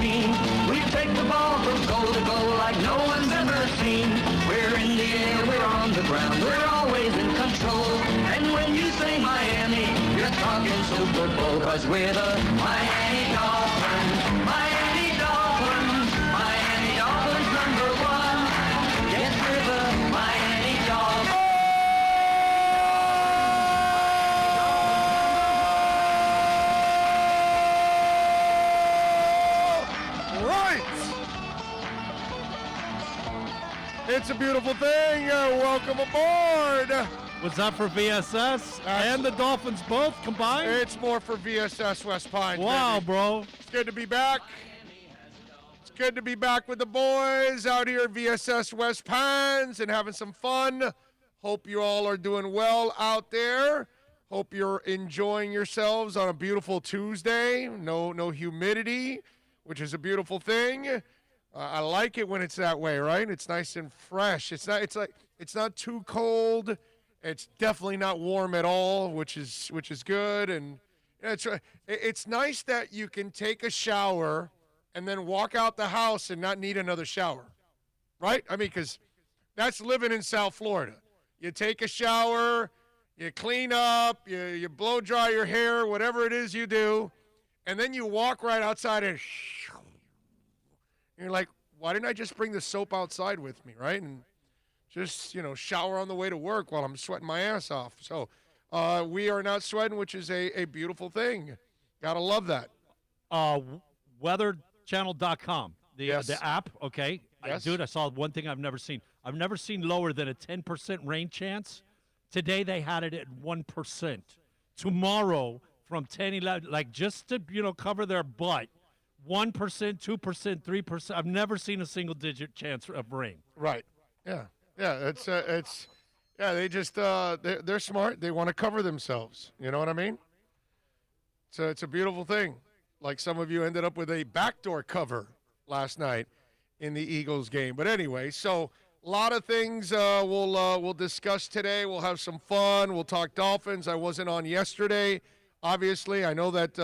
machine. We take the ball from goal to goal like no one's ever seen. We're in the air, we're on the ground, we're always in control. And when you say Miami, you're talking Super Bowl, 'cause we're the Miami Dolphins. Miami Dolphins. Miami Dolphins #1. Yes, we're the Miami Dolphins. It's a beautiful thing. Welcome aboard. Was that for VSS and the Dolphins both combined? It's more for VSS West Pines. Wow, baby. bro. It's good to be back. It's good to be back with the boys out here at VSS West Pines and having some fun. Hope you all are doing well out there. Hope you're enjoying yourselves on a beautiful Tuesday. No humidity, which is a beautiful thing. I like it when it's that way, right? It's nice and fresh. It's not too cold. It's definitely not warm at all, which is good. And it's nice that you can take a shower and then walk out the house and not need another shower, right? I mean, because that's living in South Florida. You take a shower, you clean up, you blow dry your hair, whatever it is you do, and then you walk right outside and you're like, why didn't I just bring the soap outside with me, right? And just, shower on the way to work while I'm sweating my ass off. So we are not sweating, which is a beautiful thing. Got to love that. Weatherchannel.com, the app, okay? Yes. Dude, I saw one thing I've never seen. I've never seen lower than a 10% rain chance. Today they had it at 1%. Tomorrow from 10, 11, like just to, cover their butt. 1%, 2%, 3%. I've never seen a single-digit chance of rain. Right. Yeah. They just they're smart. They want to cover themselves. You know what I mean? So it's a beautiful thing. Like some of you ended up with a backdoor cover last night in the Eagles game. But anyway, so a lot of things we'll discuss today. We'll have some fun. We'll talk Dolphins. I wasn't on yesterday. Obviously, I know that.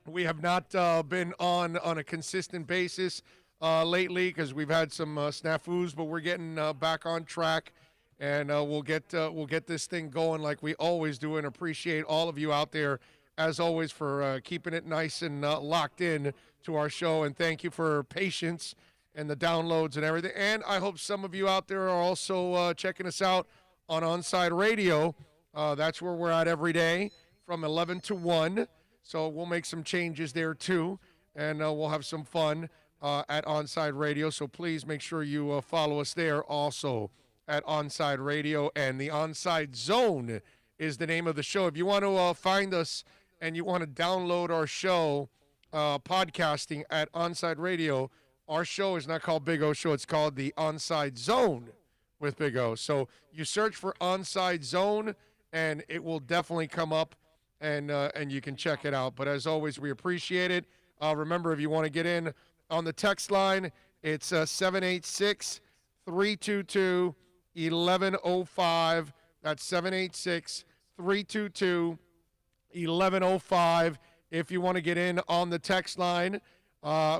We have not been on a consistent basis lately because we've had some snafus, but we're getting back on track, and we'll get this thing going like we always do, and appreciate all of you out there as always for keeping it nice and locked in to our show, and thank you for patience and the downloads and everything. And I hope some of you out there are also checking us out on Onside Radio. That's where we're at every day from 11 to 1. So we'll make some changes there, too, and we'll have some fun at Onside Radio. So please make sure you follow us there also at Onside Radio. And the Onside Zone is the name of the show. If you want to find us and you want to download our show, podcasting at Onside Radio, our show is not called Big O Show. It's called the Onside Zone with Big O. So you search for Onside Zone, and it will definitely come up. And you can check it out. But as always, we appreciate it. Remember, if you want to get in on the text line, it's 786-322-1105. That's 786-322-1105. If you want to get in on the text line,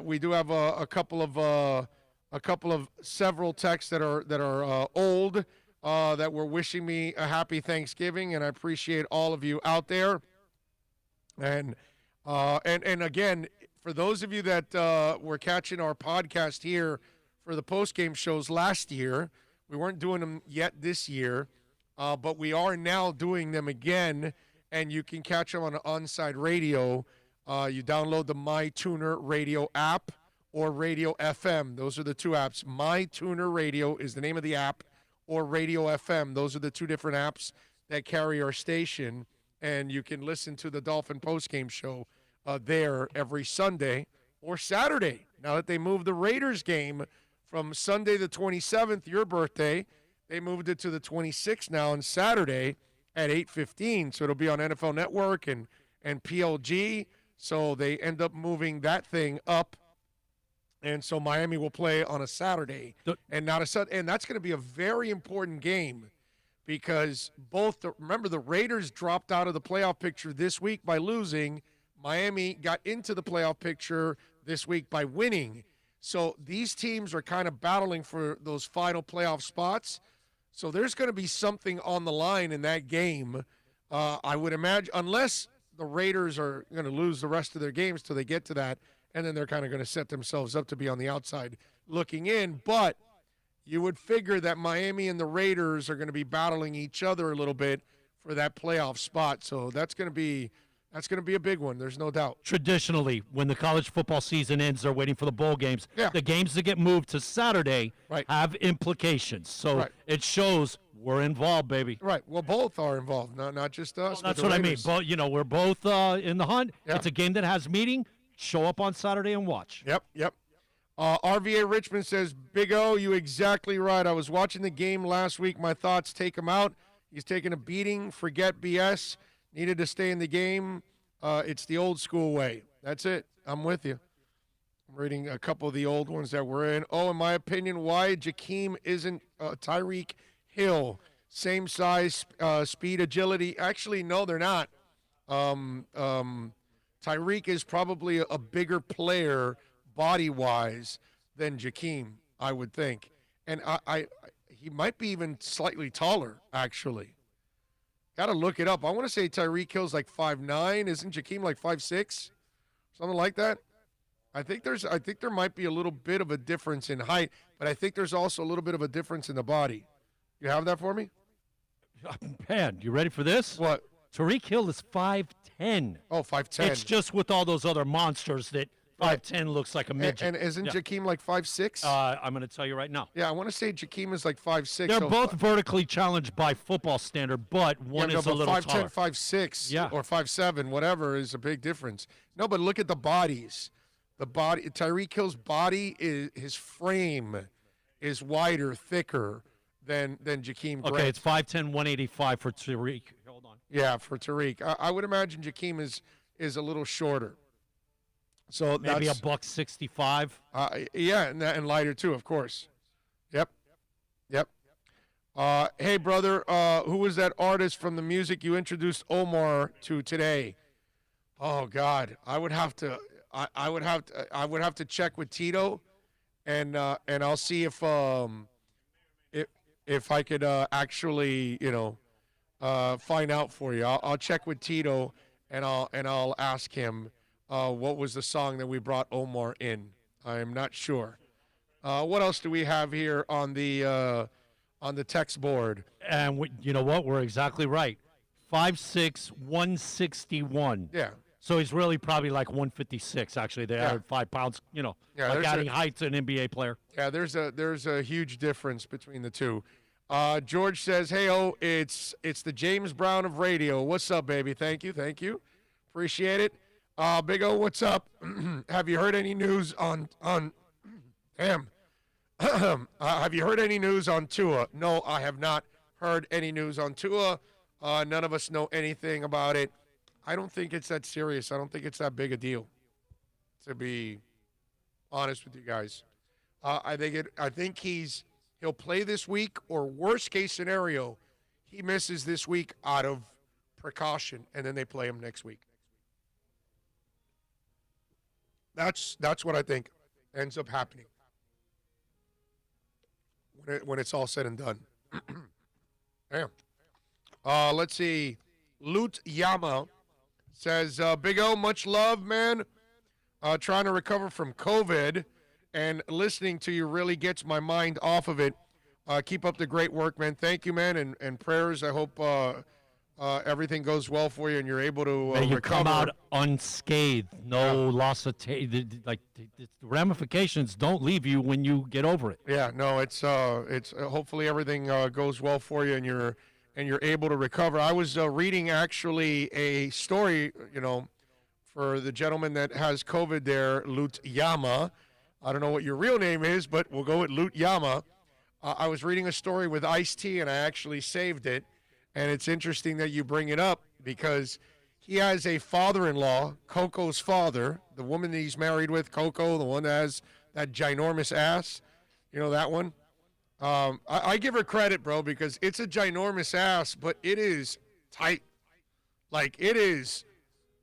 we do have a couple of several texts that are old that were wishing me a happy Thanksgiving, and I appreciate all of you out there. And again, for those of you that were catching our podcast here for the post-game shows last year, we weren't doing them yet this year, but we are now doing them again, and you can catch them on Onside Radio. You download the MyTuner Radio app or Radio FM. Those are the two apps. MyTuner Radio is the name of the app, or Radio FM. Those are the two different apps that carry our station. And you can listen to the Dolphin postgame show there every Sunday or Saturday. Now that they moved the Raiders game from Sunday the 27th, your birthday, they moved it to the 26th now on Saturday at 8:15. So it'll be on NFL Network and PLG. So they end up moving that thing up. And so Miami will play on a Saturday and not a Sunday. And that's going to be a very important game. Because remember, the Raiders dropped out of the playoff picture this week by losing. Miami got into the playoff picture this week by winning. So these teams are kind of battling for those final playoff spots. So there's going to be something on the line in that game. I would imagine, unless the Raiders are going to lose the rest of their games till they get to that, and then they're kind of going to set themselves up to be on the outside looking in. But you would figure that Miami and the Raiders are going to be battling each other a little bit for that playoff spot. So that's going to be a big one. There's no doubt. Traditionally, when the college football season ends, they're waiting for the bowl games. Yeah. The games that get moved to Saturday have implications. So it shows we're involved, baby. Right. Well, both are involved, not just us. Well, that's what Raiders. I mean. But we're both in the hunt. Yeah. It's a game that has meaning. Show up on Saturday and watch. Yep. RVA Richmond says, Big O, you exactly right. I was watching the game last week. My thoughts, take him out. He's taking a beating. Forget BS. Needed to stay in the game. It's the old school way. That's it. I'm with you. I'm reading a couple of the old ones that we're in. Oh, in my opinion, why Jakeem isn't Tyreek Hill? Same size, speed, agility. Actually, no, they're not. Tyreek is probably a bigger player body-wise than Jakeem, I would think. And he might be even slightly taller, actually. Got to look it up. I want to say Tyreek Hill's like 5'9". Isn't Jakeem like 5'6"? Something like that. I think there might be a little bit of a difference in height, but I think there's also a little bit of a difference in the body. You have that for me? Man, you ready for this? What? Tyreek Hill is 5'10". Oh, 5'10". It's just with all those other monsters that 5'10" looks like a midget. And isn't Jakeem like 5'6"? I'm going to tell you right now. Yeah, I want to say Jakeem is like 5'6". They're both vertically challenged by football standard, but one is a little 5'10", taller. 5'6", or 5'7", whatever is a big difference. No, but look at the bodies. Tyreek Hill's body, his frame is wider, thicker than Jakeem Grant. Okay, it's 5'10", 185 for Tyreek. Hold on. Yeah, for Tyreek. I would imagine Jakeem is a little shorter. So maybe that's, a $165. Yeah, and lighter too, of course. Yep. Hey, brother, who was that artist from the music you introduced Omar to today? Oh God, I would have to check with Tito, and I'll see if I could actually find out for you. I'll check with Tito, and I'll ask him. What was the song that we brought Omar in? I'm not sure. What else do we have here on the text board? And you know what? We're exactly right. 5'6", 161. Yeah. So he's really probably like 156. Actually, they added 5 pounds. Like adding height to an NBA player. Yeah, there's a huge difference between the two. George says, "Hey, it's the James Brown of radio. What's up, baby? Thank you. Appreciate it." Big O, what's up? Have you heard any news on damn? Have you heard any news on Tua? No, I have not heard any news on Tua. None of us know anything about it. I don't think it's that serious. I don't think it's that big a deal, to be honest with you guys. I think he'll play this week, or worst case scenario, he misses this week out of precaution, and then they play him next week. That's what I think ends up happening when it's all said and done. Damn. Let's see. Loot Yama says, Big O, much love, man. Trying to recover from COVID, and listening to you really gets my mind off of it. Keep up the great work, man. Thank you, man, and prayers. I hope everything goes well for you and you're able to May you recover. come out unscathed, no loss of the ramifications don't leave you when you get over it. Yeah, no, it's hopefully everything goes well for you and you're able to recover. I was reading actually a story, for the gentleman that has COVID there, Lut Yama. I don't know what your real name is, but we'll go with Lut Yama. I was reading a story with Ice-T, and I actually saved it. And it's interesting that you bring it up because he has a father-in-law, Coco's father, the woman that he's married with, Coco, the one that has that ginormous ass. You know that one? I give her credit, bro, because it's a ginormous ass, but it is tight. Like, it is,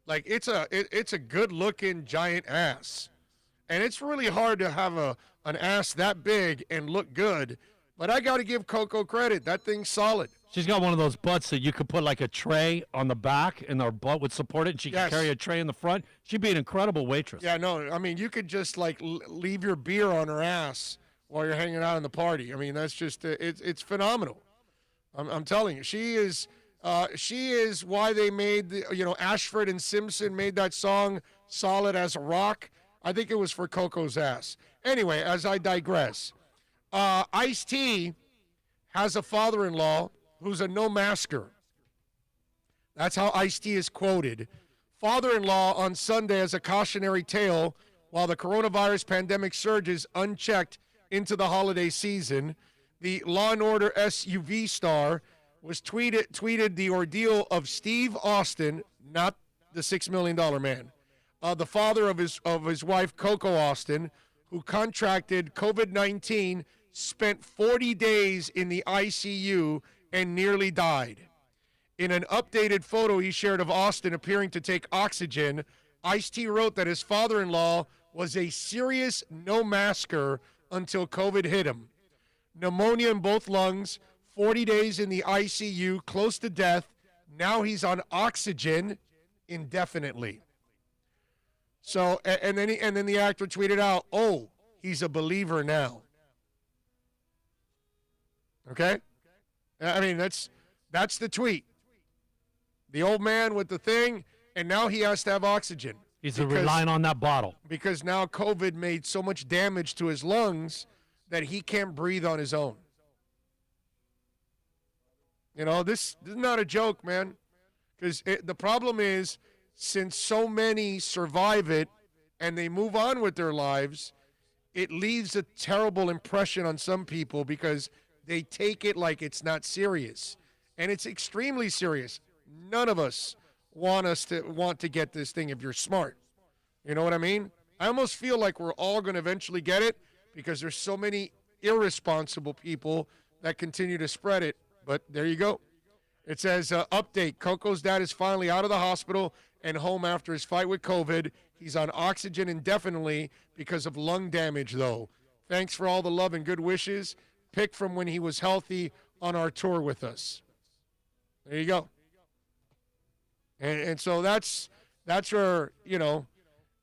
Like it's a good looking giant ass, and it's really hard to have an ass that big and look good. But I got to give Coco credit. That thing's solid. She's got one of those butts that you could put like a tray on the back and her butt would support it, and she Yes. could carry a tray in the front. She'd be an incredible waitress. Yeah, no, I mean you could just like leave your beer on her ass while you're hanging out in the party. I mean that's just it's phenomenal. I'm telling you, she is why they made Ashford and Simpson made that song "Solid as a Rock." I think it was for Coco's ass. Anyway, as I digress, Ice-T has a father-in-law who's a no-masker. That's how Ice-T is quoted. Father-in-law on Sunday as a cautionary tale while the coronavirus pandemic surges unchecked into the holiday season. The Law & Order SUV star was tweeted the ordeal of Steve Austin, not the $6 million man, the father of his wife, Coco Austin, who contracted COVID-19, spent 40 days in the ICU and nearly died. In an updated photo he shared of Austin appearing to take oxygen, Ice-T wrote that his father-in-law was a serious no-masker until COVID hit him. Pneumonia in both lungs, 40 days in the ICU, close to death. Now he's on oxygen indefinitely. So, and then the actor tweeted out, "Oh, he's a believer now." Okay? I mean, that's the tweet. The old man with the thing, and now he has to have oxygen. He's relying on that bottle. Because now COVID made so much damage to his lungs that he can't breathe on his own. You know, this is not a joke, man. Because the problem is, since so many survive it and they move on with their lives, it leaves a terrible impression on some people because they take it like it's not serious. And it's extremely serious. None of us want to get this thing if you're smart. You know what I mean? I almost feel like we're all going to eventually get it because there's so many irresponsible people that continue to spread it. But there you go. It says, update, Coco's dad is finally out of the hospital and home after his fight with COVID. He's on oxygen indefinitely because of lung damage, though. Thanks for all the love and good wishes. Pick from when he was healthy on our tour with us. There you go. And so that's where, you know,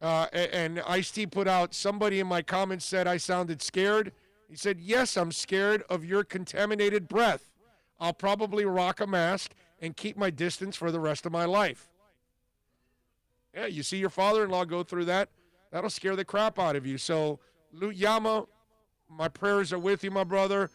and Ice-T put out, somebody in my comments said I sounded scared. He said, yes, I'm scared of your contaminated breath. I'll probably rock a mask and keep my distance for the rest of my life. Yeah, you see your father-in-law go through that, that'll scare the crap out of you. So, Luyama, my prayers are with you, my brother.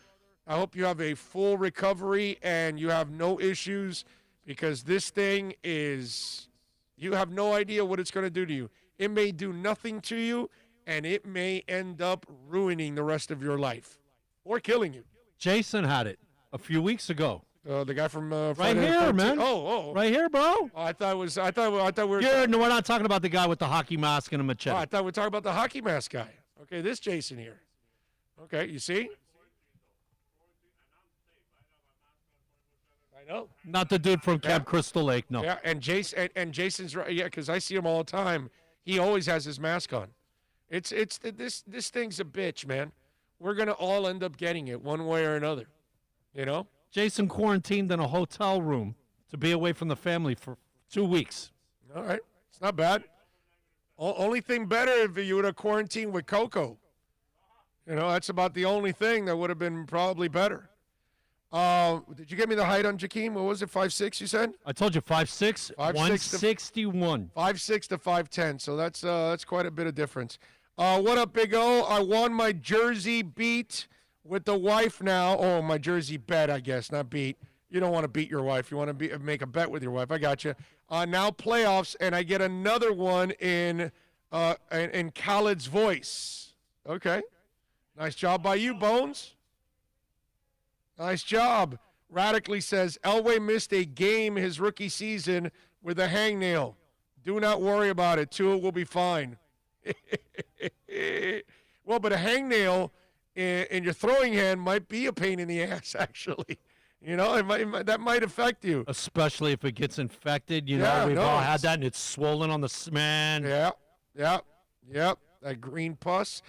I hope you have a full recovery and you have no issues because this thing is, you have no idea what it's going to do to you. It may do nothing to you, and it may end up ruining the rest of your life or killing you. Jason had it a few weeks ago. The guy from Right Friday the here, 13th. man. Oh, Right here, bro. Oh, I thought we were. No, we're not talking about the guy with the hockey mask and a machete. Oh, I thought we were talking about the hockey mask guy. Okay, this Jason here. Okay, you see? I know. Not the dude from Camp Crystal Lake, no. Yeah, and Jason's right. Yeah, because I see him all the time. He always has his mask on. This thing's a bitch, man. We're gonna all end up getting it one way or another. You know. Jason quarantined in a hotel room to be away from the family for 2 weeks. All right, it's not bad. Only thing better if you would have quarantined with Coco. You know, that's about the only thing that would have been probably better. Did you get me the height on Jakeem? What was it, 5'6", you said? I told you 5'6", 161. 5'6" to 5'10", so that's quite a bit of difference. What up, Big O? I won my Jersey beat with the wife now. Oh, my Jersey bet, I guess, not beat. You don't want to beat your wife. You want to make a bet with your wife. I got you. Now playoffs, and I get another one in Khaled's voice. Okay. Nice job by you, Bones. Nice job. Radically says, Elway missed a game his rookie season with a hangnail. Do not worry about it. Tua will be fine. Well, but a hangnail in your throwing hand might be a pain in the ass, actually. that might affect you. Especially if it gets infected. Yeah, We've no, all had it's- that, and it's swollen on the man. Yep. That green pus.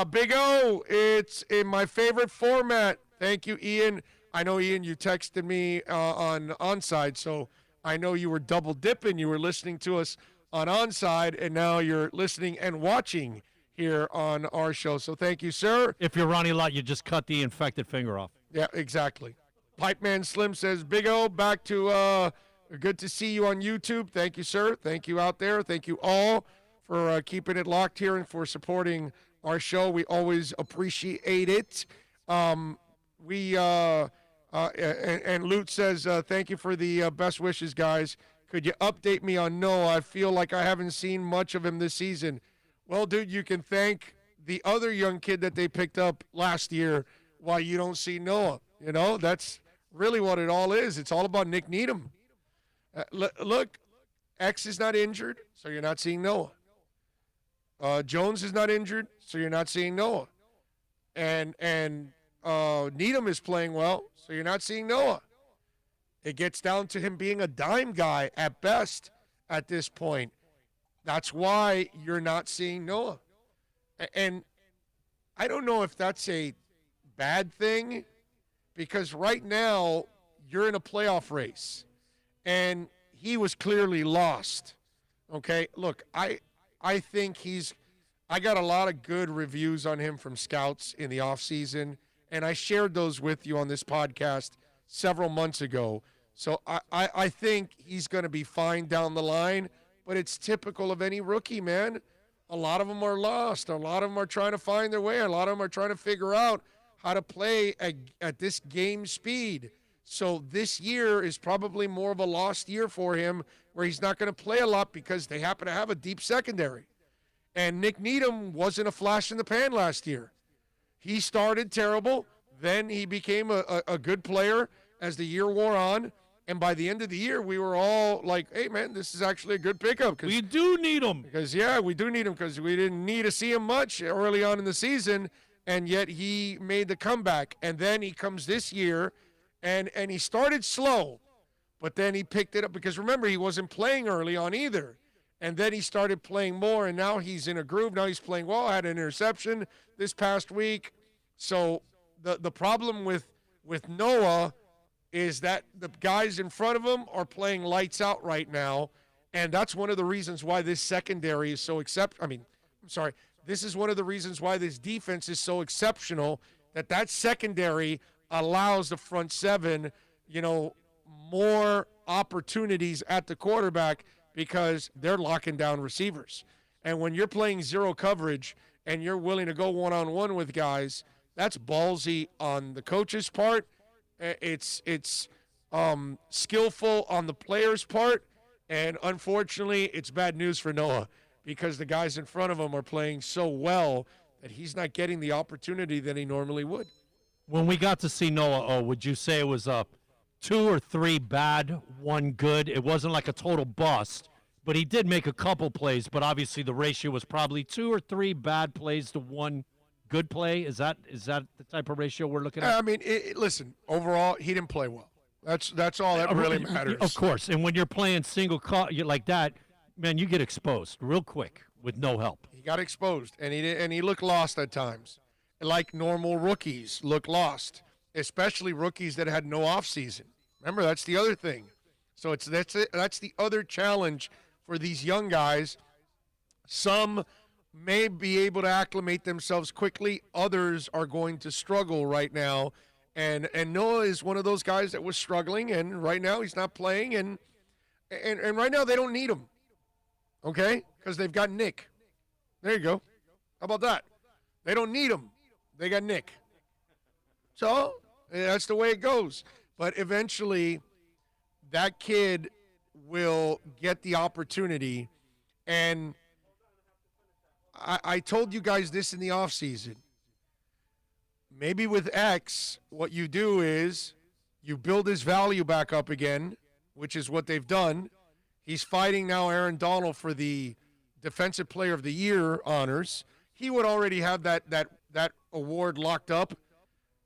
Big O, it's in my favorite format. Thank you, Ian. I know, Ian, you texted me on Onside, so I know you were double dipping. You were listening to us on Onside, and now you're listening and watching here on our show. So thank you, sir. If you're Ronnie Lott, you just cut the infected finger off. Yeah, exactly. Pipe Man Slim says, Big O, back to good to see you on YouTube. Thank you, sir. Thank you out there. Thank you all for keeping it locked here and for supporting our show. We always appreciate it. And Lute says, thank you for the best wishes, guys. Could you update me on Noah? I feel like I haven't seen much of him this season. Well, dude, you can thank the other young kid that they picked up last year why you don't see Noah. That's really what it all is. It's all about Nick Needham. Look, X is not injured, so you're not seeing Noah. Jones is not injured, so you're not seeing Noah. And Needham is playing well, so you're not seeing Noah. It gets down to him being a dime guy at best at this point. That's why you're not seeing Noah. And I don't know if that's a bad thing, because right now you're in a playoff race, and he was clearly lost. Okay, look, I think I got a lot of good reviews on him from scouts in the offseason, and I shared those with you on this podcast several months ago. So I think he's going to be fine down the line, but it's typical of any rookie, man. A lot of them are lost. A lot of them are trying to find their way. A lot of them are trying to figure out how to play at this game speed. So this year is probably more of a lost year for him, where he's not going to play a lot because they happen to have a deep secondary. And Nick Needham wasn't a flash in the pan last year. He started terrible. Then he became a good player as the year wore on. And by the end of the year, we were all like, hey, man, this is actually a good pickup. We do need him. Because, yeah, we do need him, because we didn't need to see him much early on in the season, and yet he made the comeback. And then he comes this year, and he started slow, but then he picked it up, because, remember, he wasn't playing early on either. And then he started playing more, and now he's in a groove. Now he's playing well. Had an interception this past week. So the problem with Noah is that the guys in front of him are playing lights out right now, and that's one of the reasons why this secondary is so this is one of the reasons why this defense is so exceptional, that secondary allows the front seven, more opportunities at the quarterback, because they're locking down receivers. And when you're playing zero coverage and you're willing to go one-on-one with guys, that's ballsy on the coach's part. It's skillful on the player's part, and unfortunately, it's bad news for Noah, because the guys in front of him are playing so well that he's not getting the opportunity that he normally would. When we got to see Noah, would you say it was 2 or 3 bad, 1 good? It wasn't like a total bust, but he did make a couple plays, but obviously the ratio was probably 2 or 3 bad plays to 1 good play. Is that the type of ratio we're looking at? I mean, listen, overall, he didn't play well. That's all that really matters. Of course, and when you're playing single like that, man, you get exposed real quick with no help. He got exposed, and he looked lost at times, like normal rookies look lost, especially rookies that had no offseason. Remember, that's the other thing. So that's the other challenge for these young guys. Some may be able to acclimate themselves quickly. Others are going to struggle right now. And Noah is one of those guys that was struggling, and right now he's not playing, and right now they don't need him, okay? Because they've got Nick. There you go. How about that? They don't need him. They got Nick. So that's the way it goes. But eventually that kid will get the opportunity, and I told you guys this in the offseason. Maybe with X, what you do is you build his value back up again, which is what they've done. He's fighting now Aaron Donald for the Defensive Player of the Year honors. He would already have that award locked up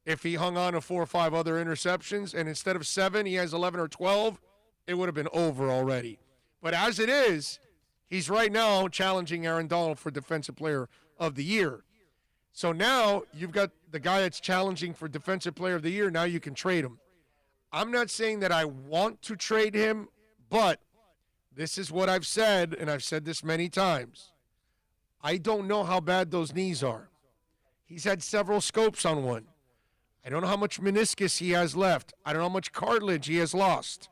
If he hung on to 4 or 5 other interceptions, and instead of 7, he has 11 or 12, it would have been over already. But as it is, he's right now challenging Aaron Donald for Defensive Player of the Year. So now you've got the guy that's challenging for Defensive Player of the Year. Now you can trade him. I'm not saying that I want to trade him, but this is what I've said, and I've said this many times. I don't know how bad those knees are. He's had several scopes on one. I don't know how much meniscus he has left. I don't know how much cartilage he has lost.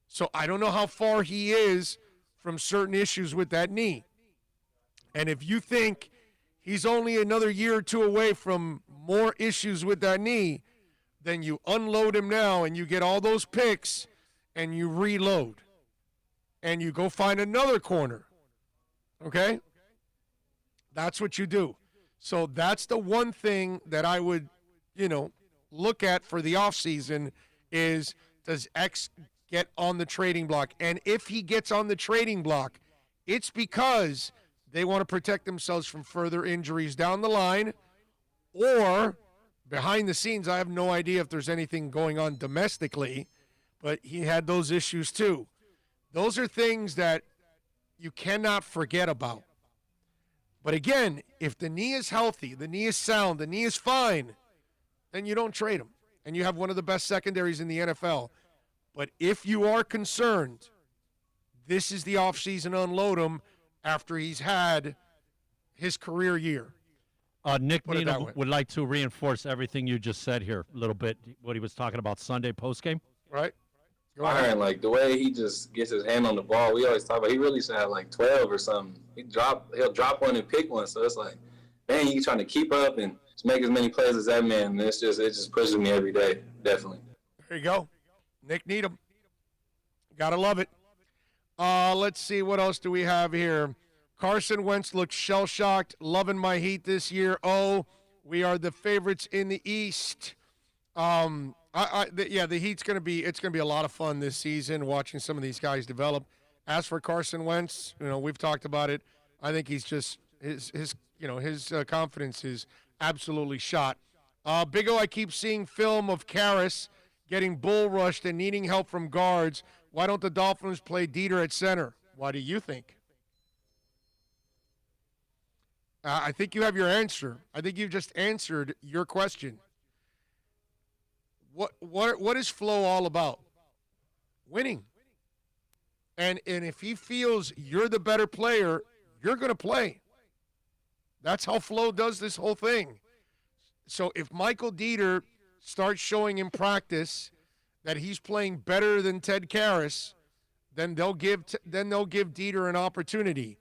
So I don't know how far he is from certain issues with that knee. And if you think he's only another year or 2 away from more issues with that knee, then you unload him now and you get all those picks and you reload. And you go find another corner. Okay? That's what you do. So that's the one thing that I would, look at for the offseason is, does X get on the trading block? And if he gets on the trading block, it's because they want to protect themselves from further injuries down the line, or behind the scenes, I have no idea if there's anything going on domestically, but he had those issues too. Those are things that you cannot forget about. But again, if the knee is healthy, the knee is sound, the knee is fine, then you don't trade him. And you have one of the best secondaries in the NFL. But if you are concerned, this is the offseason to unload him after he's had his career year. Nick Needham would like to reinforce everything you just said here a little bit, what he was talking about Sunday postgame. Right. Byron, like the way he just gets his hand on the ball, we always talk about. He really should have like 12 or something. He'll drop one and pick one. So it's like, man, you trying to keep up and just make as many plays as that man. And it just pushes me every day, definitely. There you go, Nick Needham. Gotta love it. Let's see, what else do we have here? Carson Wentz looks shell-shocked. Loving my Heat this year. Oh, we are the favorites in the East. The Heat's going to be a lot of fun this season watching some of these guys develop. As for Carson Wentz, we've talked about it. I think he's just his confidence is absolutely shot. Big O, I keep seeing film of Karras getting bull rushed and needing help from guards. Why don't the Dolphins play Dieter at center? Why do you think? I think you have your answer. I think you've just answered your question. What is Flo all about? Winning. And if he feels you're the better player, you're going to play. That's how Flo does this whole thing. So if Michael Dieter starts showing in practice that he's playing better than Ted Karras, then they'll give Dieter an opportunity.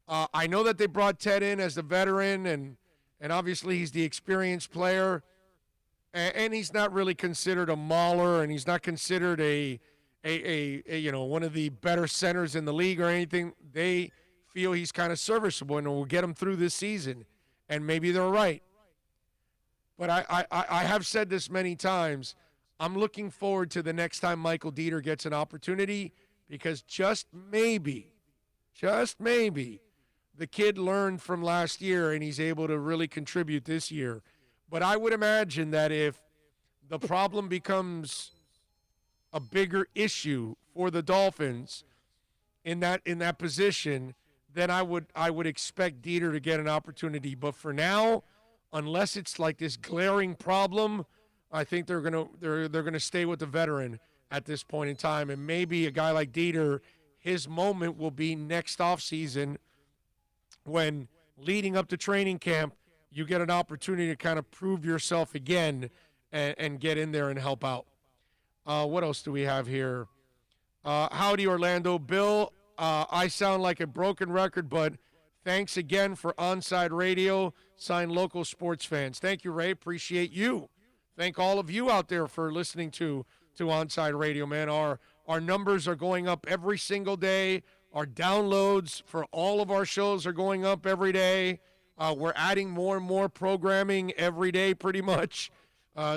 I know that they brought Ted in as the veteran, and obviously he's the experienced player. And he's not really considered a mauler, and he's not considered a one of the better centers in the league or anything. They feel he's kind of serviceable and will get him through this season, and maybe they're right. But I have said this many times. I'm looking forward to the next time Michael Dieter gets an opportunity, because just maybe, the kid learned from last year and he's able to really contribute this year. But I would imagine that if the problem becomes a bigger issue for the Dolphins in that position, then I would expect Dieter to get an opportunity. But for now, unless it's like this glaring problem, I think they're gonna stay with the veteran at this point in time. And maybe a guy like Dieter, his moment will be next offseason, when leading up to training camp, you get an opportunity to kind of prove yourself again and get in there and help out. What else do we have here? Howdy, Orlando. Bill, I sound like a broken record, but thanks again for Onside Radio. Signed, local sports fans. Thank you, Ray. Appreciate you. Thank all of you out there for listening to Onside Radio, man. Our numbers are going up every single day. Our downloads for all of our shows are going up every day. We're adding more and more programming every day, pretty much.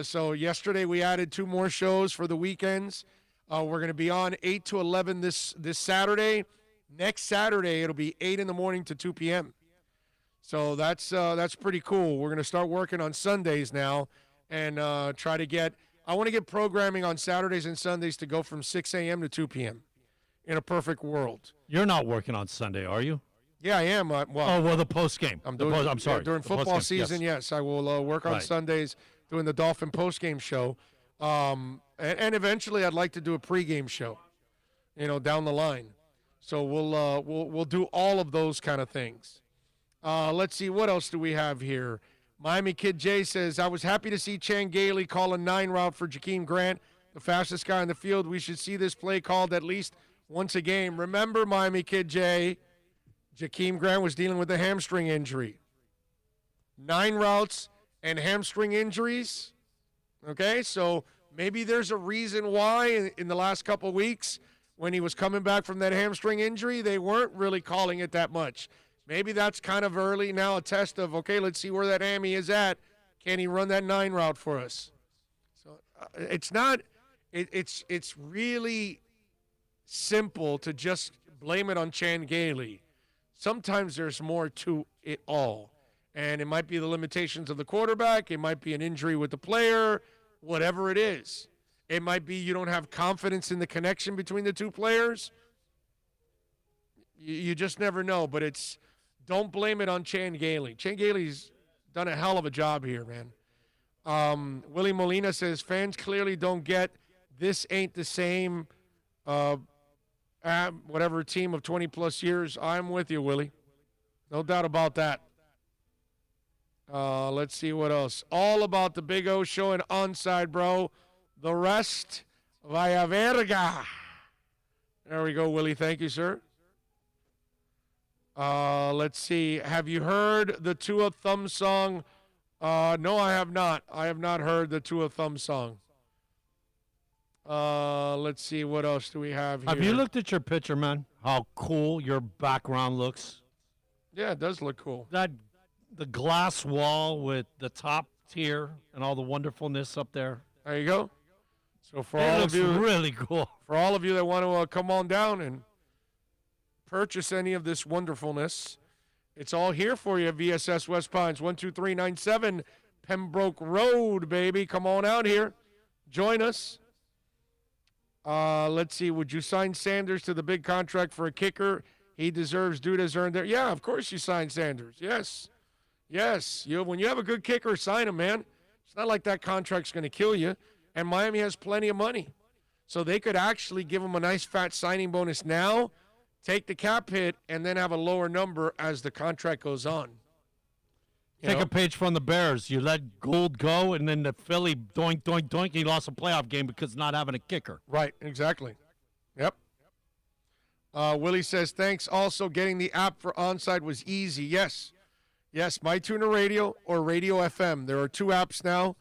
So yesterday we added 2 more shows for the weekends. We're going to be on 8 to 11 this Saturday. Next Saturday it'll be 8 in the morning to 2 p.m. So that's pretty cool. We're going to start working on Sundays now, and try to get – I want to get programming on Saturdays and Sundays to go from 6 a.m. to 2 p.m. in a perfect world. You're not working on Sunday, are you? Yeah, I am. The post game. I'm sorry. During the football post-game, season, yes, I will work on Right. Sundays doing the Dolphin post-game show. And eventually I'd like to do a pregame show, down the line. So we'll do all of those kind of things. Let's see, what else do we have here? Miami Kid J says, I was happy to see Chan Gailey call a 9 route for Jakeem Grant, the fastest guy in the field. We should see this play called at least once a game. Remember, Miami Kid J, Jakeem Grant was dealing with a hamstring injury. 9 routes and hamstring injuries. Okay, so maybe there's a reason why in the last couple of weeks when he was coming back from that hamstring injury, they weren't really calling it that much. Maybe that's kind of early now, a test of, okay, let's see where that hammy is at. Can he run that 9 route for us? So it's not – it's really simple to just blame it on Chan Gailey. Sometimes there's more to it all. And it might be the limitations of the quarterback. It might be an injury with the player, whatever it is. It might be you don't have confidence in the connection between the two players. You just never know. But don't blame it on Chan Gailey. Chan Gailey's done a hell of a job here, man. Willie Molina says, fans clearly don't get this ain't the same whatever team of 20-plus years. I'm with you, Willie. No doubt about that. Let's see what else. All about the Big O show and onside, bro. The rest, via verga. There we go, Willie. Thank you, sir. Let's see. Have you heard the Tua Thumb song? No, I have not. I have not heard the Tua Thumb song. Let's see. What else do we have here? Have you looked at your picture, man? How cool your background looks. Yeah, it does look cool. The glass wall with the top tier and all the wonderfulness up there. There you go. So for It all looks of you, really cool. for all of you that want to come on down and purchase any of this wonderfulness, it's all here for you. VSS West Pines, 12397 Pembroke Road, baby. Come on out here. Join us. Let's see. Would you sign Sanders to the big contract for a kicker? He deserves, dude has earned there. Yeah, of course you sign Sanders. Yes. Yes. When you have a good kicker, sign him, man. It's not like that contract's going to kill you. And Miami has plenty of money. So they could actually give him a nice fat signing bonus now, take the cap hit, and then have a lower number as the contract goes on. Take a page from the Bears. You let Gould go, and then the Philly doink, doink, doink. He lost a playoff game because of not having a kicker. Right, exactly. Yep. Willie says, thanks. Also, getting the app for Onside was easy. Yes. Yes, MyTuner Radio or Radio FM. There are 2 apps now.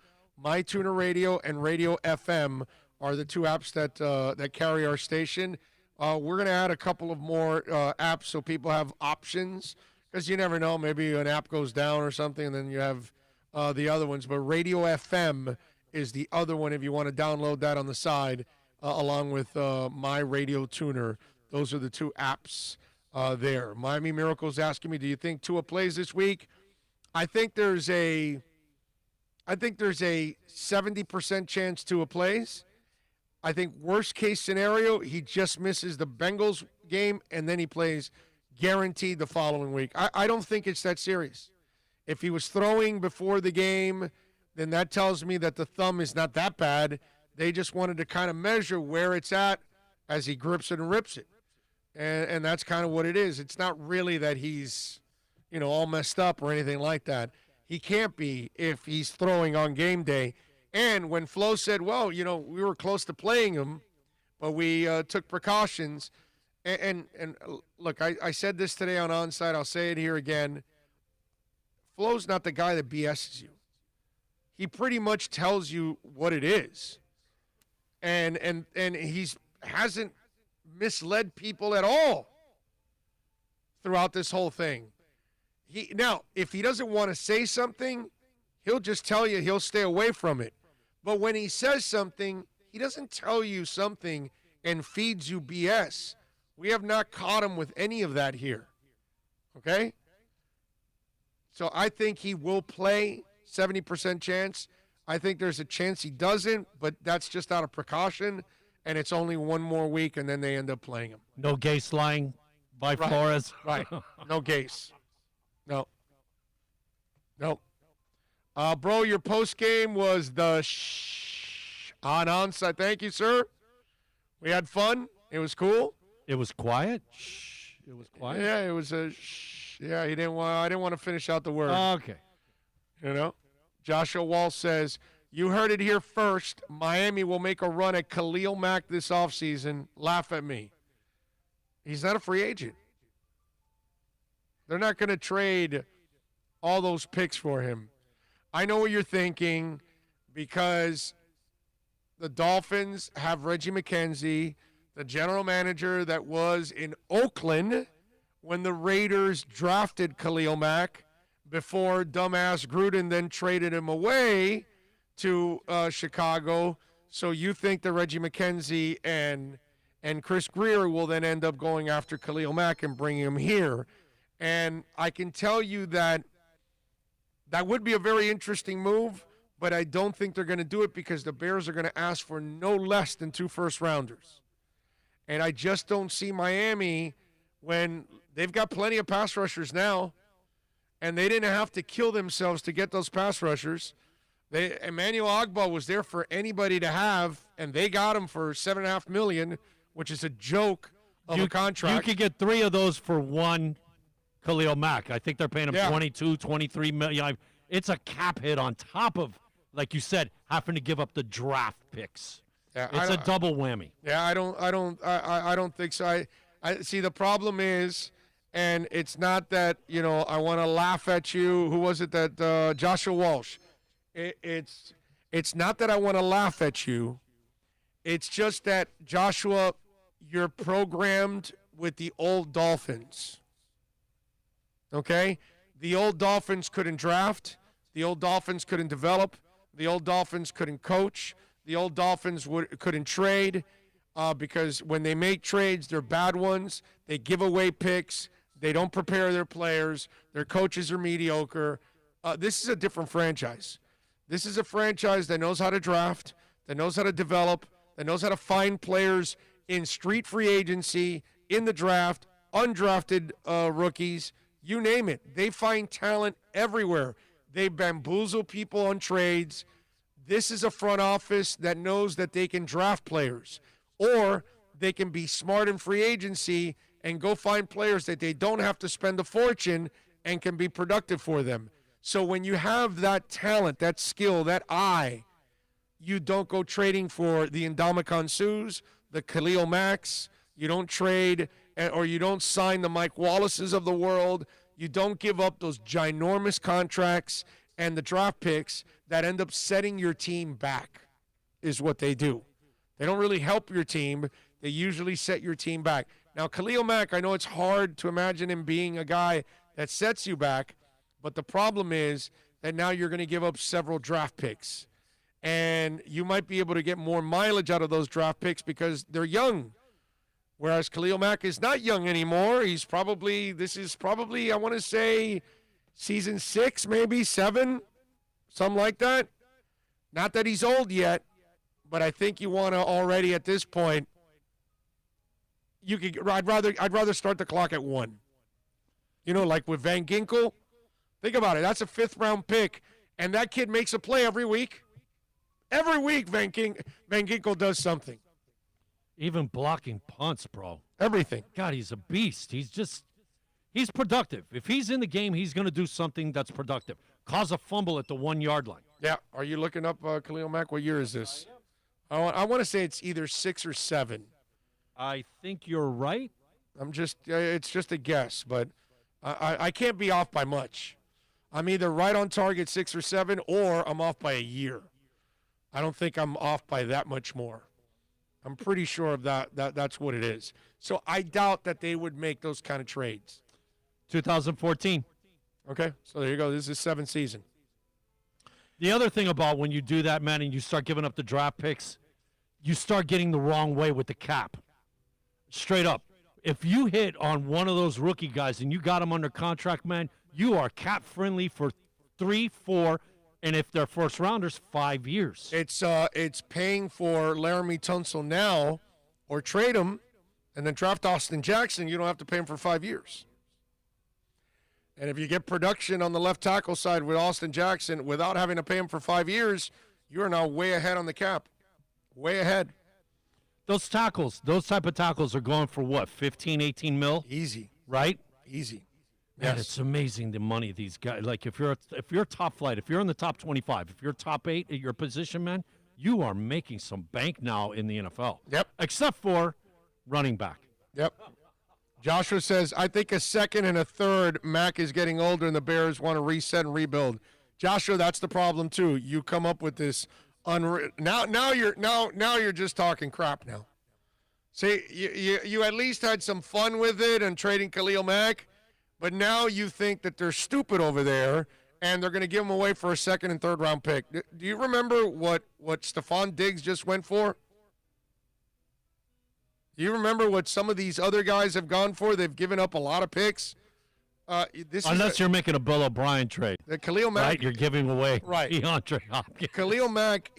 MyTuner Radio and Radio FM are the 2 apps that carry our station. We're going to add a couple of more apps so people have options, because you never know. Maybe an app goes down or something, and then you have the other ones. But Radio FM is the other one if you want to download that on the side, along with My Radio Tuner. Those are the 2 apps there. Miami Miracle's asking me, do you think Tua plays this week? I think there's a 70% chance Tua plays. I think worst case scenario, he just misses the Bengals game, and then he plays guaranteed the following week. I don't think it's that serious. If he was throwing before the game, then that tells me that the thumb is not that bad. They just wanted to kind of measure where it's at as he grips it and rips it. And that's kind of what it is. It's not really that he's, all messed up or anything like that. He can't be if he's throwing on game day. And when Flo said, well, we were close to playing him, but we took precautions. And look, I said this today on Onside. I'll say it here again. Flo's not the guy that BS's you. He pretty much tells you what it is. And he's hasn't misled people at all throughout this whole thing. Now, if he doesn't want to say something, he'll just tell you he'll stay away from it. But when he says something, he doesn't tell you something and feeds you BS. We have not caught him with any of that here. Okay? So I think he will play, 70% chance. I think there's a chance he doesn't, but that's just out of precaution, and it's only one more week, and then they end up playing him. No Gase lying by Right. Flores. Right. No Gase. No. Nope. Bro, your post game was the on onside. Thank you, sir. We had fun. It was cool. It was quiet. Shh. It was quiet. Yeah, it was a yeah. He didn't want. I didn't want to finish out the word. Okay. You know. Joshua Wall says, "You heard it here first. Miami will make a run at Khalil Mack this offseason. Laugh at me. He's not a free agent. They're not going to trade all those picks for him. I know what you're thinking because the Dolphins have Reggie McKenzie, the general manager that was in Oakland when the Raiders drafted Khalil Mack before dumbass Gruden then traded him away to Chicago. So you think that Reggie McKenzie and Chris Greer will then end up going after Khalil Mack and bringing him here. And I can tell you that would be a very interesting move, but I don't think they're going to do it because the Bears are going to ask for no less than 2 first-rounders. And I just don't see Miami when they've got plenty of pass rushers now, and they didn't have to kill themselves to get those pass rushers. Emmanuel Ogbah was there for anybody to have, and they got him for $7.5 million, which is a joke of a contract. You could get 3 of those for one Khalil Mack. I think they're paying him 22, 23 million. It's a cap hit on top of, like you said, having to give up the draft picks. Yeah, it's a double whammy. Yeah, I don't think so. I see the problem is, and it's not that, I want to laugh at you. Who was it that Joshua Walsh? It's not that I want to laugh at you. It's just that, Joshua, you're programmed with the old Dolphins. Okay? The old Dolphins couldn't draft. The old Dolphins couldn't develop. The old Dolphins couldn't coach. The old Dolphins couldn't trade because when they make trades, they're bad ones. They give away picks. They don't prepare their players. Their coaches are mediocre. This is a different franchise. This is a franchise that knows how to draft, that knows how to develop, that knows how to find players in street free agency, in the draft, undrafted rookies, you name it. They find talent everywhere. They bamboozle people on trades. This is a front office that knows that they can draft players, or they can be smart in free agency and go find players that they don't have to spend a fortune and can be productive for them. So when you have that talent, that skill, that eye, you don't go trading for the Ndamukong Suhs, the Khalil Macks. You don't trade or you don't sign the Mike Wallaces of the world. You don't give up those ginormous contracts and the draft picks that end up setting your team back is what they do. They don't really help your team. They usually set your team back. Now, Khalil Mack, I know it's hard to imagine him being a guy that sets you back, but the problem is that now you're going to give up several draft picks. And you might be able to get more mileage out of those draft picks because they're young. Whereas Khalil Mack is not young anymore. This is probably, I want to say, season 6, maybe 7, something like that. Not that he's old yet, but I think you want to already at this point, I'd rather start the clock at 1. Like with Van Ginkel. Think about it. That's a 5th-round pick, and that kid makes a play every week. Every week, Van Ginkel does something. Even blocking punts, bro. Everything. God, he's a beast. He's productive. If he's in the game, he's going to do something that's productive. Cause a fumble at the 1-yard line. Yeah. Are you looking up Khalil Mack? What year is this? I want to say it's either 6 or 7. I think you're right. It's just a guess, but I can't be off by much. I'm either right on target 6 or 7, or I'm off by a year. I don't think I'm off by that much more. I'm pretty sure of that's what it is. So I doubt that they would make those kind of trades. 2014. Okay, so there you go. This is 7th season. The other thing about when you do that, man, and you start giving up the draft picks, you start getting the wrong way with the cap. Straight up. If you hit on one of those rookie guys and you got him under contract, man, you are cap friendly for 3, 4, And if they're first rounders, 5 years. It's paying for Laramie Tunsil now, or trade him, and then draft Austin Jackson. You don't have to pay him for 5 years. And if you get production on the left tackle side with Austin Jackson without having to pay him for 5 years, you are now way ahead on the cap. Way ahead. Those tackles, those type of tackles are going for what, 15, 18 mil? Easy. Right? Easy. Man, it's amazing the money these guys. Like if you're top flight, if you're in the top 25, if you're top 8 at your position, man, you are making some bank now in the NFL. Yep. Except for running back. Yep. Joshua says, I think a second and a third, Mac is getting older and the Bears want to reset and rebuild. Joshua, that's the problem too. You come up with this now you're just talking crap now. See, you at least had some fun with it and trading Khalil Mack, but now you think that they're stupid over there and they're going to give him away for a second and third round pick. Do you remember what Stephon Diggs just went for? Do you remember what some of these other guys have gone for? They've given up a lot of picks. Unless you're making a Bill O'Brien trade. The Khalil Mack. Right, you're giving away right. DeAndre Hopkins. Khalil Mack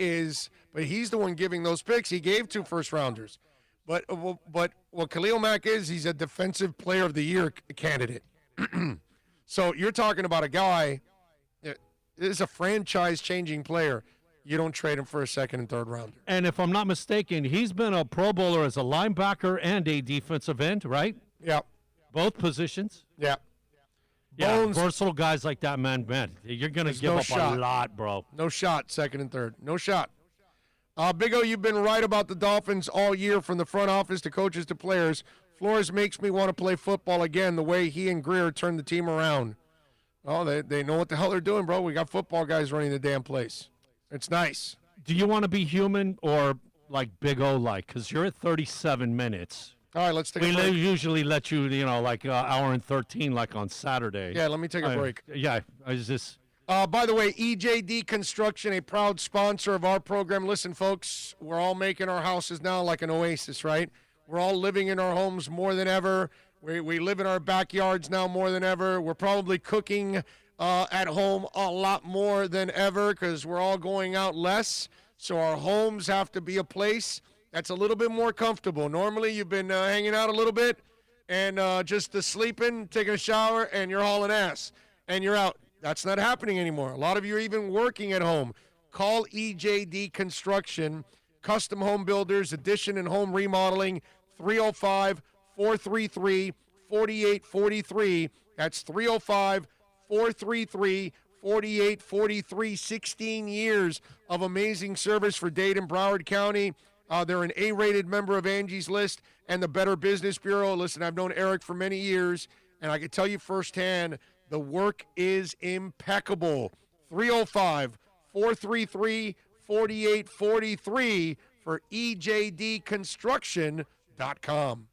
but he's the one giving those picks. He gave 2 first-rounders. But what Khalil Mack is, he's a defensive player of the year candidate. So you're talking about a guy that is a franchise-changing player. You don't trade him for a second and third rounder. And if I'm not mistaken, he's been a Pro Bowler as a linebacker and a defensive end, right? Yeah. Both positions. Yeah. Yeah, versatile guys like that, man, you're going to give up a lot, bro. No shot, second and third. No shot. Big O, you've been right about the Dolphins all year, from the front office to coaches to players. Flores makes me want to play football again, the way he and Greer turned the team around. Oh, they know what the hell they're doing, bro. We got football guys running the damn place. It's nice. Do you want to be human or like Big O like? Because you're at 37 minutes. All right, let's take a break. We usually let you, like hour and 13, like on Saturday. Yeah, let me take a break. Yeah, is this? By the way, EJD Construction, a proud sponsor of our program. Listen, folks, we're all making our houses now like an oasis, right? We're all living in our homes more than ever. We live in our backyards now more than ever. We're probably cooking at home a lot more than ever because we're all going out less. So our homes have to be a place that's a little bit more comfortable. Normally, you've been hanging out a little bit and just sleeping, taking a shower, and you're hauling ass, and you're out. That's not happening anymore. A lot of you are even working at home. Call EJD Construction, custom home builders, addition and home remodeling, 305-433-4843. That's 305-433-4843. 16 years of amazing service for Dade and Broward County. They're an A-rated member of Angie's List and the Better Business Bureau. Listen, I've known Eric for many years, and I can tell you firsthand, the work is impeccable. 305-433-4843 for EJDconstruction.com.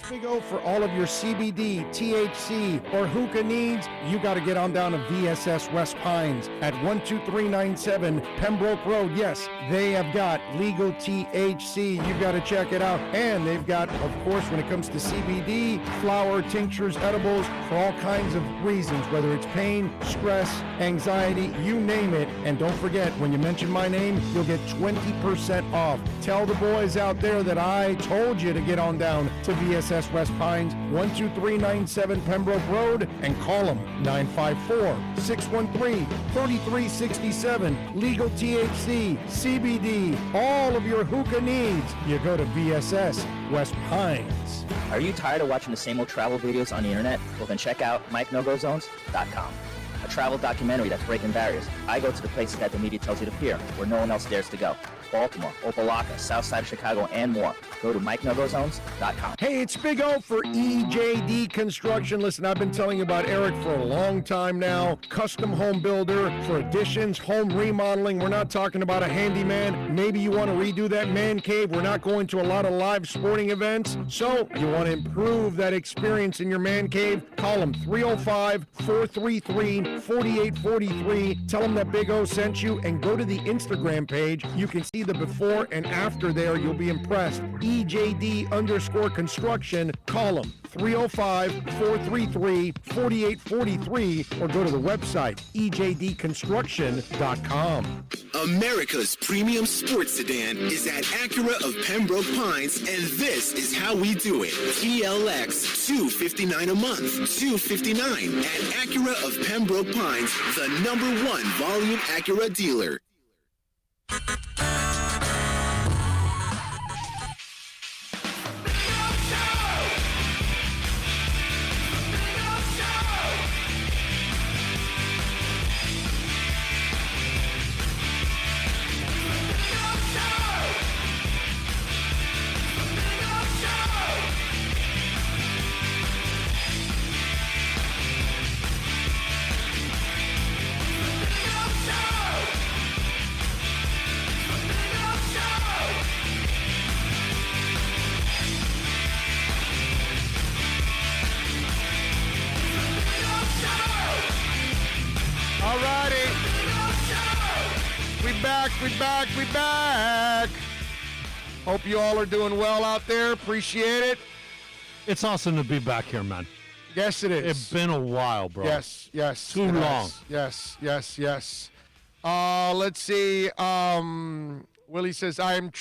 Big O, for all of your CBD, THC, or hookah needs, you got to get on down to VSS West Pines at 12397 Pembroke Road. Yes, they have got legal THC. You've got to check it out. And they've got, of course, when it comes to CBD, flower, tinctures, edibles, for all kinds of reasons, whether it's pain, stress, anxiety, you name it. And don't forget, when you mention my name, you'll get 20% off. Tell the boys out there that I told you to get on down to VSS West Pines, 12397 Pembroke Road, and call them 954-613-3367. Legal THC, CBD, all of your hookah needs. You go to VSS West Pines. Are you tired of watching the same old travel videos on the internet? Well, then check out MikeNoGoZones.com. A travel documentary that's breaking barriers. I go to the places that the media tells you to fear, where no one else dares to go. Baltimore, Opelika, South Side of Chicago, and more. Go to MikeNoGoZones.com. Hey, it's Big O for EJD Construction. Listen, I've been telling you about Eric for a long time now. Custom home builder for additions, home remodeling. We're not talking about a handyman. Maybe you want to redo that man cave. We're not going to a lot of live sporting events. So you want to improve that experience in your man cave? Call them 305-433-4843. Tell them that Big O sent you, and go to the Instagram page. You can see the before and after there. You'll be impressed. EJD_construction. Call them 305-433-4843 or go to the website ejdconstruction.com. America's premium sports sedan is at Acura of Pembroke Pines, and this is how we do it. TLX $259 a month, $259 at Acura of Pembroke Pines, the #1 volume Acura dealer. We back. Hope you all are doing well out there. Appreciate it. It's awesome to be back here, man. Yes, it is. It's been a while, bro. Yes. Too long. Yes. Let's see. Willie says, I am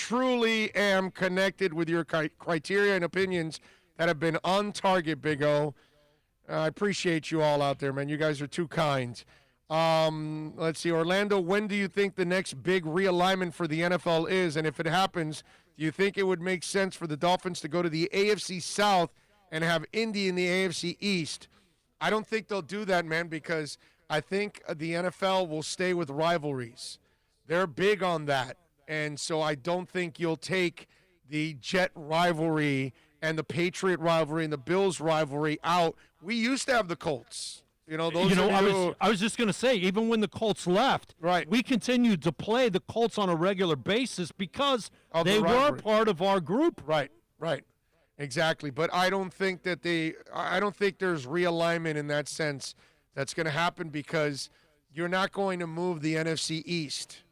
connected with your criteria and opinions that have been on target, Big O. I appreciate you all out there, man. You guys are too kind. Let's see, Orlando, when do you think the next big realignment for the NFL is? And if it happens, do you think it would make sense for the Dolphins to go to the AFC South and have Indy in the AFC East? I don't think they'll do that, man, because I think the NFL will stay with rivalries. They're big on that. And so I don't think you'll take the Jet rivalry and the Patriot rivalry and the Bills rivalry out. We used to have the Colts. I was just going to say, even when the Colts left, right, we continued to play the Colts on a regular basis because they were part of our group. Right. Exactly. But I don't think that I don't think there's realignment in that sense that's going to happen because you're not going to move the NFC East.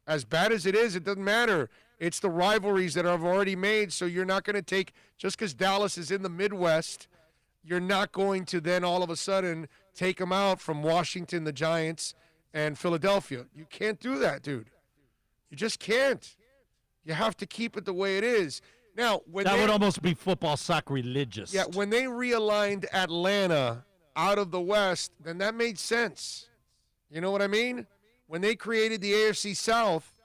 As bad as it is, it doesn't matter. It's the rivalries that I've already made, so you're not going to take, just because Dallas is in the Midwest, you're not going to then all of a sudden take them out from Washington, the Giants, and Philadelphia. You can't do that, dude. You just can't. You have to keep it the way it is. Now, would almost be football sacrilegious. Yeah, when they realigned Atlanta out of the West, then that made sense. You know what I mean? When they created the AFC South,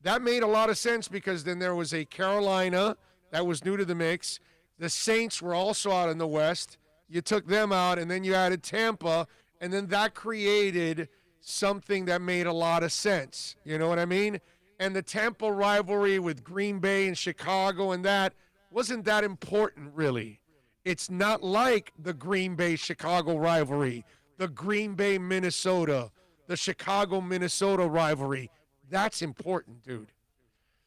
that made a lot of sense because then there was a Carolina that was new to the mix. The Saints were also out in the West. You took them out, and then you added Tampa, and then that created something that made a lot of sense. You know what I mean? And the Tampa rivalry with Green Bay and Chicago and that wasn't that important, really. It's not like the Green Bay-Chicago rivalry, the Green Bay-Minnesota, the Chicago-Minnesota rivalry. That's important, dude.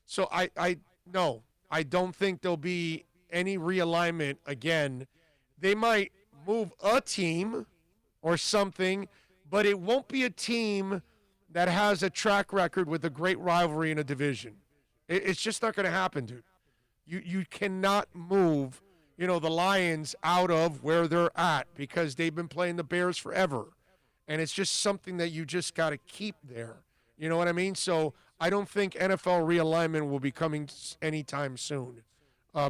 So I don't think there'll be any realignment again. They might move a team or something, but it won't be a team that has a track record with a great rivalry in a division. It's just not going to happen, dude. You cannot move, the Lions out of where they're at because they've been playing the Bears forever. And it's just something that you just got to keep there. You know what I mean? So I don't think NFL realignment will be coming anytime soon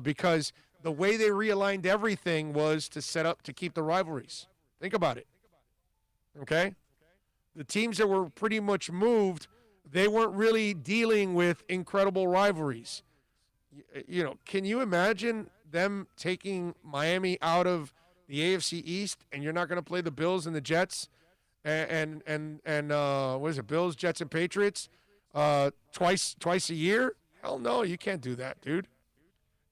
because the way they realigned everything was to set up to keep the rivalries. Think about it. Okay? The teams that were pretty much moved, they weren't really dealing with incredible rivalries. Can you imagine them taking Miami out of the AFC East and you're not going to play the Bills and the Jets and what is it, Bills, Jets, and Patriots twice a year? Hell no, you can't do that, dude.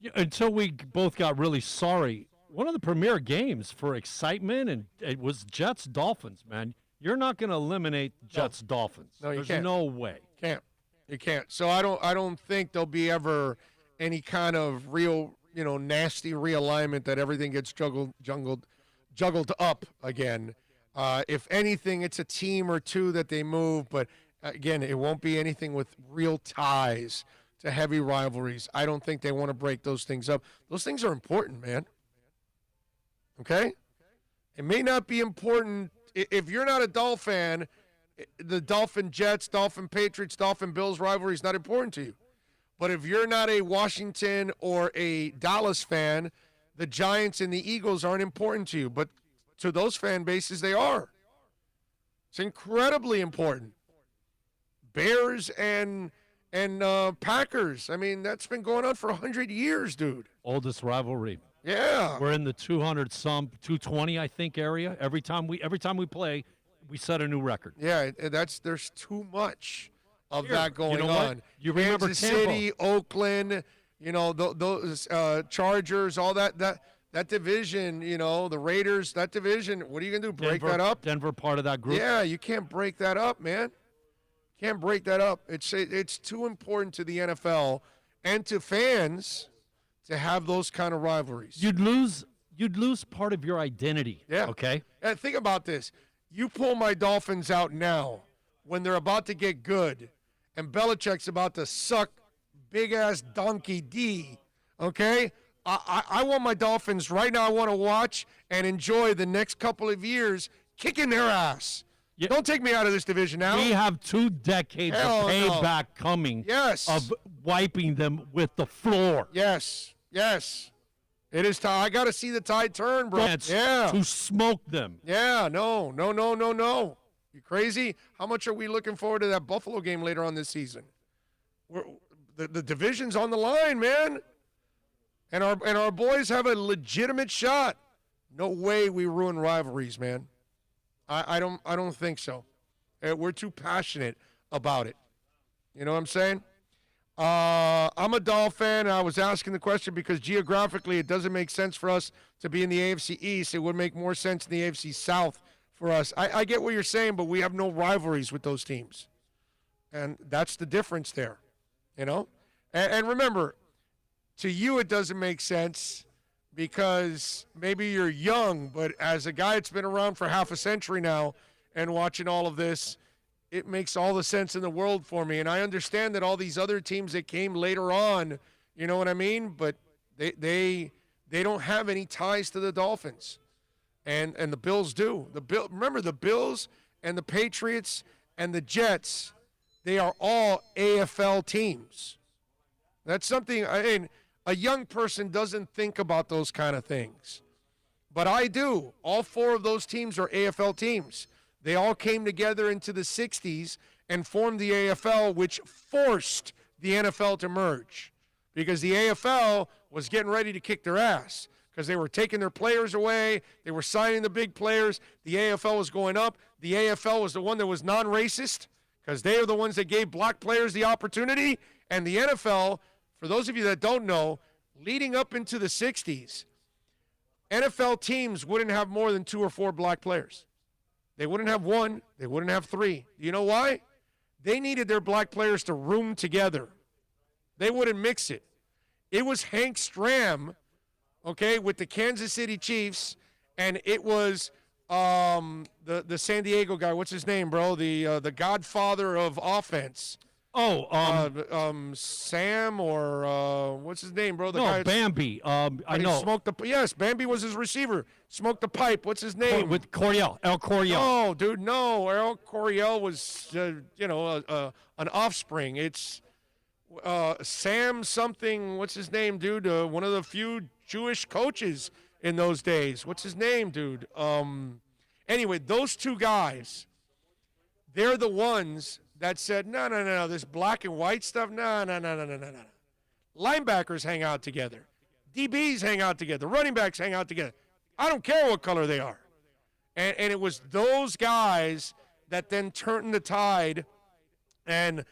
Yeah, until we both got really sorry. One of the premier games for excitement, and it was Jets-Dolphins, man. You're not going to eliminate Jets-Dolphins. No, you There's can't. no way. You can't. So I don't think there'll be ever any kind of real, nasty realignment that everything gets juggled up again. If anything, it's a team or two that they move, but again, it won't be anything with real ties to heavy rivalries. I don't think they want to break those things up. Those things are important, man. Okay? It may not be important. If you're not a Dolphin fan, the Dolphin Jets, Dolphin Patriots, Dolphin Bills rivalry is not important to you. But if you're not a Washington or a Dallas fan, the Giants and the Eagles aren't important to you. But to those fan bases, they are. It's incredibly important. Bears and Packers. I mean, that's been going on for 100 years, dude. Oldest rivalry. Yeah. We're in the 220, I think, area. Every time we play, we set a new record. Yeah, there's too much of that going you know what? on. You remember Kansas Tampa. City, Oakland, those Chargers, all that division, the Raiders, that division. What are you going to do, break that up? Denver part of that group. Yeah, you can't break that up, man. Can't break that up. It's too important to the NFL and to fans to have those kind of rivalries. You'd lose part of your identity. Yeah. Okay. And think about this. You pull my Dolphins out now when they're about to get good and Belichick's about to suck big-ass donkey D, okay? I want my Dolphins right now. I want to watch and enjoy the next couple of years kicking their ass. Yeah. Don't take me out of this division now. We have 2 decades Hell of no. payback coming. Yes. Of wiping them with the floor. Yes. It is time. I got to see the tide turn, bro. Chance Yeah. to smoke them. Yeah, no. You crazy? How much are we looking forward to that Buffalo game later on this season? The division's on the line, man. And our boys have a legitimate shot. No way we ruin rivalries, man. I don't think so. We're too passionate about it. You know what I'm saying? I'm a Dolphin fan, and I was asking the question because geographically it doesn't make sense for us to be in the AFC East. It would make more sense in the AFC South for us. I get what you're saying, but we have no rivalries with those teams. And that's the difference there, And remember, to you it doesn't make sense because maybe you're young, but as a guy that's been around for half a century now and watching all of this, it makes all the sense in the world for me. And I understand that all these other teams that came later on, you know what I mean? But they don't have any ties to the Dolphins. And the Bills do. Remember, the Bills and the Patriots and the Jets, they are all AFL teams. That's something, a young person doesn't think about those kind of things. But I do. All 4 of those teams are AFL teams. They all came together into the 60s and formed the AFL, which forced the NFL to merge because the AFL was getting ready to kick their ass because they were taking their players away. They were signing the big players. The AFL was going up. The AFL was the one that was non-racist because they are the ones that gave black players the opportunity. And the NFL, for those of you that don't know, leading up into the 60s, NFL teams wouldn't have more than 2 or 4 black players. They wouldn't have 1. They wouldn't have 3. Do you know why? They needed their black players to room together. They wouldn't mix it. It was Hank Stram, okay, with the Kansas City Chiefs, and it was the San Diego guy. What's his name, bro? The godfather of offense. Sam or what's his name, bro? The guy Bambi. I know. Yes, Bambi was his receiver. Smoked the pipe. What's his name? With Coryell. El Coryell. No, dude, no. El Coryell was, an offspring. It's Sam something. What's his name, dude? One of the few Jewish coaches in those days. What's his name, dude? Anyway, those 2 guys, they're the ones that said, no, this black and white stuff, no. Linebackers hang out together. DBs hang out together. Running backs hang out together. I don't care what color they are. And it was those guys that then turned the tide and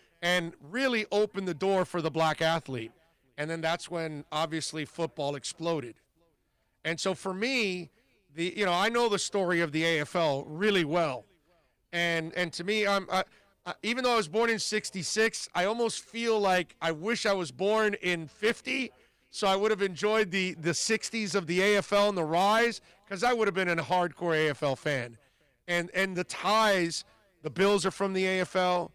really opened the door for the black athlete. And then that's when, obviously, football exploded. And so for me, I know the story of the AFL really well. And to me, even though I was born in 66, I almost feel like I wish I was born in 50, so I would have enjoyed the 60s of the AFL and the rise, because I would have been a hardcore AFL fan. And the ties, the Bills are from the AFL,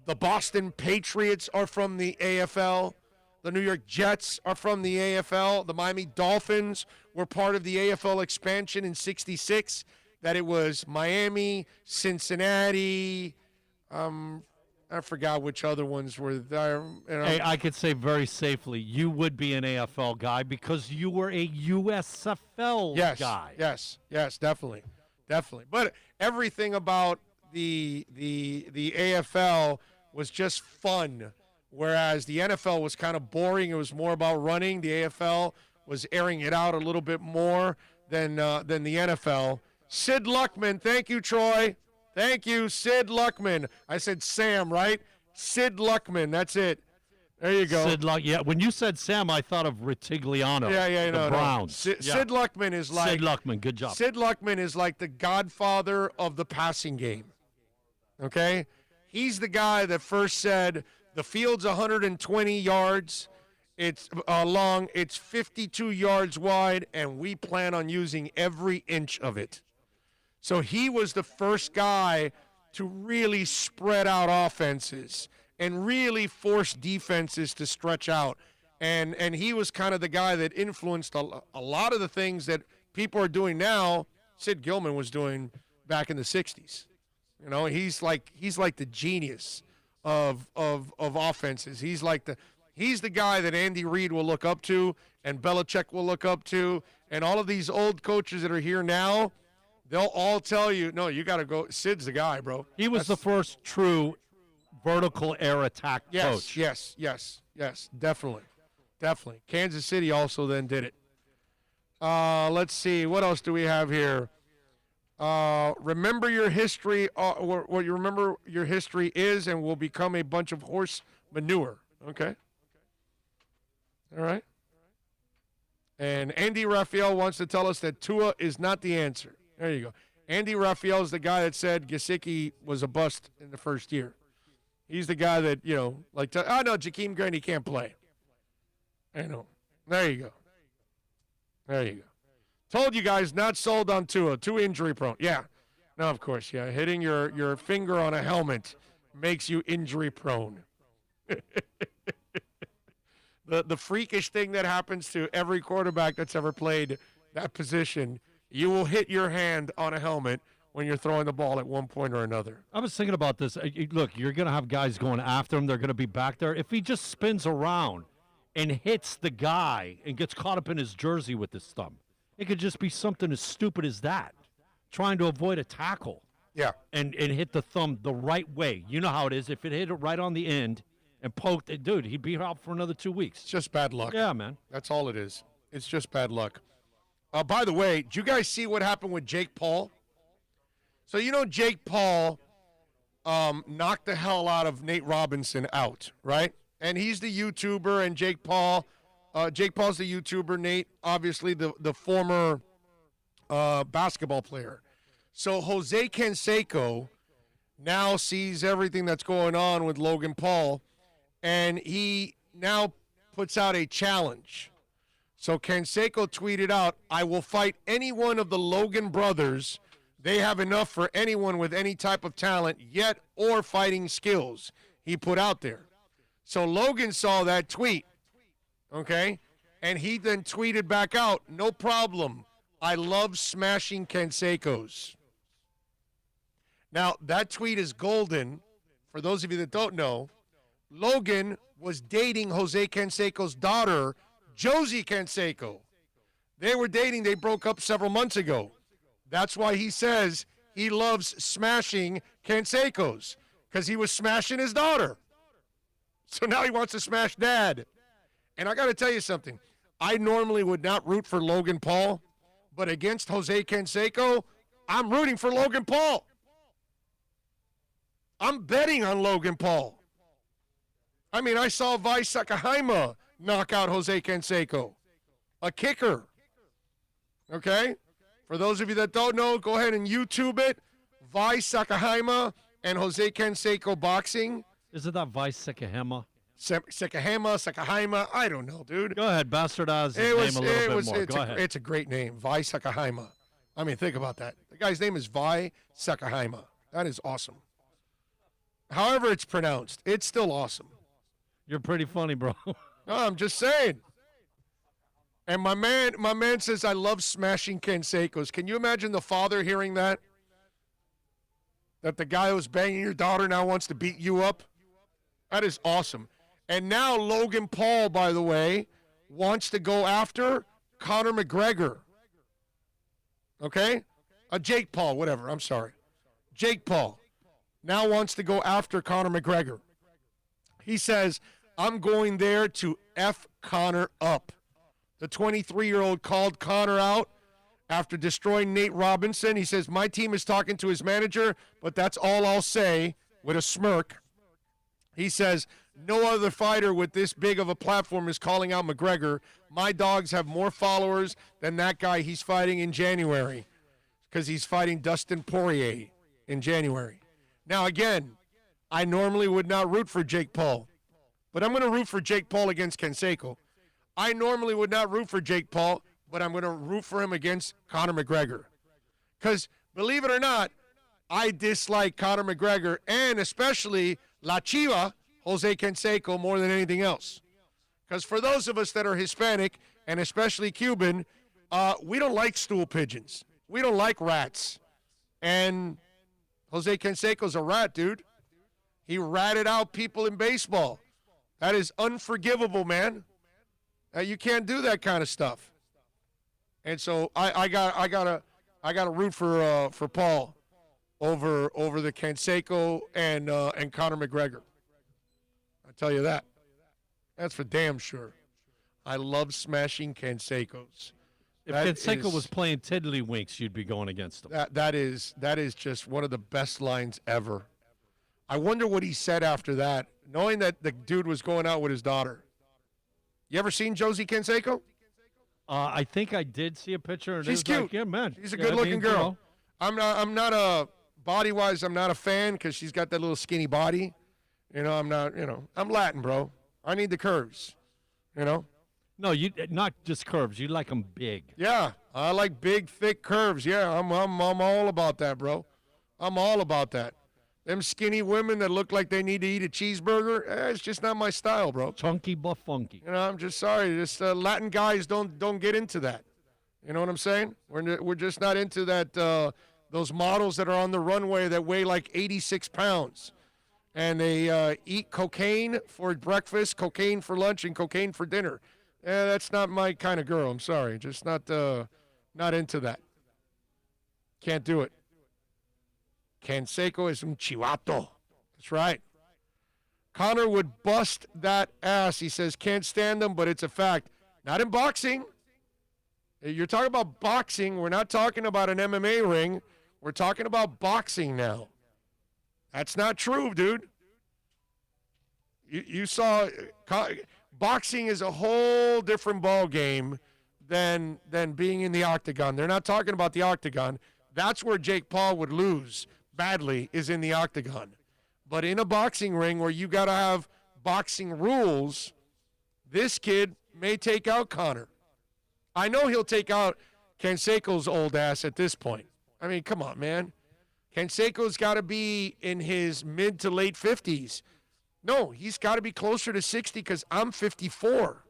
the Boston Patriots are from the AFL. The New York Jets are from the AFL. The Miami Dolphins were part of the AFL expansion in '66. That it was Miami, Cincinnati. I forgot which other ones were there. Hey, I could say very safely you would be an AFL guy because you were a USFL guy. Yes, definitely. But everything about the AFL was just fun, whereas the NFL was kind of boring. It was more about running. The AFL was airing it out a little bit more than the NFL. Sid Luckman, thank you, Troy. Thank you, Sid Luckman. I said Sam, right? Sid Luckman, that's it. There you go. Yeah, when you said Sam, I thought of Ritigliano. The Browns. Sid Luckman is like Sid Luckman, good job. Sid Luckman is like the godfather of the passing game. Okay? He's the guy that first said the field's 120 yards. It's long. It's 52 yards wide, and we plan on using every inch of it. So he was the first guy to really spread out offenses and really force defenses to stretch out. And he was kind of the guy that influenced a lot of the things that people are doing now. Sid Gilman was doing back in the 60s. You know, he's like the genius of offenses. He's the guy that Andy Reid will look up to and Belichick will look up to, and all of these old coaches that are here now. They'll all tell you, no, you got to go. Sid's the guy, bro. He was the first true vertical air attack coach. Yes, definitely. Kansas City also then did it. Let's see. What else do we have here? Remember your history. What you remember your history is and will become a bunch of horse manure. Okay. All right. And Andy Raphael wants to tell us that Tua is not the answer. There you go. Andy Raphael is the guy that said Gesicki was a bust in the first year. He's the guy that, no, Jakeem Grant, he can't play. I know. There you go. Told you guys, not sold on Tua. Too injury prone. Yeah. No, of course, yeah. Hitting your finger on a helmet makes you injury prone. The freakish thing that happens to every quarterback that's ever played that position, you will hit your hand on a helmet when you're throwing the ball at one point or another. I was thinking about this. Look, you're going to have guys going after him. They're going to be back there. If he just spins around and hits the guy and gets caught up in his jersey with his thumb, it could just be something as stupid as that, trying to avoid a tackle. Yeah. And hit the thumb the right way. You know how it is. If it hit it right on the end and poked it, dude, he'd be out for another 2 weeks. It's just bad luck. Yeah, man. That's all it is. It's just bad luck. By the way, did you guys see what happened with Jake Paul? So Jake Paul knocked the hell out of Nate Robinson out, right? And he's the YouTuber, and Jake Paul's the YouTuber. Nate, obviously, the former basketball player. So Jose Canseco now sees everything that's going on with Logan Paul, and he now puts out a challenge. So Canseco tweeted out, I will fight any one of the Logan brothers. They have enough for anyone with any type of talent yet or fighting skills, he put out there. So Logan saw that tweet, okay? And he then tweeted back out, no problem. I love smashing Cansecos. Now, that tweet is golden. For those of you that don't know, Logan was dating Jose Canseco's daughter, Josie Canseco. They were dating. They broke up several months ago. That's why he says he loves smashing Cansecos, because he was smashing his daughter. So now he wants to smash dad. And I got to tell you something. I normally would not root for Logan Paul, but against Jose Canseco, I'm rooting for Logan Paul. I'm betting on Logan Paul. I mean, I saw Vi Sakahaima knock out Jose Canseco, a kicker. Okay? For those of you that don't know, go ahead and YouTube it. Vi Sakahaima and Jose Canseco boxing. Isn't that Vi Sakahaima? Sakahaima, I don't know, dude. Go ahead, bastardize his name a little bit more. Go ahead. It's a great name, Vi Sakahaima. I mean, think about that. The guy's name is Vi Sakahaima. That is awesome. However it's pronounced, it's still awesome. You're pretty funny, bro. No, I'm just saying. And my man says, I love smashing Canseco's. Can you imagine the father hearing that? That the guy who's banging your daughter now wants to beat you up? That is awesome. And now Logan Paul, by the way, wants to go after Conor McGregor. Okay? Jake Paul, whatever. I'm sorry. Jake Paul now wants to go after Conor McGregor. He says, I'm going there to F Conor up. The 23-year-old called Conor out after destroying Nate Robinson. He says, my team is talking to his manager, but that's all I'll say, with a smirk. He says, no other fighter with this big of a platform is calling out McGregor. My dogs have more followers than that guy he's fighting in January, because he's fighting Dustin Poirier in January. Now, again, I normally would not root for Jake Paul, but I'm going to root for Jake Paul against Canseco. I normally would not root for Jake Paul, but I'm going to root for him against Conor McGregor. Because, believe it or not, I dislike Conor McGregor and especially La Chiva, Jose Canseco, more than anything else. Because for those of us that are Hispanic, and especially Cuban, we don't like stool pigeons. We don't like rats. And Jose Canseco's a rat, dude. He ratted out people in baseball. That is unforgivable, man. You can't do that kind of stuff. And so I gotta root for Paul over the Canseco and Conor McGregor. I tell you that. That's for damn sure. I love smashing Cansecos. If Canseco was playing Tiddlywinks, you'd be going against him. That is just one of the best lines ever. I wonder what he said after that, knowing that the dude was going out with his daughter. You ever seen Josie Canseco? I think I did see a picture. And She's it was cute. Like, yeah, man. She's a good-looking girl. You know. I'm not a body-wise. I'm not a fan because she's got that little skinny body. I'm not. I'm Latin, bro. I need the curves. No, you not just curves. You like them big. Yeah, I like big, thick curves. Yeah, I'm all about that, bro. I'm all about that. Them skinny women that look like they need to eat a cheeseburger, it's just not my style, bro. Chunky but funky. I'm just sorry. Just Latin guys don't get into that. You know what I'm saying? We're just not into that. Those models that are on the runway that weigh like 86 pounds, and they eat cocaine for breakfast, cocaine for lunch, and cocaine for dinner. That's not my kind of girl. I'm sorry. Just not into that. Can't do it. Canseco is un chivato. That's right. Conor would bust that ass. He says, can't stand him, but it's a fact. Not in boxing. You're talking about boxing. We're not talking about an MMA ring. We're talking about boxing now. That's not true, dude. You saw boxing is a whole different ball game than being in the octagon. They're not talking about the octagon. That's where Jake Paul would lose badly, is in the octagon. But in a boxing ring where you got to have boxing rules, this kid may take out Conor. I know he'll take out Canseco's old ass at this point. I mean, come on, man. Canseco's got to be in his mid to late 50s. No, he's got to be closer to 60 because I'm 54.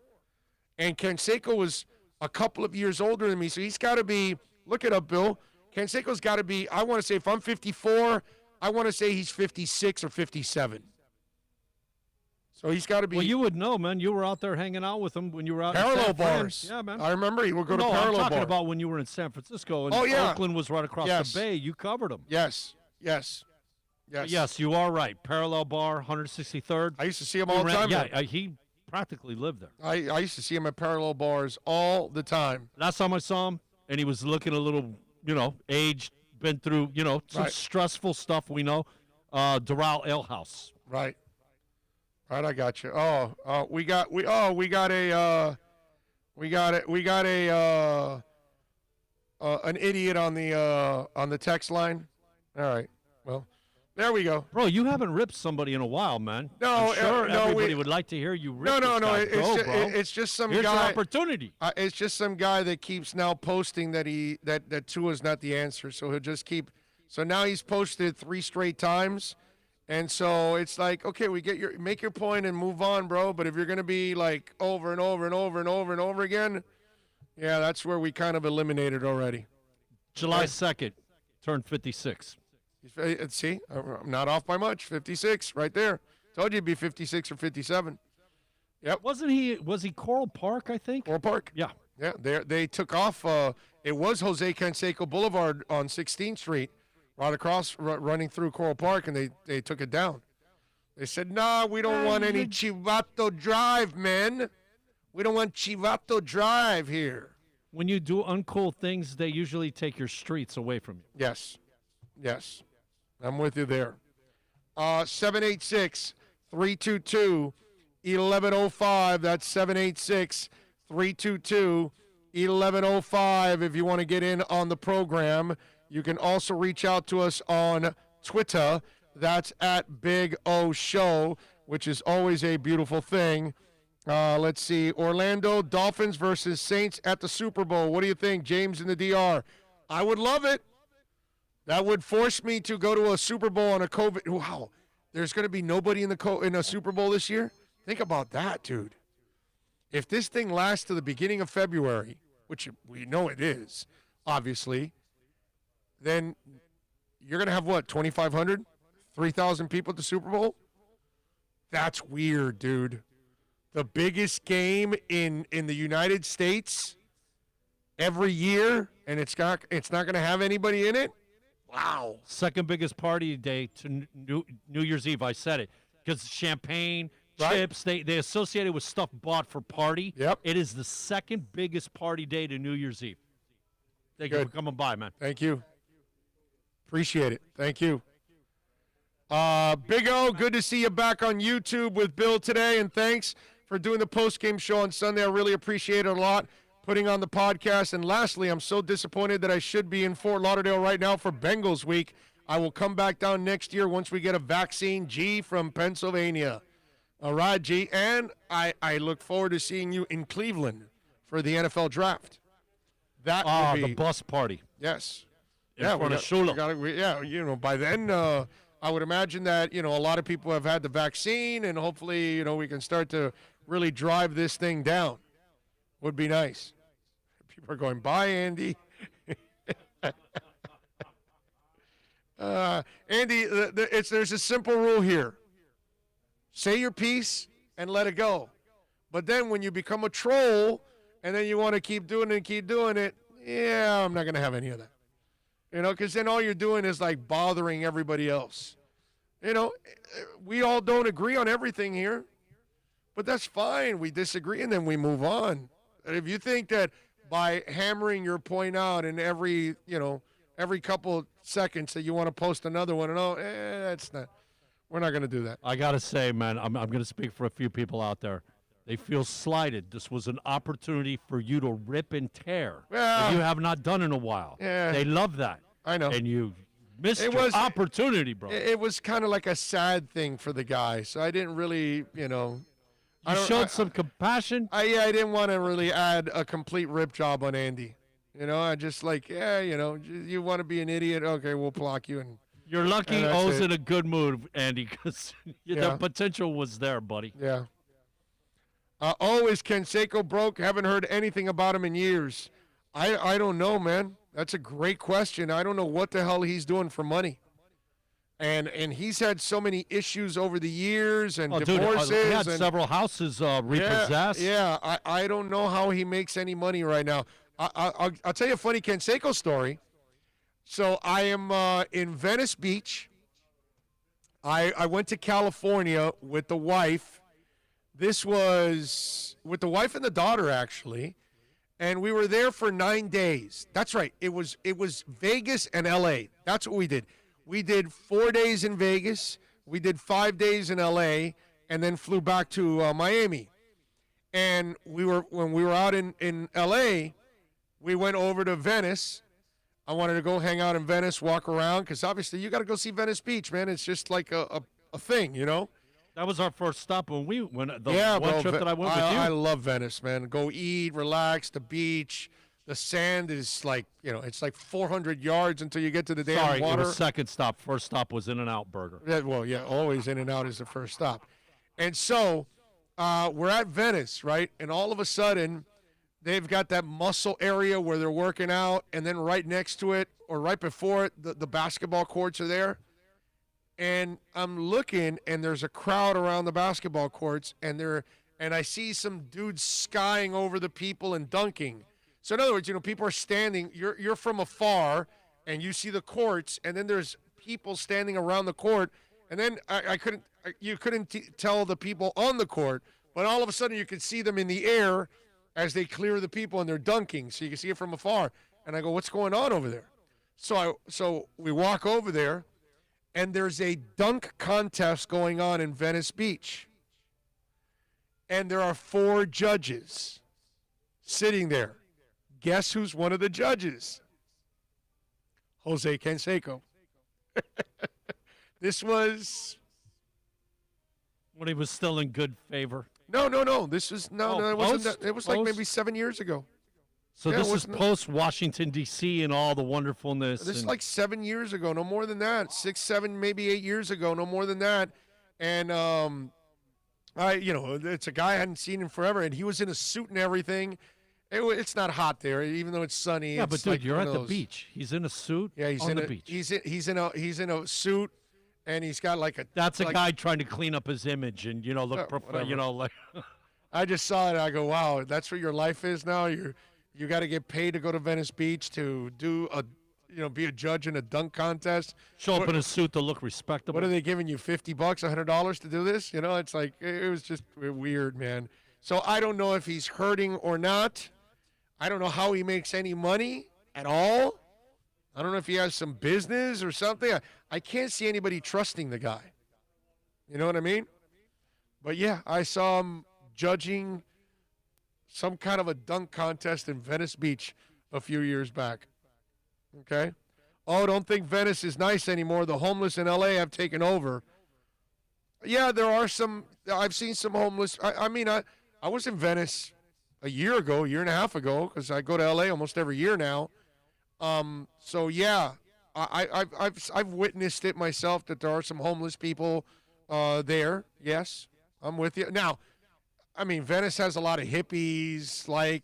And Canseco was a couple of years older than me, so he's got to be, look it up, Bill. Canseco's got to be, I want to say, if I'm 54, I want to say he's 56 or 57. So he's got to be. Well, you would know, man. You were out there hanging out with him when you were out parallel in San Fran. bars. Yeah, man. I remember he would go to I'm parallel talking bars. about when you were in San Francisco and Oakland was right across the bay. You covered him. Yes. Yes, you are right. Parallel bar, 163rd. I used to see him all the time. Yeah, he practically lived there. I used to see him at parallel bars all the time. Last time I saw him, and he was looking a little, aged, been through, some stressful stuff. We know, Doral Ale House. Right, I got you. We got an idiot on the text line. All right, well, there we go. Bro, you haven't ripped somebody in a while, man. No, I'm sure no, everybody would like to hear you rip No, this guy. it's just some Here's guy. your opportunity. It's just some guy that keeps now posting that Tua's not the answer, so he'll just keep. So now he's posted 3 straight times, And so it's like, okay, make your point and move on, bro. But if you're gonna be like over and over and over and over and over again, yeah, that's where we kind of eliminated already. July 2nd, turned 56. See, I'm not off by much. 56, right there. Told you it'd be 56 or 57. Yep. Was he Coral Park, I think? Coral Park. Yeah. Yeah, they took off. It was Jose Canseco Boulevard on 16th Street, right across, running through Coral Park, and they took it down. They said, nah, we don't want any Chivato Drive, men. We don't want Chivato Drive here. When you do uncool things, they usually take your streets away from you. Yes. Yes. I'm with you there. 786-322-1105. That's 786-322-1105 if you want to get in on the program. You can also reach out to us on Twitter. That's at Big O Show, which is always a beautiful thing. Let's see. Orlando Dolphins versus Saints at the Super Bowl. What do you think, James in the DR? I would love it. That would force me to go to a Super Bowl on a COVID. Wow, there's going to be nobody in a Super Bowl this year? Think about that, dude. If this thing lasts to the beginning of February, which we know it is, obviously, then you're going to have, what, 2,500, 3,000 people at the Super Bowl? That's weird, dude. The biggest game in the United States every year, and it's not going to have anybody in it? Wow. Second biggest party day to New Year's Eve. I said it. Because champagne, Right. chips, they associate it with stuff bought for party. Yep. It is the second biggest party day to New Year's Eve. Thank you Good. for coming by, man. Thank you. Appreciate it. Thank you. Big O, good to see you back on YouTube with Bill today, and thanks for doing the post-game show on Sunday. I really appreciate it a lot, putting on the podcast. And lastly, I'm so disappointed that I should be in Fort Lauderdale right now for Bengals week. I will come back down next year once we get a vaccine. G from Pennsylvania. All right, G. And I look forward to seeing you in Cleveland for the NFL draft. That would be The bus party. yes. In front of Shula. By then, I would imagine that, a lot of people have had the vaccine, and hopefully, we can start to really drive this thing down. Would be nice. People are going, bye, Andy. Andy, there's a simple rule here. Say your piece and let it go. But then when you become a troll and then you want to keep doing it, yeah, I'm not going to have any of that. Because then all you're doing is like bothering everybody else. We all don't agree on everything here, but that's fine. We disagree and then we move on. And if you think that by hammering your point out in every couple seconds that you want to post another one, that's not. We're not going to do that. I got to say, man, I'm going to speak for a few people out there. They feel slighted. This was an opportunity for you to rip and tear that you have not done in a while. Yeah. They love that. I know. And you missed your was- opportunity, bro. It was kind of like a sad thing for the guy, so I didn't really, you showed some compassion. I didn't want to really add a complete rip job on Andy. I just you want to be an idiot? Okay, we'll block you. And You're lucky And that's O's it. in a good mood, Andy, because Yeah. the potential was there, buddy. yeah. Is Canseco broke? Haven't heard anything about him in years. I don't know, man. That's a great question. I don't know what the hell he's doing for money. And he's had so many issues over the years and divorces. Dude, he had and, several houses repossessed. Yeah, I don't know how he makes any money right now. I'll tell you a funny Canseco story. So I am in Venice Beach. I went to California with the wife. This was with the wife and the daughter, actually. And we were there for 9 days. That's right. It was Vegas and L.A. That's what we did. We did 4 days in Vegas. We did 5 days in L.A. and then flew back to Miami. And when we were out in L.A., we went over to Venice. I wanted to go hang out in Venice, walk around, because obviously you got to go see Venice Beach, man. It's just like a thing, That was our first stop when Yeah, one bro. trip that I went with you. I love Venice, man. Go eat, relax, the beach, The sand is like, it's like 400 yards until you get to the damn Sorry, water. it was second stop. First stop was In-N-Out Burger. Yeah, well, yeah, always In-N-Out is the first stop. And so we're at Venice, right? And all of a sudden, they've got that muscle area where they're working out, and then right next to it or right before it, the basketball courts are there. And I'm looking, and there's a crowd around the basketball courts, and I see some dudes skying over the people and dunking. So in other words, people are standing. You're from afar, and you see the courts, and then there's people standing around the court, and then you couldn't tell the people on the court, but all of a sudden you could see them in the air as they clear the people, and they're dunking, so you can see it from afar. And I go, what's going on over there? So we walk over there, and there's a dunk contest going on in Venice Beach, and there are 4 judges sitting there. Guess who's one of the judges? Jose Canseco. This was When he was still in good favor. no. This was no. It wasn't. It was like maybe 7 years ago. So Yeah, this it is wasn't- post Washington, D.C. and all the wonderfulness. This is and- like 7 years ago, no more than that. 6, 7, maybe 8 years ago, no more than that. And it's a guy I hadn't seen in forever, and he was in a suit and everything. It's not hot there, even though it's sunny. Yeah, it's but dude, like you're one at of the those- beach. He's in a suit Yeah, he's on in the a beach. he's in a suit, and he's got like a. That's a like- guy trying to clean up his image and look, whatever. like. I just saw it. I go, wow, that's what your life is now. You got to get paid to go to Venice Beach to do be a judge in a dunk contest. Show up in a suit to look respectable. What are they giving you? $50, $100 to do this? It's like it was just weird, man. So I don't know if he's hurting or not. I don't know how he makes any money at all. I don't know if he has some business or something. I can't see anybody trusting the guy. You know what I mean? But yeah, I saw him judging some kind of a dunk contest in Venice Beach a few years back. Okay? Oh, don't think Venice is nice anymore. The homeless in L.A. have taken over. Yeah, there are some. I've seen some homeless. I was in Venice a year and a half ago, because I go to L.A. almost every year now. So yeah, I've witnessed it myself, that there are some homeless people there. Yes, I'm with you. Now, Venice has a lot of hippie-like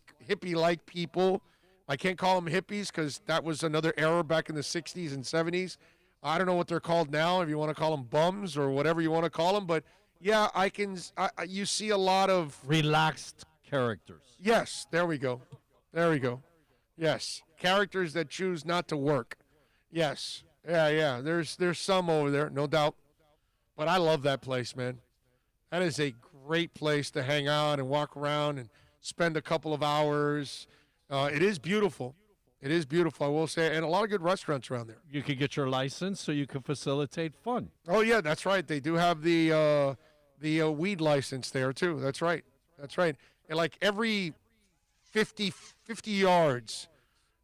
people. I can't call them hippies because that was another era back in the 60s and 70s. I don't know what they're called now, if you want to call them bums or whatever you want to call them. But, yeah, you see a lot of relaxed characters. Yes, there we go. Yes, characters that choose not to work. Yes, yeah. There's some over there, no doubt. But I love that place, man. That is a great place to hang out and walk around and spend a couple of hours. It is beautiful. It is beautiful, I will say, and a lot of good restaurants around there. You could get your license so you can facilitate fun. Oh yeah, that's right. They do have the weed license there too. That's right. And like every 50 yards,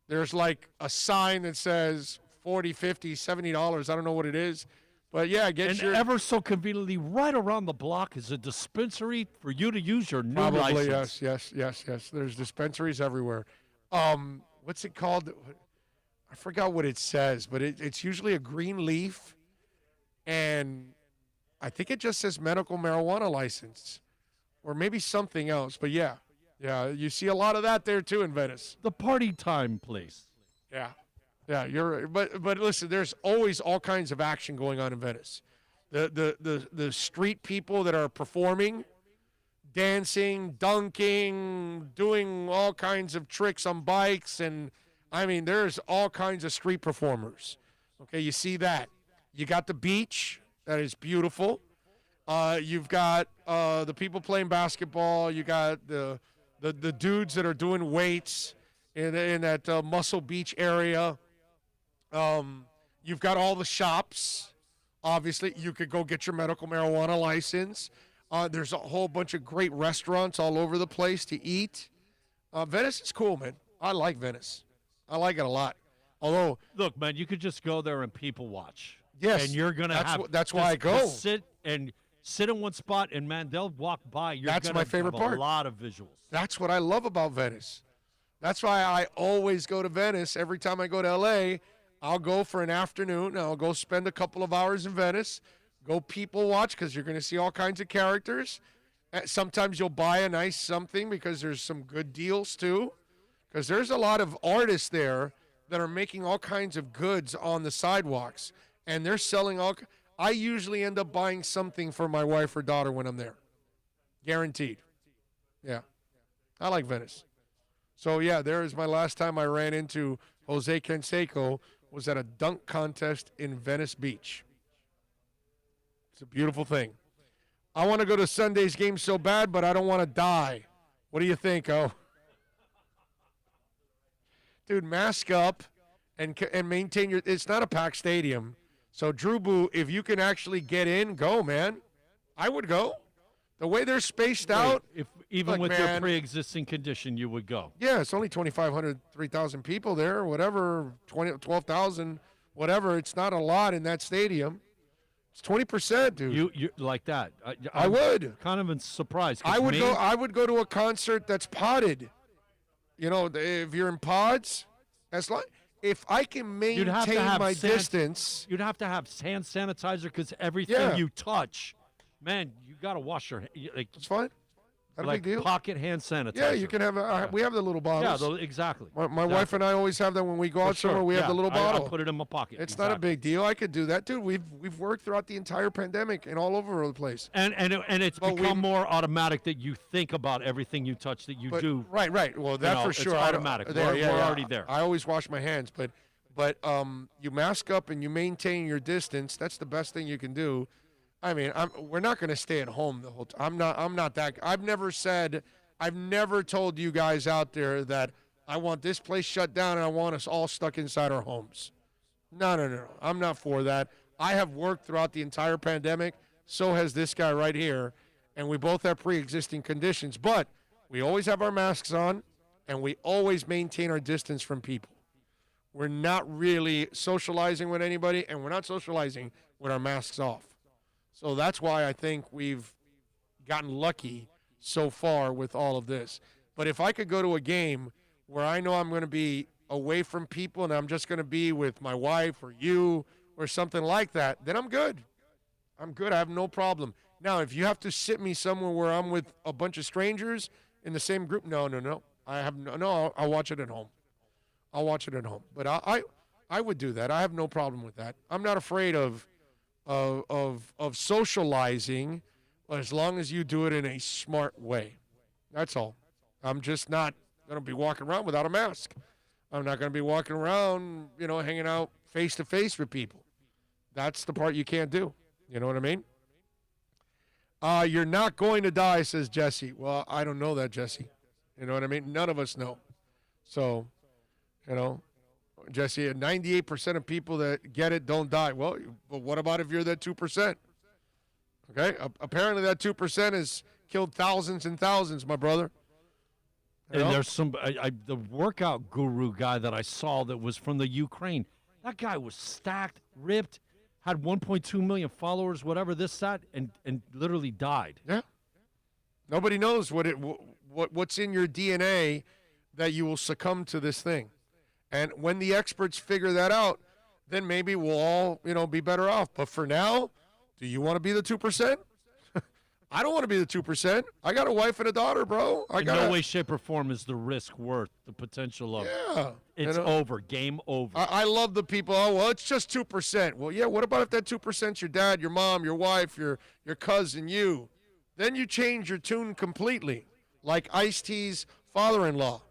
there's like a sign that says $40, $50, $70. I don't know what it is. But yeah, ever so conveniently, right around the block is a dispensary for you to use your new probably license. yes. There's dispensaries everywhere. What's it called? I forgot what it says, but it's usually a green leaf, and I think it just says medical marijuana license, or maybe something else. But yeah, you see a lot of that there too in Venice. The party time place. Yeah, you're right. But listen, there's always all kinds of action going on in Venice. The street people that are performing, dancing, dunking, doing all kinds of tricks on bikes, and there's all kinds of street performers. Okay, you see that. You got the beach, that is beautiful. You've got the people playing basketball. You got the dudes that are doing weights in that Muscle Beach area. You've got all the shops. Obviously, you could go get your medical marijuana license. There's a whole bunch of great restaurants all over the place to eat. Venice is cool, man. I like Venice. I like it a lot. Although, look, man, you could just go there and people watch. Yes, and you're gonna that's why I go. Sit in one spot, and man, they'll walk by. That's my favorite part. A lot of visuals. That's what I love about Venice. That's why I always go to Venice. Every time I go to LA, I'll go for an afternoon. I'll go spend a couple of hours in Venice, go people watch because you're going to see all kinds of characters. Sometimes you'll buy a nice something because there's some good deals too. Because there's a lot of artists there that are making all kinds of goods on the sidewalks. And they're selling all. I usually end up buying something for my wife or daughter when I'm there. Guaranteed. Yeah. I like Venice. So, yeah, there is my last time I ran into Jose Canseco was at a dunk contest in Venice Beach. It's a beautiful thing. I want to go to Sunday's game so bad, but I don't want to die. What do you think, Oh? Dude, mask up and maintain your – it's not a packed stadium. So, Drew Boo, if you can actually get in, go, man. I would go. The way they're spaced out. If even look, with your man, pre-existing condition, you would go. Yeah, it's only 2,500, 3,000 people there, whatever, 12,000, whatever. It's not a lot in that stadium. It's 20%, dude. You like that? I would. Kind of surprised. 'cause I would me- go. I would go to a concert that's podded. You know, if you're in pods, that's like if I can You'd have to maintain have my distance. You'd have to have hand sanitizer because everything Yeah. you touch, man, you got to wash your like It's fine. Not a like big deal. pocket hand sanitizer. Yeah, you can have. We have the little Yeah, bottles. exactly. My wife and I always have that when we go For out somewhere. sure. We have Yeah, the little I bottle. put it in my pocket. It's not a big deal. I could do that, dude. We've worked throughout the entire pandemic and all over the place. And it's But become we- more automatic that you think about everything you touch that you But, do. Right. Well, that know, for it's sure. I don't- automatic. There, We're yeah. already there. I always wash my hands, but you mask up and you maintain your distance. That's the best thing you can do. I mean, we're not going to stay at home the whole time. I'm not that. I've never told you guys out there that I want this place shut down and I want us all stuck inside our homes. No. I'm not for that. I have worked throughout the entire pandemic. So has this guy right here. And we both have pre-existing conditions. But we always have our masks on and we always maintain our distance from people. We're not really socializing with anybody and we're not socializing with our masks off. So that's why I think we've gotten lucky so far with all of this. But if I could go to a game where I know I'm going to be away from people and I'm just going to be with my wife or you or something like that, then I'm good. I'm good. I have no problem. Now, if you have to sit me somewhere where I'm with a bunch of strangers in the same group, no. I have no. I'll watch it at home. I'll watch it at home. But I would do that. I have no problem with that. I'm not afraid of socializing, as long as you do it in a smart way. That's all. I'm just not going to be walking around without a mask. I'm not going to be walking around, hanging out face to face with people. That's the part you can't do. You know what I mean? You're not going to die, says Jesse. Well, I don't know that, Jesse. You know what I mean? None of us know. So, Jesse, 98% of people that get it don't die. Well, but what about if you're that 2%? Okay, apparently that 2% has killed thousands and thousands, my brother. And there's the workout guru guy that I saw that was from the Ukraine. That guy was stacked, ripped, had 1.2 million followers, whatever this, that, and literally died. Yeah. Nobody knows what's in your DNA that you will succumb to this thing. And when the experts figure that out, then maybe we'll all, be better off. But for now, do you want to be the 2%? I don't want to be the 2%. I got a wife and a daughter, bro. In no way, shape, or form is the risk worth the potential of. Yeah. It's over. Game over. I love the people. Oh, well, it's just 2%. Well, yeah, what about if that 2%'s your dad, your mom, your wife, your cousin, you? Then you change your tune completely, like Ice-T's father-in-law.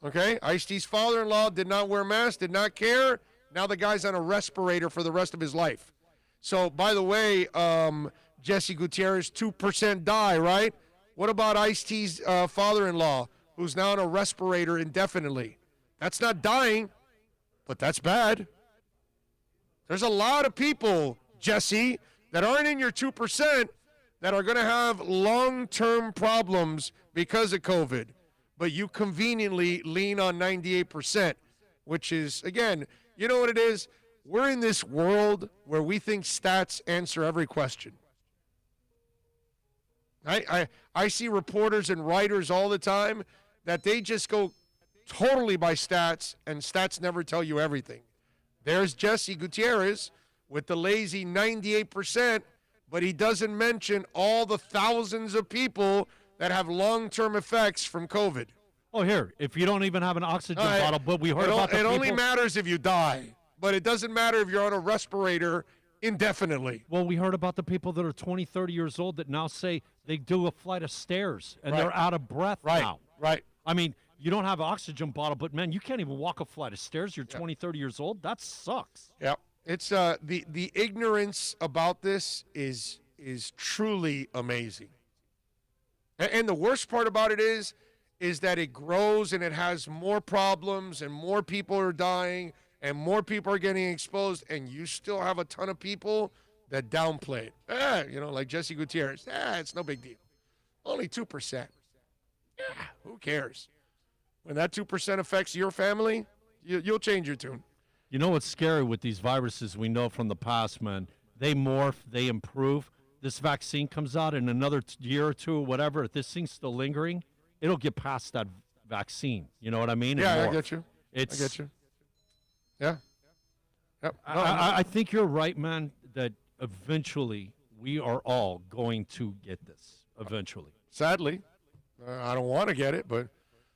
Okay? Ice-T's father-in-law did not wear a mask, did not care. Now the guy's on a respirator for the rest of his life. So, by the way, Jesse Gutierrez, 2% die, right? What about Ice-T's father-in-law, who's now on a respirator indefinitely? That's not dying, but that's bad. There's a lot of people, Jesse, that aren't in your 2% that are going to have long-term problems because of COVID. But you conveniently lean on 98%, which is, again, you know what it is? We're in this world where we think stats answer every question. I see reporters and writers all the time that they just go totally by stats, and stats never tell you everything. There's Jesse Gutierrez with the lazy 98%, but he doesn't mention all the thousands of people that have long-term effects from COVID. Oh, here, if you don't even have an oxygen bottle, but we heard about the people. It only matters if you die, but it doesn't matter if you're on a respirator indefinitely. Well, we heard about the people that are 20, 30 years old that now say they do a flight of stairs and they're out of breath now. Right. I mean, you don't have an oxygen bottle, but, man, you can't even walk a flight of stairs. You're 20, 30 years old. That sucks. Yeah. It's the ignorance about this is truly amazing. And the worst part about it is that it grows and it has more problems and more people are dying and more people are getting exposed, and you still have a ton of people that downplay it. Like Jesse Gutierrez. It's no big deal. Only 2%. Who cares? When that 2% affects your family, you'll change your tune. You know what's scary with these viruses we know from the past, man? They morph, they improve. This vaccine comes out in another year or two or whatever. If this thing's still lingering, it'll get past that vaccine. You know what I mean? Yeah, I get you. I get you. Yeah. Yep. No, I think you're right, man, that eventually we are all going to get this. Eventually. Sadly. I don't want to get it, but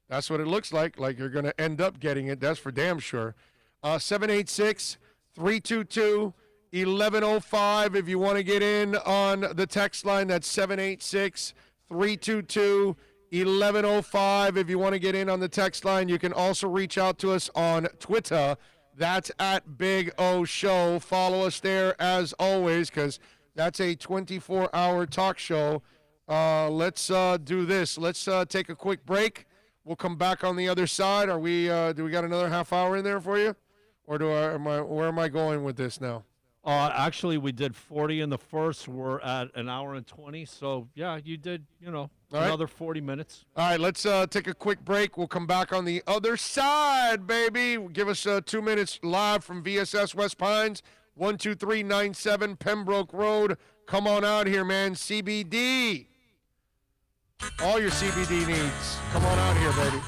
that's what it looks like. Like you're going to end up getting it. That's for damn sure. 786-322-1105. If you want to get in on the text line, that's 786-322-1105. If you want to get in on the text line, you can also reach out to us on Twitter. That's at Big O Show. Follow us there as always, because that's a 24-hour talk show. Let's do this. Let's take a quick break. We'll come back on the other side. Do we got another half hour in there for you? Or where am I going with this now? Actually, we did 40 in the first. We're at an hour and 20. So, yeah, you did, another 40 minutes. All right, let's take a quick break. We'll come back on the other side, baby. Give us 2 minutes live from VSS West Pines, 12397 Pembroke Road. Come on out here, man. CBD. All your CBD needs. Come on out here, baby.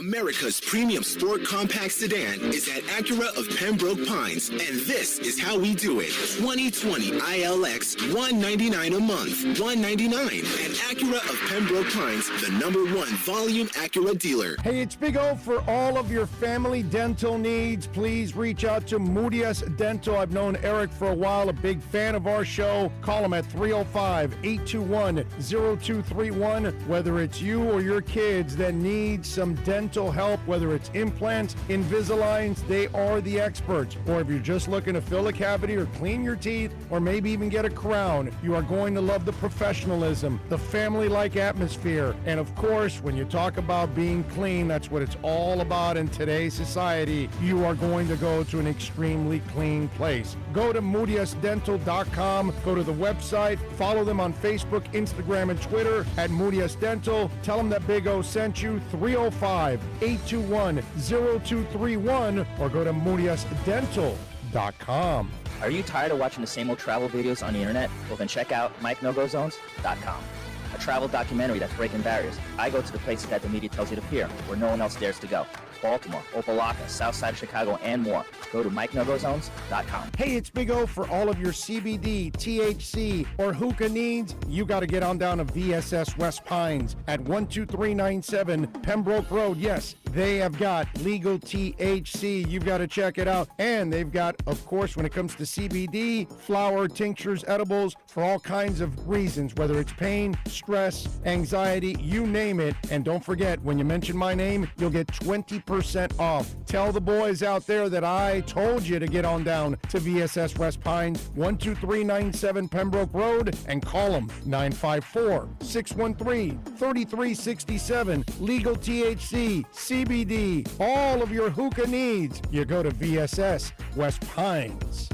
America's premium sport compact sedan is at Acura of Pembroke Pines, and this is how we do it. 2020 ILX, $199 a month, $199 at Acura of Pembroke Pines, the #1 volume Acura dealer. Hey, it's Big O. For all of your family dental needs, please reach out to Moody's Dental. I've known Eric for a while, a big fan of our show. Call him at 305-821-0231. Whether it's you or your kids that need some dental help, whether it's implants, Invisaligns, they are the experts. Or if you're just looking to fill a cavity or clean your teeth, or maybe even get a crown, you are going to love the professionalism, the family-like atmosphere. And of course, when you talk about being clean, that's what it's all about in today's society. You are going to go to an extremely clean place. Go to moodyusdental.com, go to the website, follow them on Facebook, Instagram, and Twitter at Moody's Dental. Tell them that Big O sent you. 305-821-0231, or go to moodyusdental.com. Are you tired of watching the same old travel videos on the internet? Well, then check out MikeNoGoZones.com. A travel documentary that's breaking barriers. I go to the places that the media tells you to peer, where no one else dares to go. Baltimore, Opelika, South Side of Chicago, and more. Go to MikeNoGoZones.com. Hey, it's Big O. For all of your CBD, THC, or hookah needs, you got to get on down to VSS West Pines at 12397 Pembroke Road. Yes, they have got legal THC. You've got to check it out. And they've got, of course, when it comes to CBD, flower, tinctures, edibles, for all kinds of reasons, whether it's pain, stress, anxiety, you name it. And don't forget, when you mention my name, you'll get 20% off. Tell the boys out there that I told you to get on down to VSS West Pines, 12397 Pembroke Road, and call them 954-613-3367. Legal THC, CBD, all of your hookah needs. You go to VSS West Pines.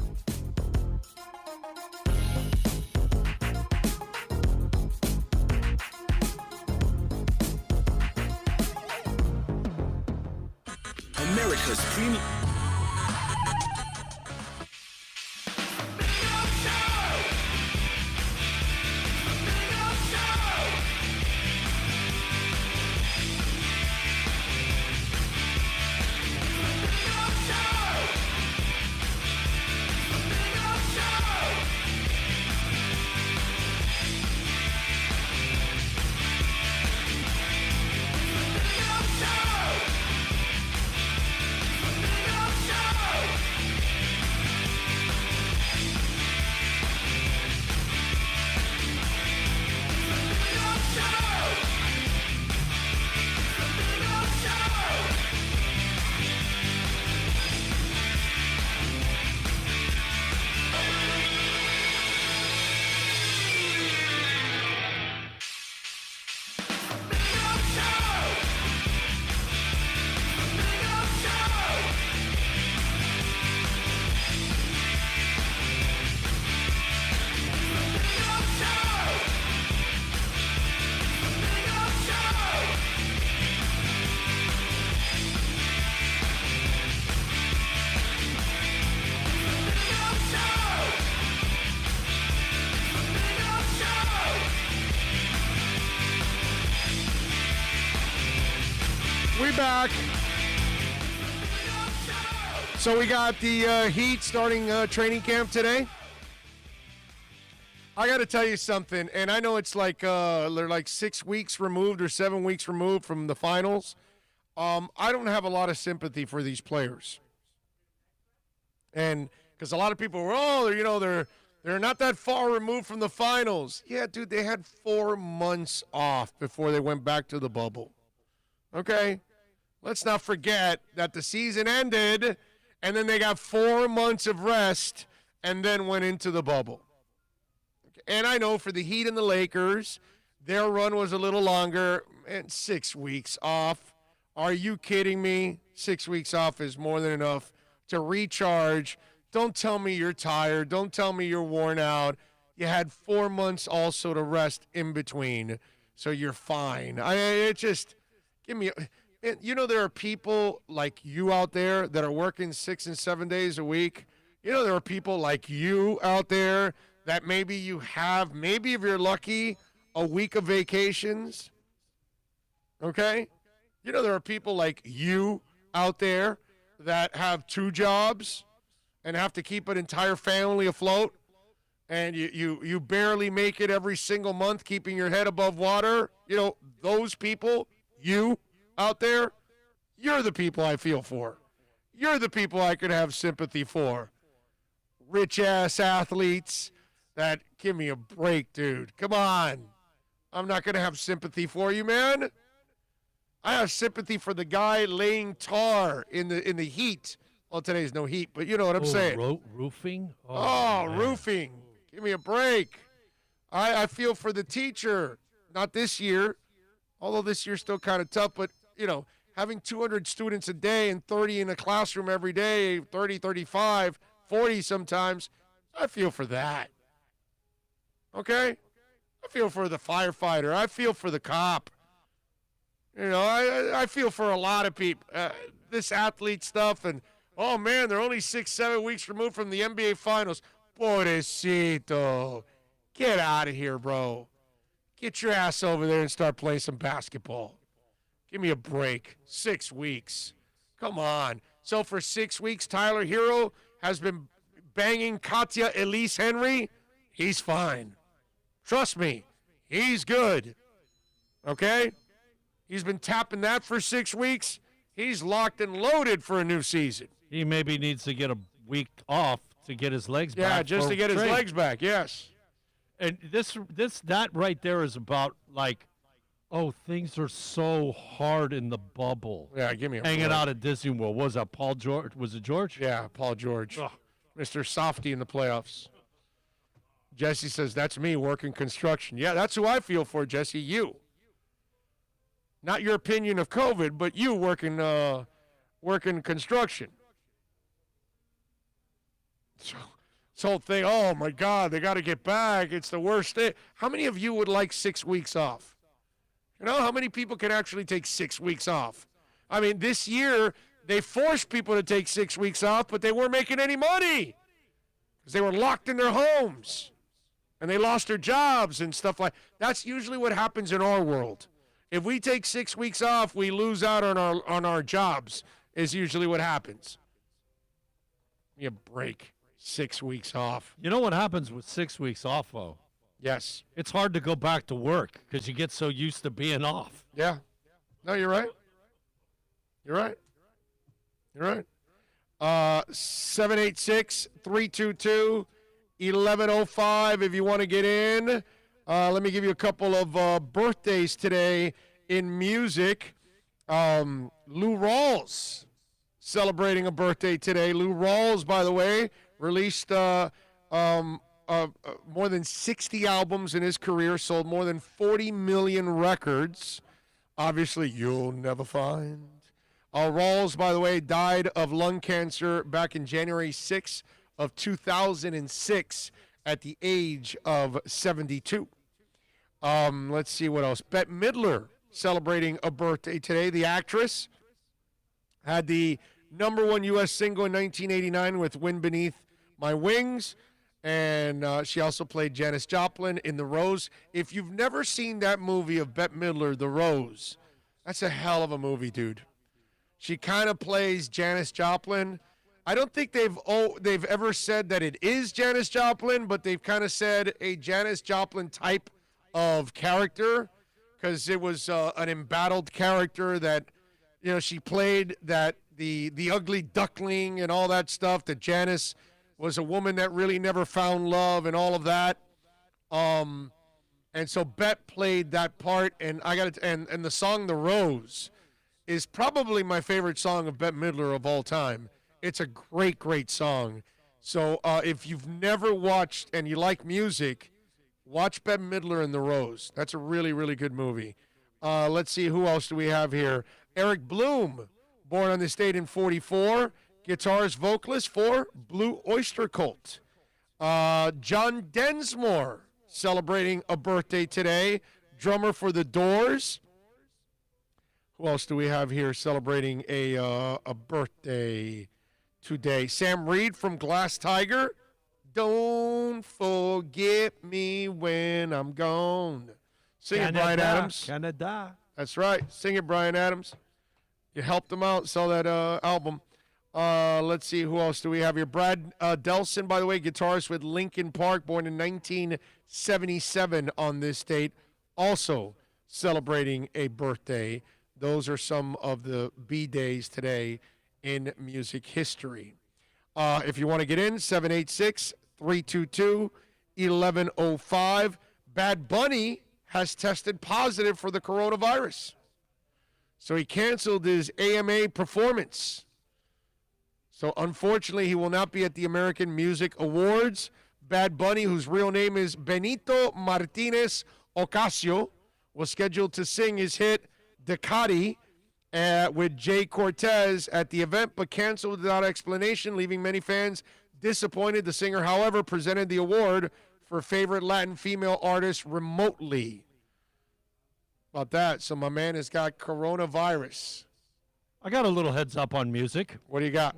America's premium. back. So we got the Heat starting training camp today. I got to tell you something, and I know it's like they're like 6 weeks removed or 7 weeks removed from the finals. I don't have a lot of sympathy for these players, and because a lot of people were, they're not that far removed from the finals. Yeah, dude, they had 4 months off before they went back to the bubble. Okay, let's not forget that the season ended, and then they got 4 months of rest, and then went into the bubble. And I know for the Heat and the Lakers, their run was a little longer, and 6 weeks off. Are you kidding me? 6 weeks off is more than enough to recharge. Don't tell me you're tired. Don't tell me you're worn out. You had 4 months also to rest in between, so you're fine. There are people like you out there that are working 6 and 7 days a week. There are people like you out there that maybe if you're lucky, a week of vacations. Okay? There are people like you out there that have 2 jobs and have to keep an entire family afloat, and you barely make it every single month keeping your head above water. Those people, you out there, you're the people I feel for. You're the people I could have sympathy for. Rich-ass athletes that, give me a break, dude. Come on. I'm not going to have sympathy for you, man. I have sympathy for the guy laying tar in the heat. Well, today's no heat, but you know what I'm saying. Roofing? Roofing. Give me a break. I feel for the teacher. Not this year, although this year's still kind of tough, but, having 200 students a day and 30 in a classroom every day, 30, 35, 40 sometimes, I feel for that. Okay? I feel for the firefighter. I feel for the cop. I feel for a lot of people. This athlete stuff, and, oh, man, they're only 6, 7 weeks removed from the NBA Finals. Pobrecito. Get out of here, bro. Get your ass over there and start playing some basketball. Give me a break. 6 weeks. Come on. So for 6 weeks, Tyler Hero has been banging Katya Elise Henry. He's fine. Trust me. He's good. Okay? He's been tapping that for 6 weeks. He's locked and loaded for a new season. He maybe needs to get a week off to get his legs back. Yeah, just to get his legs back, yes. And that right there is about like, oh, things are so hard in the bubble. Yeah, give me a hanging break. out at Disney World. What was that Paul George? Was it George? Yeah, Paul George. Ugh. Mr. Softy in the playoffs. Jesse says, that's me working construction. Yeah, that's who I feel for, Jesse, you. Not your opinion of COVID, but you working construction. So, this whole thing, oh, my God, they got to get back. It's the worst thing. How many of you would like 6 weeks off? How many people can actually take 6 weeks off? I mean, this year, they forced people to take 6 weeks off, but they weren't making any money because they were locked in their homes and they lost their jobs and stuff like that. That's usually what happens in our world. If we take 6 weeks off, we lose out on our jobs is usually what happens. You break 6 weeks off. You know what happens with 6 weeks off, though? Yes. It's hard to go back to work because you get so used to being off. Yeah. No, you're right. You're right. You're right. 786-322-1105 if you want to get in. Let me give you a couple of birthdays today in music. Lou Rawls celebrating a birthday today. Lou Rawls, by the way, released more than 60 albums in his career, sold more than 40 million records. Obviously, you'll never find. Rawls, by the way, died of lung cancer back in January 6 of 2006 at the age of 72. Let's see what else. Bette Midler celebrating a birthday today. The actress had the #1 U.S. single in 1989 with Wind Beneath My Wings, and she also played Janis Joplin in The Rose. If you've never seen that movie of Bette Midler, The Rose, that's a hell of a movie, dude. She kind of plays Janis Joplin. I don't think they've ever said that it is Janis Joplin, but they've kind of said a Janis Joplin type of character because it was an embattled character that, she played that the ugly duckling and all that stuff. That Janis was a woman that really never found love and all of that. And so Bette played that part, and and the song "The Rose" is probably my favorite song of Bette Midler of all time. It's a great, great song. So if you've never watched and you like music, watch Bette Midler and The Rose. That's a really, really good movie. Let's see, who else do we have here? Eric Bloom, born on this date in 1944, guitarist, vocalist for Blue Oyster Cult. John Densmore, celebrating a birthday today, drummer for The Doors. Who else do we have here celebrating a birthday today? Sam Reed from Glass Tiger. Don't forget me when I'm gone. Sing it, Bryan Adams. Canada. That's right. Sing it, Bryan Adams. You helped them out, sell that album. Let's see, who else do we have here? Brad Delson, by the way, guitarist with Linkin Park, born in 1977 on this date, also celebrating a birthday. Those are some of the B-days today in music history. If you want to get in, 786-322-1105. Bad Bunny has tested positive for the coronavirus. So he canceled his AMA performance. So unfortunately, he will not be at the American Music Awards. Bad Bunny, whose real name is Benito Martinez Ocasio, was scheduled to sing his hit Ducati with Jay Cortez at the event, but canceled without explanation, leaving many fans disappointed. The singer, however, presented the award for favorite Latin female artist remotely. About that, so my man has got coronavirus. I got a little heads up on music. What do you got?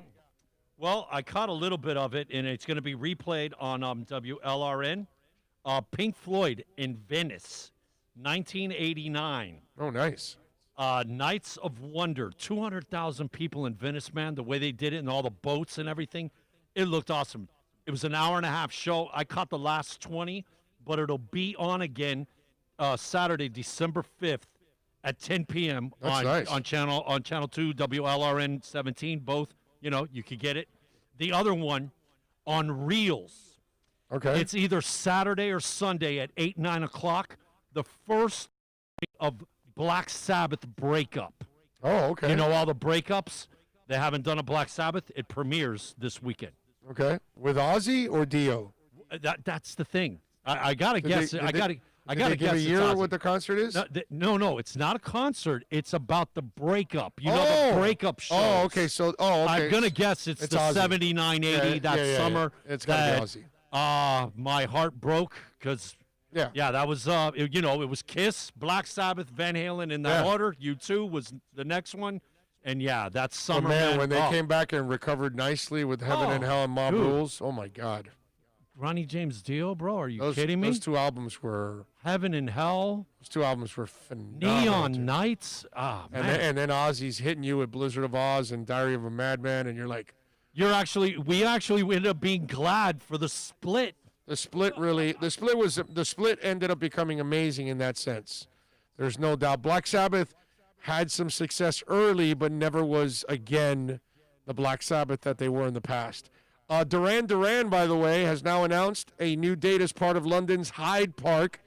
Well, I caught a little bit of it, and it's going to be replayed on WLRN. Pink Floyd in Venice, 1989. Oh, nice. Nights of Wonder, 200,000 people in Venice, man. The way they did it and all the boats and everything, it looked awesome. It was an hour-and-a-half show. I caught the last 20, but it'll be on again Saturday, December 5th at 10 p.m. on channel 2, WLRN 17. Both, you could get it. The other one on Reels. Okay. It's either Saturday or Sunday at 8, 9 o'clock. The first of Black Sabbath breakup. Oh, okay. All the breakups. They haven't done a Black Sabbath. It premieres this weekend. Okay. With Ozzy or Dio? That's the thing. I gotta guess. I gotta give guess. A year what the concert is? No, it's not a concert. It's about the breakup. The breakup shows. Oh, okay. So, okay. I'm gonna guess it's the Ozzy. 79, 80 summer. Yeah. It's gotta be Ozzy. My heart broke because. Yeah, that was it was Kiss, Black Sabbath, Van Halen in that order. U2 was the next one, and that's summer. Man, when they came back and recovered nicely with Heaven and Hell and Mob Rules, oh my God. Ronnie James Dio, bro, are you kidding me? Those two albums were Heaven and Hell. Those two albums were phenomenal. Neon Nights. Man. And then Ozzy's hitting you with Blizzard of Oz and Diary of a Madman, and you're like, we actually ended up being glad for the split. The split ended up becoming amazing in that sense. There's no doubt. Black Sabbath had some success early, but never was again the Black Sabbath that they were in the past. Duran Duran, by the way, has now announced a new date as part of London's Hyde Park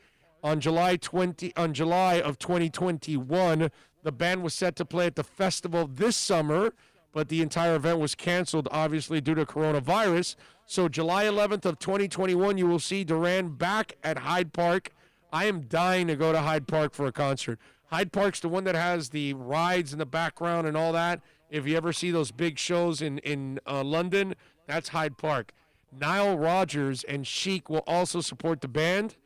on July of 2021. The band was set to play at the festival this summer, but the entire event was canceled, obviously, due to coronavirus. So July 11th of 2021, you will see Duran back at Hyde Park. I am dying to go to Hyde Park for a concert. Hyde Park's the one that has the rides in the background and all that. If you ever see those big shows in London, that's Hyde Park. Nile Rodgers and Chic will also support the band.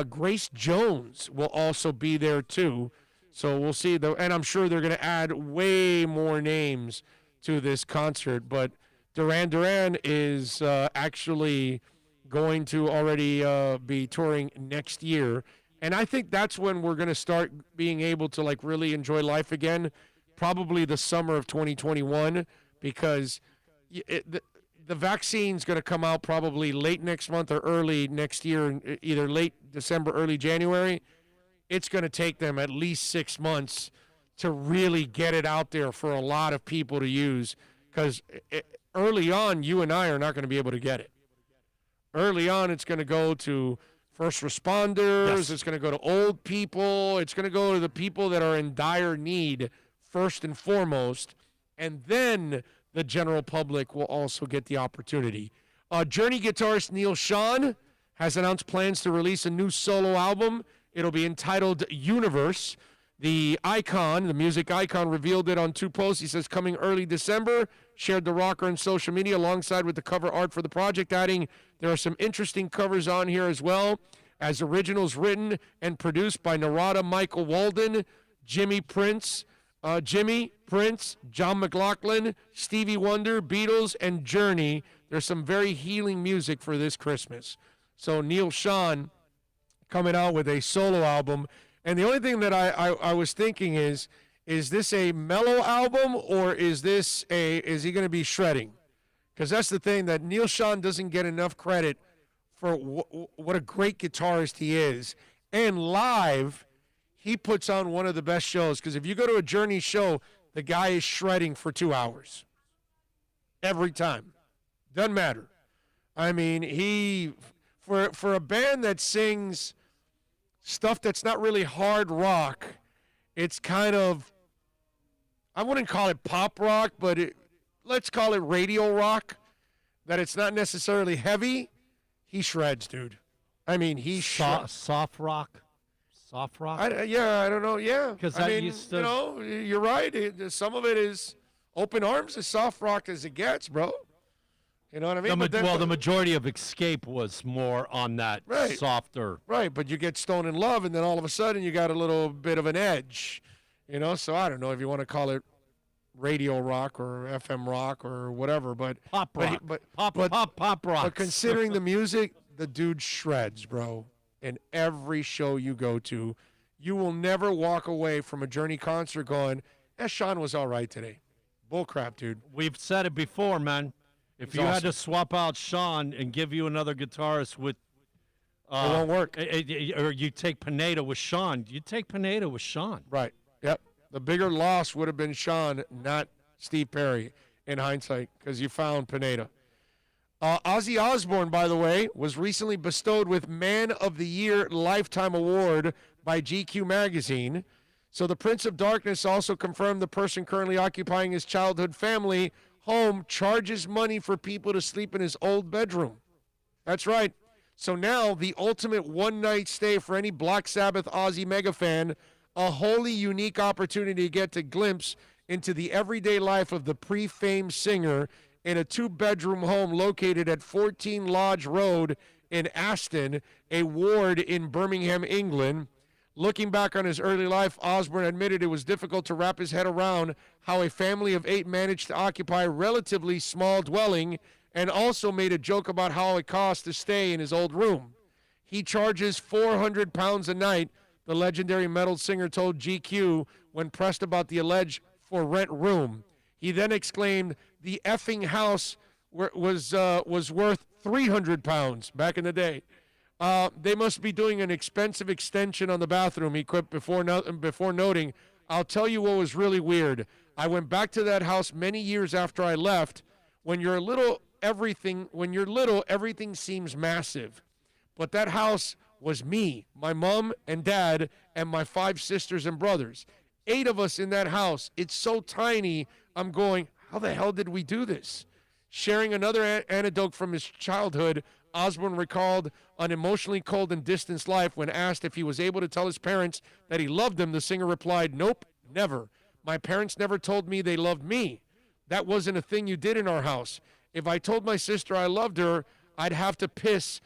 Grace Jones will also be there, too. So we'll see. And I'm sure they're going to add way more names to this concert. But Duran Duran is actually going to already be touring next year. And I think that's when we're going to start being able to, really enjoy life again, probably the summer of 2021 because the vaccine's going to come out probably late next month or early next year, either late December, early January. It's going to take them at least 6 months to really get it out there for a lot of people to use because early on, you and I are not going to be able to get it. Early on, it's going to go to first responders. Yes. It's going to go to old people. It's going to go to the people that are in dire need first and foremost. And then the general public will also get the opportunity. Journey guitarist Neil Schon has announced plans to release a new solo album. It'll be entitled Universe. The music icon, revealed it on 2 posts. He says, coming early December, shared the rocker on social media alongside with the cover art for the project, adding, there are some interesting covers on here as well, as originals written and produced by Narada Michael Walden, Jimmy Prince, John McLaughlin, Stevie Wonder, Beatles, and Journey. There's some very healing music for this Christmas. So Neil Schon coming out with a solo album. And the only thing that I was thinking is this a mellow album or is he going to be shredding? Because that's the thing, that Neil Schon doesn't get enough credit for what a great guitarist he is. And live, he puts on one of the best shows. Because if you go to a Journey show, the guy is shredding for 2 hours. Every time. Doesn't matter. I mean, for a band that sings stuff that's not really hard rock, it's kind of, I wouldn't call it pop rock, but let's call it radio rock, that it's not necessarily heavy. He shreds, dude. I mean, he soft rock. I don't know. Yeah, because I mean, you're right. Some of it is open arms, as soft rock as it gets, bro. You know what I mean? The majority of Escape was more on that softer. Right, but you get Stone in Love, and then all of a sudden you got a little bit of an edge. So I don't know if you want to call it radio rock or FM rock or whatever, but pop rock. Pop rock. But considering the music, the dude shreds, bro. In every show you go to, you will never walk away from a Journey concert going, Schon was all right today. Bullcrap, dude. We've said it before, man. If you had to swap out Schon and give you another guitarist with, it won't work. Or you take Pineda with Schon, you take Pineda with Schon. Right. Yep. The bigger loss would have been Schon, not Steve Perry, in hindsight, because you found Pineda. Ozzy Osbourne, by the way, was recently bestowed with Man of the Year Lifetime Award by GQ magazine. So the Prince of Darkness also confirmed the person currently occupying his childhood family home charges money for people to sleep in his old bedroom. That's right. So now the ultimate one-night stay for any Black Sabbath Ozzy mega fan, a wholly unique opportunity to get a glimpse into the everyday life of the pre-famed singer in a 2-bedroom home located at 14 Lodge Road in Aston, a ward in Birmingham, England. Looking back on his early life, Osbourne admitted it was difficult to wrap his head around how a family of 8 managed to occupy a relatively small dwelling, and also made a joke about how it cost to stay in his old room. He charges £400 a night, the legendary metal singer told GQ when pressed about the alleged for-rent room. He then exclaimed, the effing house was worth £300 back in the day. They must be doing an expensive extension on the bathroom, he quipped before noting, I'll tell you what was really weird. I went back to that house many years after I left. When you're little, everything seems massive. But that house was me, my mom and dad, and my 5 sisters and brothers. 8 of us in that house. It's so tiny, I'm going, how the hell did we do this? Sharing another anecdote from his childhood, Osbourne recalled an emotionally cold and distant life. When asked if he was able to tell his parents that he loved them, the singer replied, nope, never. My parents never told me they loved me. That wasn't a thing you did in our house. If I told my sister I loved her, I'd have the piss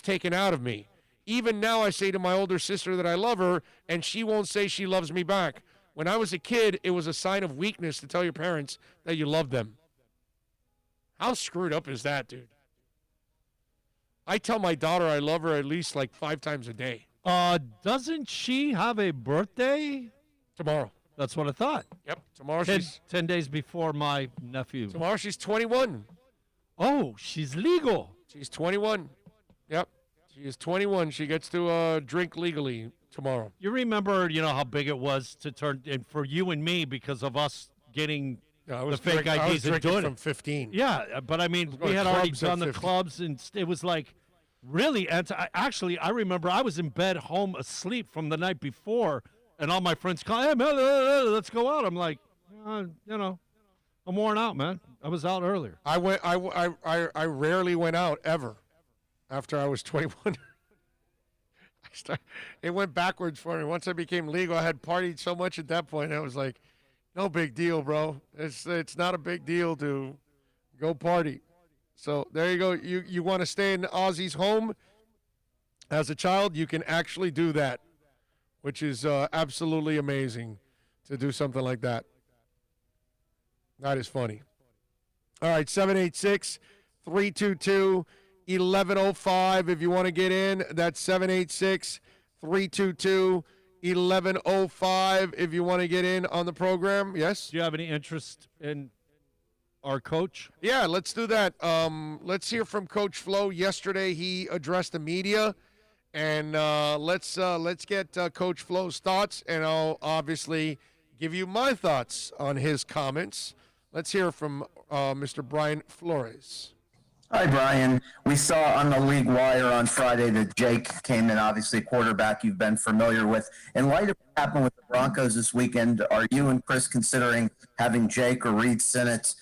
taken out of me. Even now I say to my older sister that I love her, and she won't say she loves me back. When I was a kid, it was a sign of weakness to tell your parents that you love them. How screwed up is that, dude? I tell my daughter I love her at least like 5 times a day. Doesn't she have a birthday? Tomorrow. That's what I thought. Yep. Tomorrow 10 days before my nephew. tomorrow she's 21. Oh, she's legal. She's 21. Yep. She is 21. She gets to drink legally tomorrow. You remember, how big it was to turn, and for you and me, because of us getting I the fake I was IDs and drinking doing from it. 15. Yeah, but I mean, going we to had already clubs at done the 50. clubs, and it was like really actually, I remember I was in bed home asleep from the night before, and all my friends call, hey, man, let's go out. I'm like, I'm worn out, man. I was out earlier. I rarely went out ever after I was 21. It went backwards for me. Once I became legal, I had partied so much at that point. I was like, no big deal, bro. It's not a big deal to go party. So there you go. You want to stay in Ozzy's home as a child, you can actually do that, which is absolutely amazing to do something like that. That is funny. All right, 786-322-1105. If you want to get in, that's 786-322-1105. If you want to get in on the program, yes? Do you have any interest in our coach? Yeah, let's do that. Let's hear from Coach Flo. Yesterday, he addressed the media, and let's get Coach Flo's thoughts, and I'll obviously give you my thoughts on his comments. Let's hear from Mr. Brian Flores. Hi, Brian. We saw on the league wire on Friday that Jake came in, obviously a quarterback you've been familiar with. In light of what happened with the Broncos this weekend, are you and Chris considering having Jake or Reed Sinnott,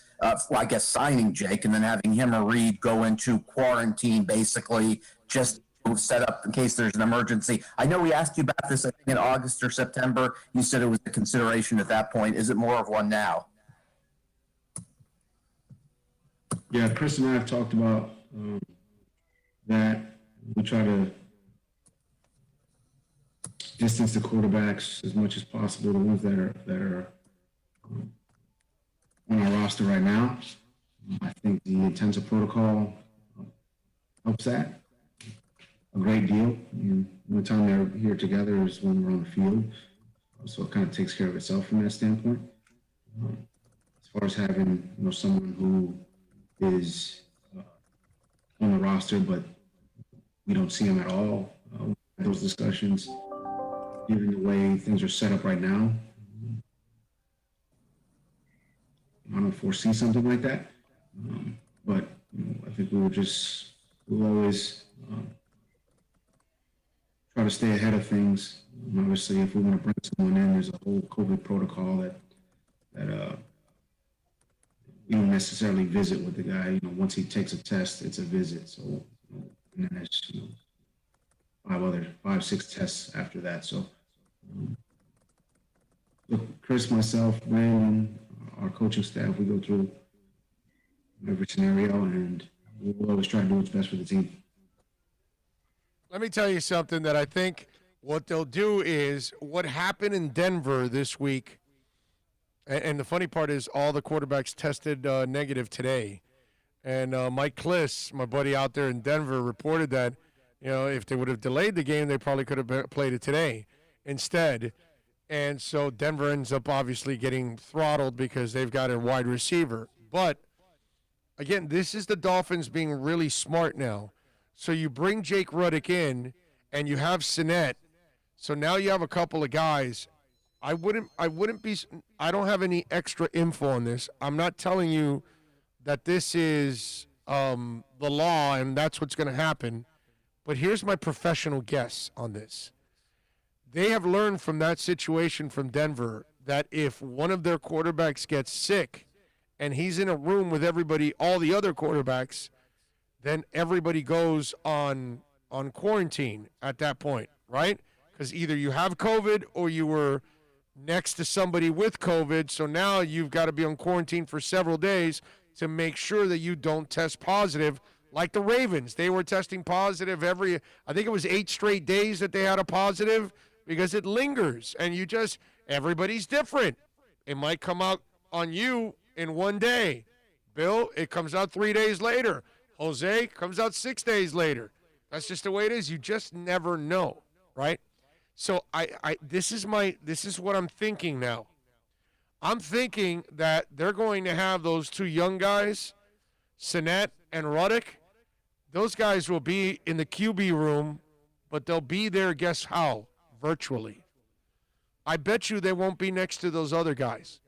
signing Jake and then having him or Reed go into quarantine, basically, just to set up in case there's an emergency? I know we asked you about this, I think, in August or September. You said it was a consideration at that point. Is it more of one now? Yeah, Chris and I have talked about that. We try to distance the quarterbacks as much as possible, the ones that are on our roster right now. I think the intensive protocol helps that a great deal. And the time they're here together is when we're on the field. So it kind of takes care of itself from that standpoint. As far as having someone who is on the roster, but we don't see him at all. Those discussions, given the way things are set up right now, I don't foresee something like that. But I think we'll always try to stay ahead of things. Obviously, if we want to bring someone in, there's a whole COVID protocol that we don't necessarily visit with the guy. Once he takes a test, it's a visit. So, and then there's 5, 6 tests after that. So, look, Chris, myself, Brandon, our coaching staff, we go through every scenario, and we'll always try to do what's best for the team. Let me tell you something that I think what they'll do is what happened in Denver this week. And the funny part is all the quarterbacks tested negative today. And Mike Kliss, my buddy out there in Denver, reported that, if they would have delayed the game, they probably could have played it today instead. And so Denver ends up obviously getting throttled because they've got a wide receiver. But, again, this is the Dolphins being really smart now. So you bring Jake Ruddick in and you have Sinnett. So now you have a couple of guys. I don't have any extra info on this. I'm not telling you that this is the law and that's what's going to happen. But here's my professional guess on this. They have learned from that situation from Denver that if one of their quarterbacks gets sick and he's in a room with everybody, all the other quarterbacks, then everybody goes on quarantine at that point, right? Because either you have COVID or you were next to somebody with COVID, so now you've got to be on quarantine for several days to make sure that you don't test positive. Like the Ravens, they were testing positive I think it was 8 straight days that they had a positive because it lingers, and everybody's different. It might come out on you in one day. Bill, it comes out 3 days later. Jose comes out 6 days later. That's just the way it is. You just never know, right? So this is what I'm thinking now. I'm thinking that they're going to have those two young guys, Sinet and Ruddick. Those guys will be in the QB room, but they'll be there, guess how? Virtually. I bet you they won't be next to those other guys.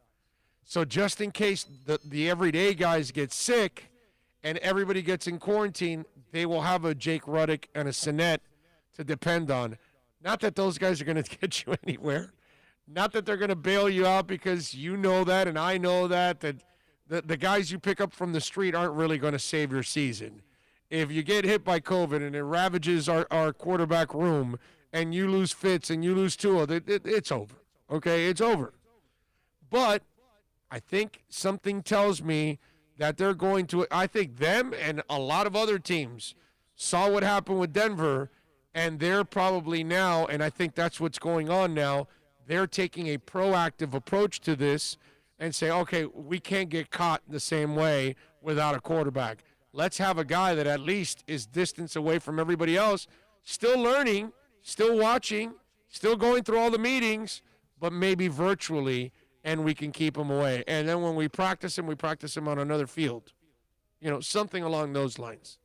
So just in case the everyday guys get sick and everybody gets in quarantine, they will have a Jake Ruddick and a Sinet to depend on. Not that those guys are going to get you anywhere. Not that they're going to bail you out, because you know that and I know that the guys you pick up from the street aren't really going to save your season. If you get hit by COVID and it ravages our quarterback room and you lose Fitz and you lose Tua, it's over. Okay, it's over. But I think something tells me that they're going to – I think them and a lot of other teams saw what happened with Denver, and they're probably now – and I think that's what's going on now – they're taking a proactive approach to this and say, okay, we can't get caught the same way without a quarterback. Let's have a guy that at least is distance away from everybody else, still learning, still watching, still going through all the meetings, but maybe virtually, and we can keep him away. And then when we practice him on another field. Something along those lines.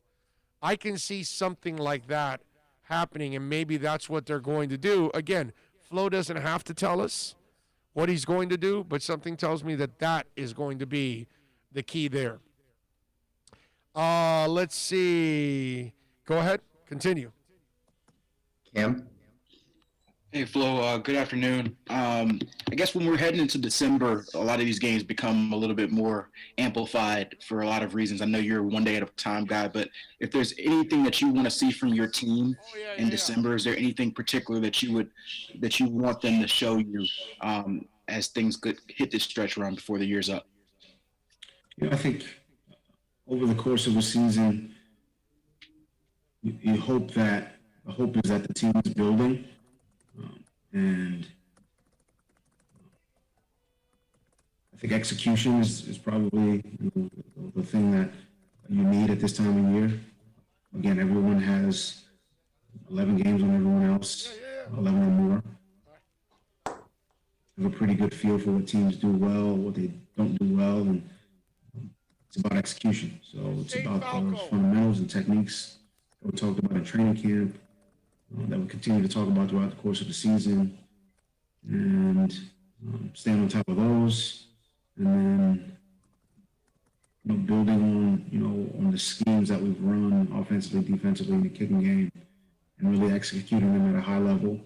I can see something like that happening, and maybe that's what they're going to do. Again, Flo doesn't have to tell us what he's going to do, but something tells me that is going to be the key there. Let's see. Go ahead. Continue. Cam? Hey, Flo. Good afternoon. I guess when we're heading into December, a lot of these games become a little bit more amplified for a lot of reasons. I know you're one day at a time guy, but if there's anything that you want to see from your team in December, is there anything particular that you want them to show you as things could hit this stretch run before the year's up? I think over the course of a season, the hope is that the team is building. And I think execution is probably the thing that you need at this time of year. Again, everyone has 11 games on everyone else, 11 or more. Have a pretty good feel for what teams do well, what they don't do well, and it's about execution. So it's about the fundamentals and techniques that we talked about in training camp, that we continue to talk about throughout the course of the season, and staying on top of those, and then building on the schemes that we've run offensively, defensively in the kicking game, and really executing them at a high level.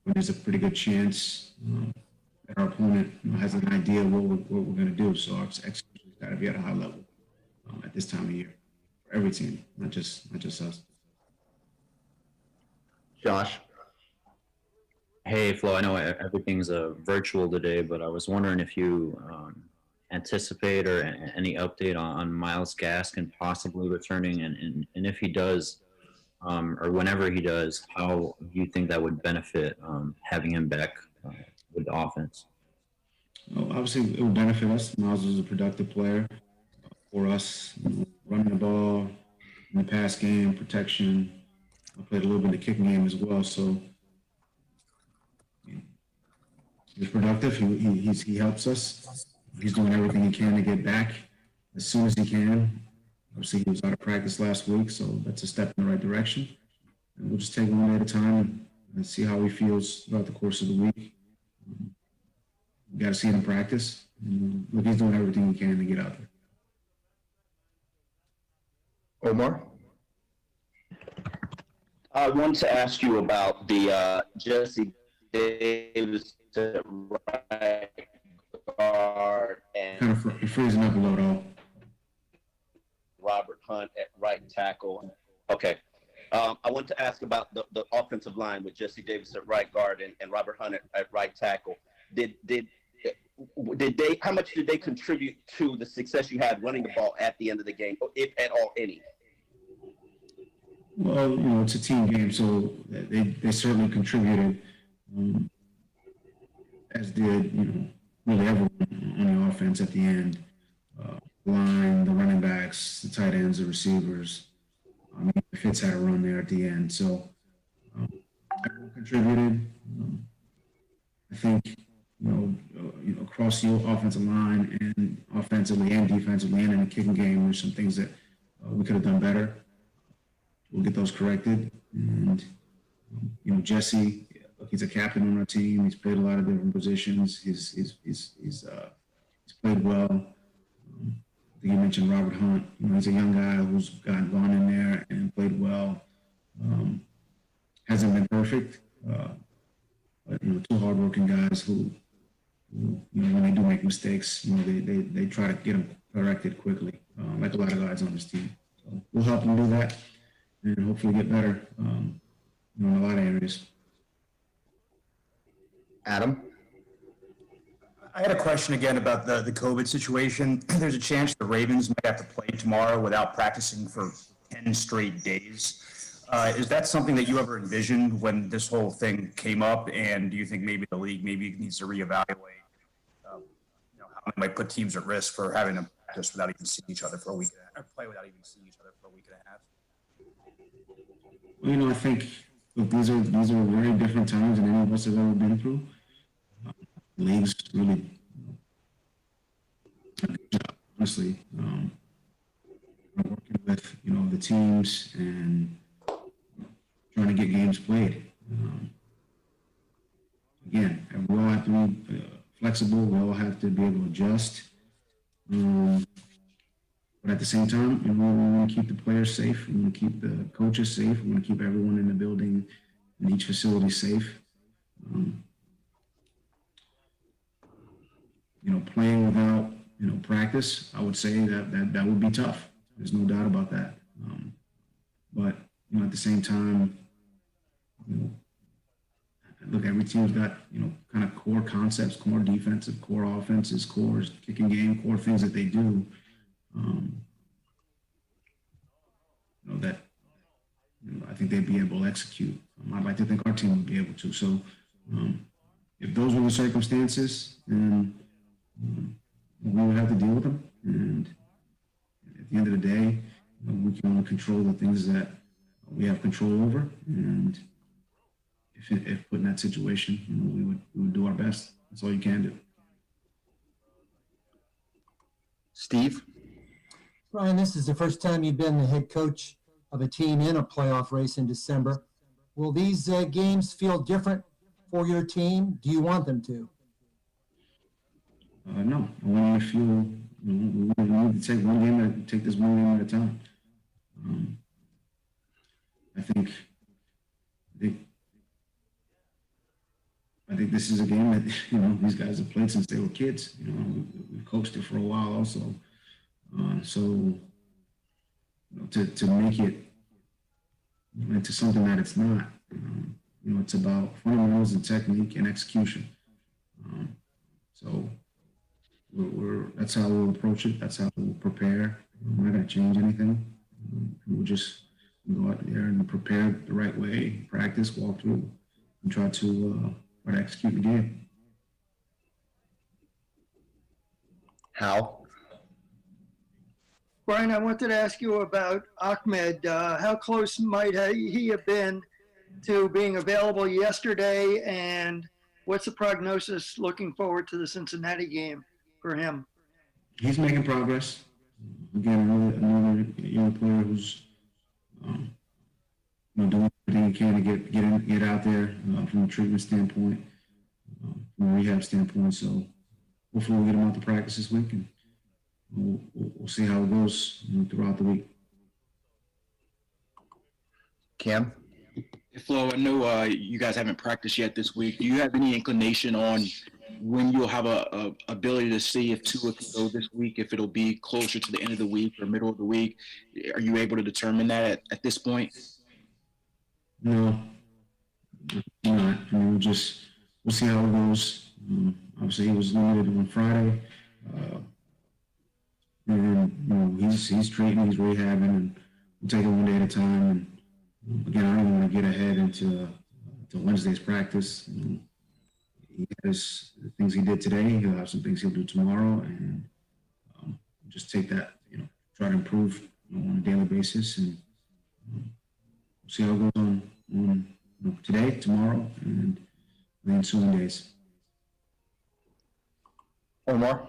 But there's a pretty good chance that our opponent has an idea of what we're going to do. So our execution's got to be at a high level at this time of year for every team, not just us. Josh? Hey, Flo, I know everything's virtual today, but I was wondering if you anticipate or any update on Myles Gaskin possibly returning, and if he does, or whenever he does, how you think that would benefit having him back with the offense? Well, obviously, it would benefit us. Myles is a productive player for us, running the ball in the pass game, protection. I played a little bit of the kicking game as well, so he's productive. He helps us. He's doing everything he can to get back as soon as he can. Obviously, he was out of practice last week, so that's a step in the right direction. And we'll just take one day at a time and see how he feels throughout the course of the week. We got to see him in practice. Look, he's doing everything he can to get out there. Omar? I wanted to ask you about the Jesse Davis at right guard and Kind of freezing up a little. Robert Hunt at right tackle. Okay. I want to ask about the offensive line with Jesse Davis at right guard and Robert Hunt at right tackle. Did they? How much did they contribute to the success you had running the ball at the end of the game, if at all any? Well, it's a team game, so they certainly contributed, as did, really everyone on the offense at the end. Line, the running backs, the tight ends, the receivers. Fitz had a run there at the end, so everyone contributed. I think across the offensive line and offensively and defensively and in the kicking game, there's some things that we could have done better. We'll get those corrected. And, Jesse, he's a captain on our team. He's played a lot of different positions. He's played well. I think you mentioned Robert Hunt. He's a young guy who's gone in there and played well. Hasn't been perfect, but two hardworking guys who when they do make mistakes, they try to get them corrected quickly, like a lot of guys on this team. So we'll help them do that and hopefully get better in a lot of areas. Adam? I had a question again about the COVID situation. There's a chance the Ravens might have to play tomorrow without practicing for 10 straight days. Is that something that you ever envisioned when this whole thing came up? And do you think maybe the league needs to reevaluate how they might put teams at risk for having to practice without even seeing each other for a week, or play without even seeing each other for a week and a half? Well, I think these are very different times than any of us have ever been through. The league's really a good job, honestly. Working with the teams and trying to get games played. Again, we all have to be flexible. We all have to be able to adjust. But at the same time, we want to keep the players safe. We want to keep the coaches safe. We want to keep everyone in the building and each facility safe. Playing without practice, I would say that would be tough. There's no doubt about that. But at the same time, look, every team's got kind of core concepts, core defensive, core offenses, core kicking game, core things that they do. That I think they'd be able to execute. I'd like to think our team would be able to. So if those were the circumstances, then we would have to deal with them. And at the end of the day, we can only control the things that we have control over. And if put in that situation, we would do our best. That's all you can do. Steve? Ryan, this is the first time you've been the head coach of a team in a playoff race in December. Will these games feel different for your team? Do you want them to? No, I want to feel, we need to take this one game at a time. I think this is a game that, these guys have played since they were kids. We've coached it for a while also. So to make it into something that it's not, it's about fundamentals and technique and execution. So that's how we'll approach it. That's how we'll prepare. We're not going to change anything. We'll just go out there and prepare the right way, practice, walk through, and try to execute the game. How? Brian, I wanted to ask you about Ahmed. How close might he have been to being available yesterday, and what's the prognosis looking forward to the Cincinnati game for him? He's making progress. Again, another young player who's doing everything he can to get out there from a treatment standpoint, from a rehab standpoint. So hopefully we'll get him out to practice this week, and we'll see how it goes throughout the week. Cam? Flo, I know you guys haven't practiced yet this week. Do you have any inclination on when you'll have a ability to see if Tua can go this week, if it'll be closer to the end of the week or middle of the week? Are you able to determine that at this point? No, not. We'll see how it goes. Obviously, he was limited on Friday. And he's treating, he's rehabbing, and we'll take it one day at a time. And again, I don't even want to get ahead into Wednesday's practice. He has the things he did today. He'll have some things he'll do tomorrow, and just take that, try to improve on a daily basis, and we'll see how it goes on today, tomorrow, and the ensuing days. Omar?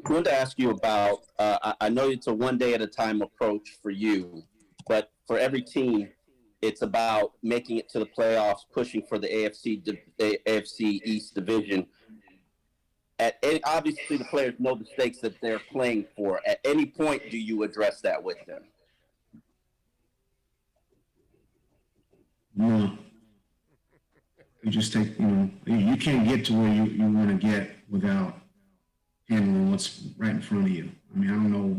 I wanted to ask you about, I know it's a one day at a time approach for you, but for every team, it's about making it to the playoffs, pushing for the AFC East division. Obviously, the players know the stakes that they're playing for. At any point, do you address that with them? No. You just take, you can't get to where you want to get without handling what's right in front of you. I mean, I don't know,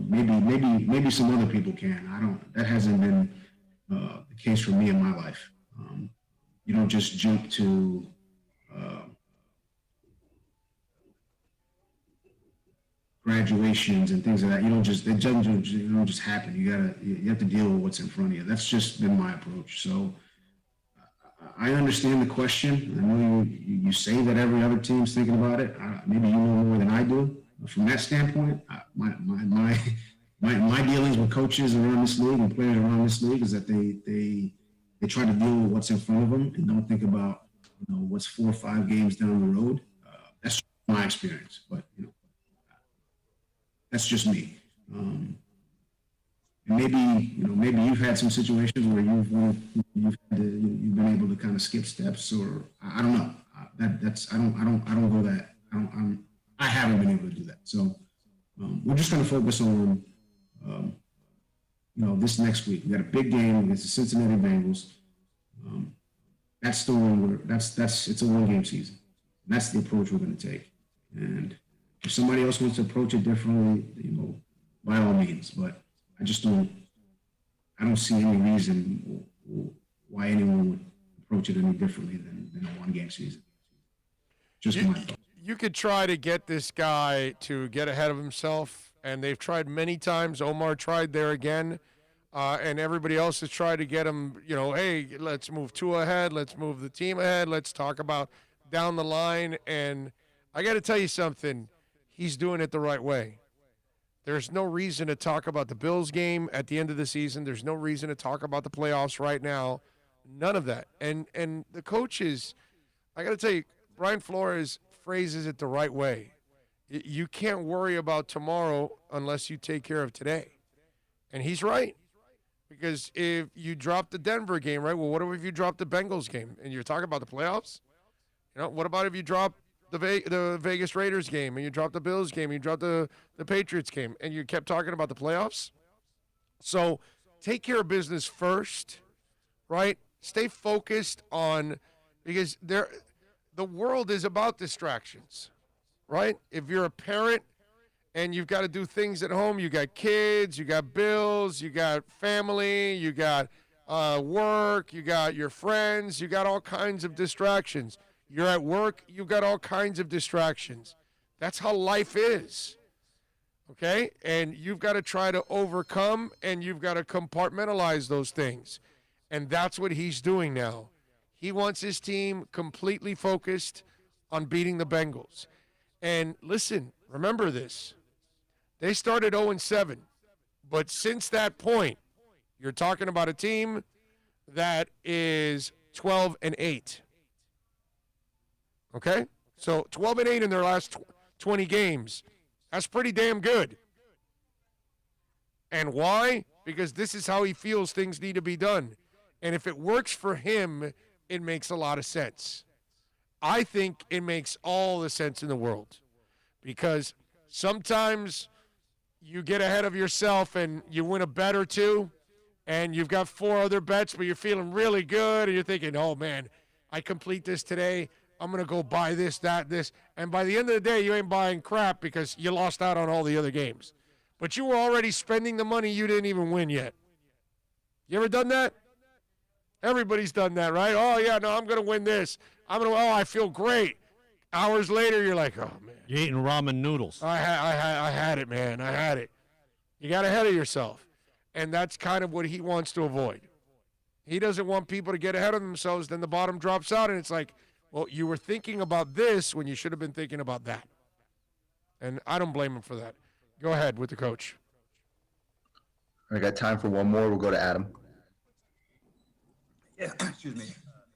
maybe some other people can. That hasn't been the case for me in my life. You don't just jump to graduations and things like that. It doesn't just happen. You have to deal with what's in front of you. That's just been my approach. So I understand the question. I know you say that every other team's thinking about it. Maybe you know more than I do. From that standpoint, my dealings with coaches around this league and players around this league is that they try to deal with what's in front of them and don't think about what's 4 or 5 games down the road. That's my experience, but that's just me. And maybe you've had some situations where you've been able to kind of skip steps, or I don't know. I don't go that. I haven't been able to do that. So we're just going to focus on this next week. We got a big game against the Cincinnati Bengals. That's the one. It's a 1-game season. That's the approach we're going to take. And if somebody else wants to approach it differently, by all means. But I don't see any reason why anyone would approach it any differently than a 1-game season. Just my thought. You could try to get this guy to get ahead of himself, and they've tried many times. Omar tried there again, and everybody else has tried to get him, hey, let's move Tua ahead, let's move the team ahead, let's talk about down the line. And I got to tell you something, he's doing it the right way. There's no reason to talk about the Bills game at the end of the season. There's no reason to talk about the playoffs right now. None of that. And the coaches, I got to tell you, Brian Flores phrases it the right way. You can't worry about tomorrow unless you take care of today. And he's right. Because if you drop the Denver game, right, well, what if you drop the Bengals game and you're talking about the playoffs? What about if you drop the Vegas Raiders game and you drop the Bills game and you drop the Patriots game and you kept talking about the playoffs? So take care of business first, right? Stay focused on, because the world is about distractions, right? If you're a parent and you've got to do things at home, you got kids, you got bills, you got family, you got work, you got your friends, you got all kinds of distractions. You're at work, you've got all kinds of distractions. That's how life is, okay? And you've got to try to overcome, and you've got to compartmentalize those things. And that's what he's doing now. He wants his team completely focused on beating the Bengals. And listen, remember this. They started 0-7. But since that point, you're talking about a team that is 12-8. Okay? So 12-8 in their last 20 games. That's pretty damn good. And why? Because this is how he feels things need to be done. And if it works for him, it makes a lot of sense. I think it makes all the sense in the world, because sometimes you get ahead of yourself and you win a bet or two, and you've got 4 other bets, but you're feeling really good, and you're thinking, oh, man, I complete this today. I'm going to go buy this, that, this. And by the end of the day, you ain't buying crap because you lost out on all the other games. But you were already spending the money you didn't even win yet. You ever done that? Everybody's done that, right? Oh, yeah, no, I'm going to win this. I feel great. Hours later, you're like, oh, man. You're eating ramen noodles. I had it, man. I had it. You got ahead of yourself. And that's kind of what he wants to avoid. He doesn't want people to get ahead of themselves, then the bottom drops out, and it's like, well, you were thinking about this when you should have been thinking about that. And I don't blame him for that. Go ahead with the coach. I got time for one more. We'll go to Adam. Yeah, excuse me.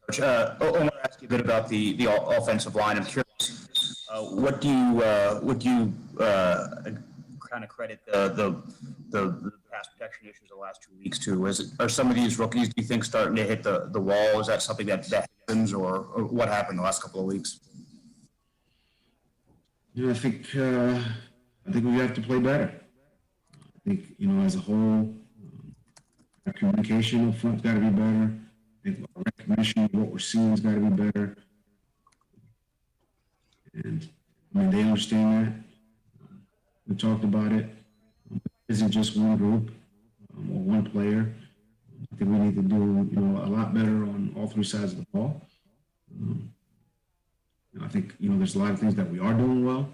Coach, I want to ask you a bit about the offensive line. I'm curious What do you kind of credit the pass protection issues the last 2 weeks to? Are some of these rookies, do you think, starting to hit the wall? Is that something that happens, or what happened the last couple of weeks? I think we have to play better. I think, as a whole, our communication up front's got to be better. I think our recognition of what we're seeing has got to be better. And they understand that. We talked about it. It isn't just one group or one player. I think we need to do, a lot better on all three sides of the ball. I think, there's a lot of things that we are doing well.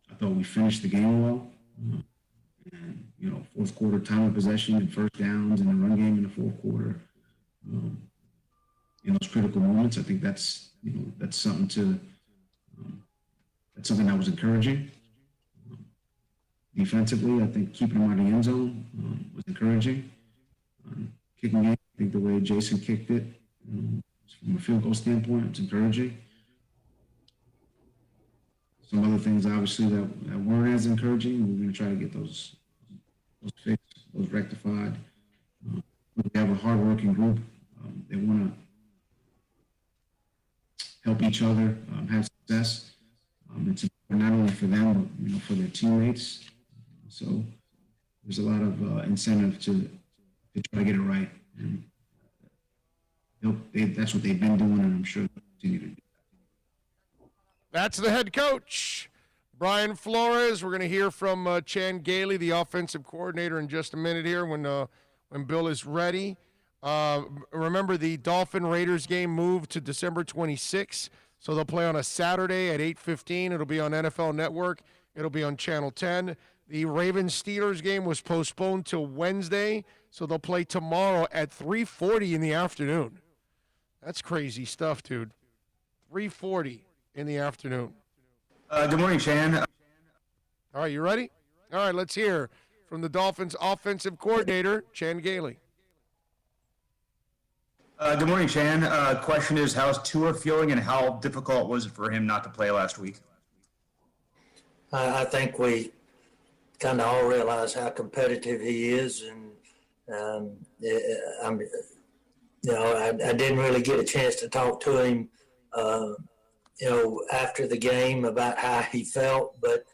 I thought we finished the game well. And, fourth quarter time of possession and first downs and the run game in the fourth quarter. In those critical moments, I think that's something that was encouraging. Defensively, I think keeping them out of the end zone was encouraging. Kicking game, I think the way Jason kicked it, from a field goal standpoint, it's encouraging. Some other things, obviously, that weren't as encouraging. We're going to try to get those fixed, those rectified. We have a hardworking group. They want to help each other have success. It's important not only for them, but for their teammates. So there's a lot of incentive to try to get it right. And that's what they've been doing, and I'm sure they'll continue to do. That's the head coach, Brian Flores. We're going to hear from Chan Gailey, the offensive coordinator, in just a minute here when Bill is ready. Remember, the Dolphin-Raiders game moved to December 26th, so they'll play on a Saturday at 8:15. It'll be on NFL Network. It'll be on Channel 10. The Ravens-Steelers game was postponed till Wednesday, so they'll play tomorrow at 3:40 in the afternoon. That's crazy stuff, dude. 3:40 in the afternoon. Good morning, Chan. All right, you ready? All right, let's hear from the Dolphins' offensive coordinator, Chan Gailey. Good morning, Chan. Question is, how's Tua feeling, and how difficult was it for him not to play last week? I think we kind of all realize how competitive he is, and I didn't really get a chance to talk to him, after the game about how he felt, but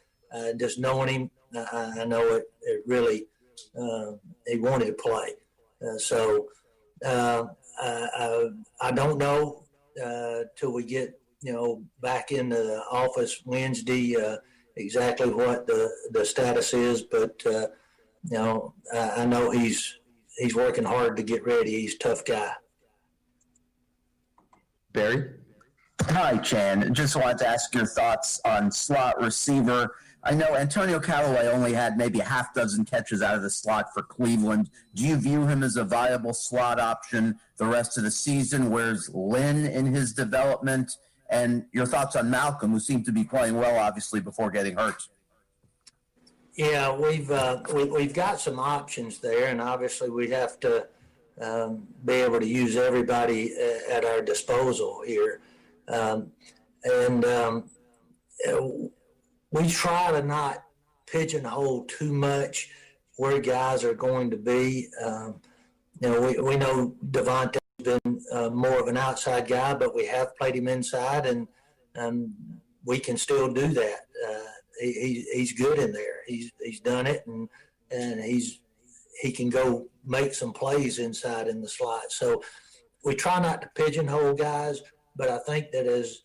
just knowing him, I know it really he wanted to play. I don't know till we get back into the office Wednesday exactly what the status is, but I know he's working hard to get ready. He's a tough guy. Barry? Hi, Chan. Just wanted to ask your thoughts on slot receiver. I know Antonio Callaway only had maybe a half dozen catches out of the slot for Cleveland. Do you view him as a viable slot option the rest of the season? Where's Lynn in his development? And your thoughts on Malcolm, who seemed to be playing well, obviously, before getting hurt. Yeah, we've got some options there, and obviously we have to be able to use everybody at our disposal here. We try to not pigeonhole too much where guys are going to be. We know Devontae's been more of an outside guy, but we have played him inside, and we can still do that. He's good in there. He's done it, and he can go make some plays inside in the slot. So we try not to pigeonhole guys, but I think that as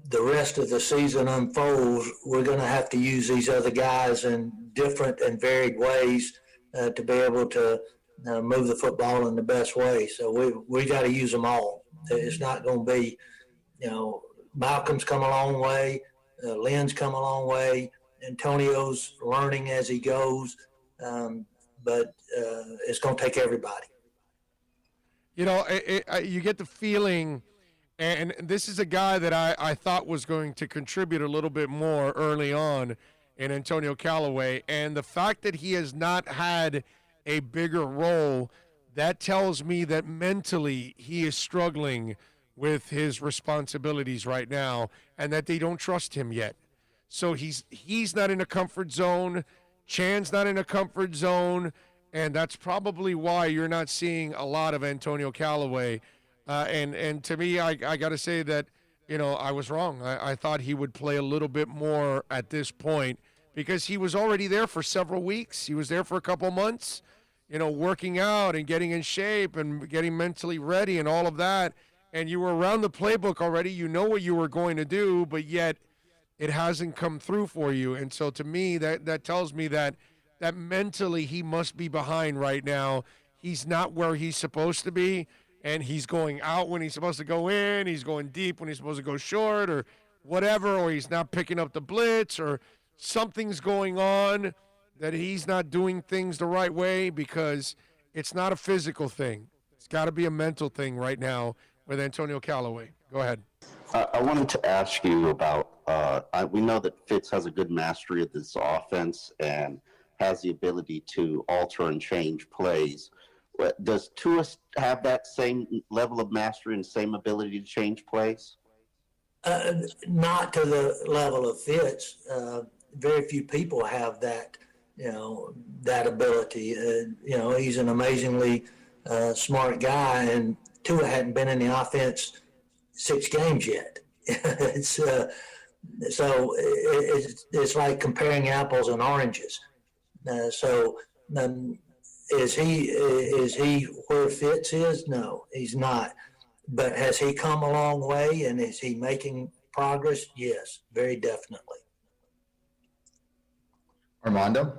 the rest of the season unfolds, we're going to have to use these other guys in different and varied ways to be able to move the football in the best way. So we got to use them all. It's not going to be, Malcolm's come a long way, Lynn's come a long way, Antonio's learning as he goes, but it's going to take everybody. You get the feeling, and this is a guy that I thought was going to contribute a little bit more early on in Antonio Callaway, and the fact that he has not had a bigger role, that tells me that mentally he is struggling with his responsibilities right now, and that they don't trust him yet. So he's not in a comfort zone. Chan's not in a comfort zone, and that's probably why you're not seeing a lot of Antonio Callaway. And to me, I got to say that, I was wrong. I thought he would play a little bit more at this point because he was already there for several weeks. He was there for a couple months, working out and getting in shape and getting mentally ready and all of that. And you were around the playbook already. You know what you were going to do, but yet it hasn't come through for you. And so to me, that tells me that mentally he must be behind right now. He's not where he's supposed to be. And he's going out when he's supposed to go in. He's going deep when he's supposed to go short or whatever, or he's not picking up the blitz or something's going on that he's not doing things the right way because it's not a physical thing. It's got to be a mental thing right now with Antonio Callaway. Go ahead. I wanted to ask you about, we know that Fitz has a good mastery of this offense and has the ability to alter and change plays. Does Tua have that same level of mastery and same ability to change plays? Not to the level of Fitz. Very few people have that, that ability. He's an amazingly smart guy, and Tua hadn't been in the offense 6 games yet. It's like comparing apples and oranges. Is he where Fitz is? No, he's not. But has he come a long way, and is he making progress? Yes, very definitely. Armando?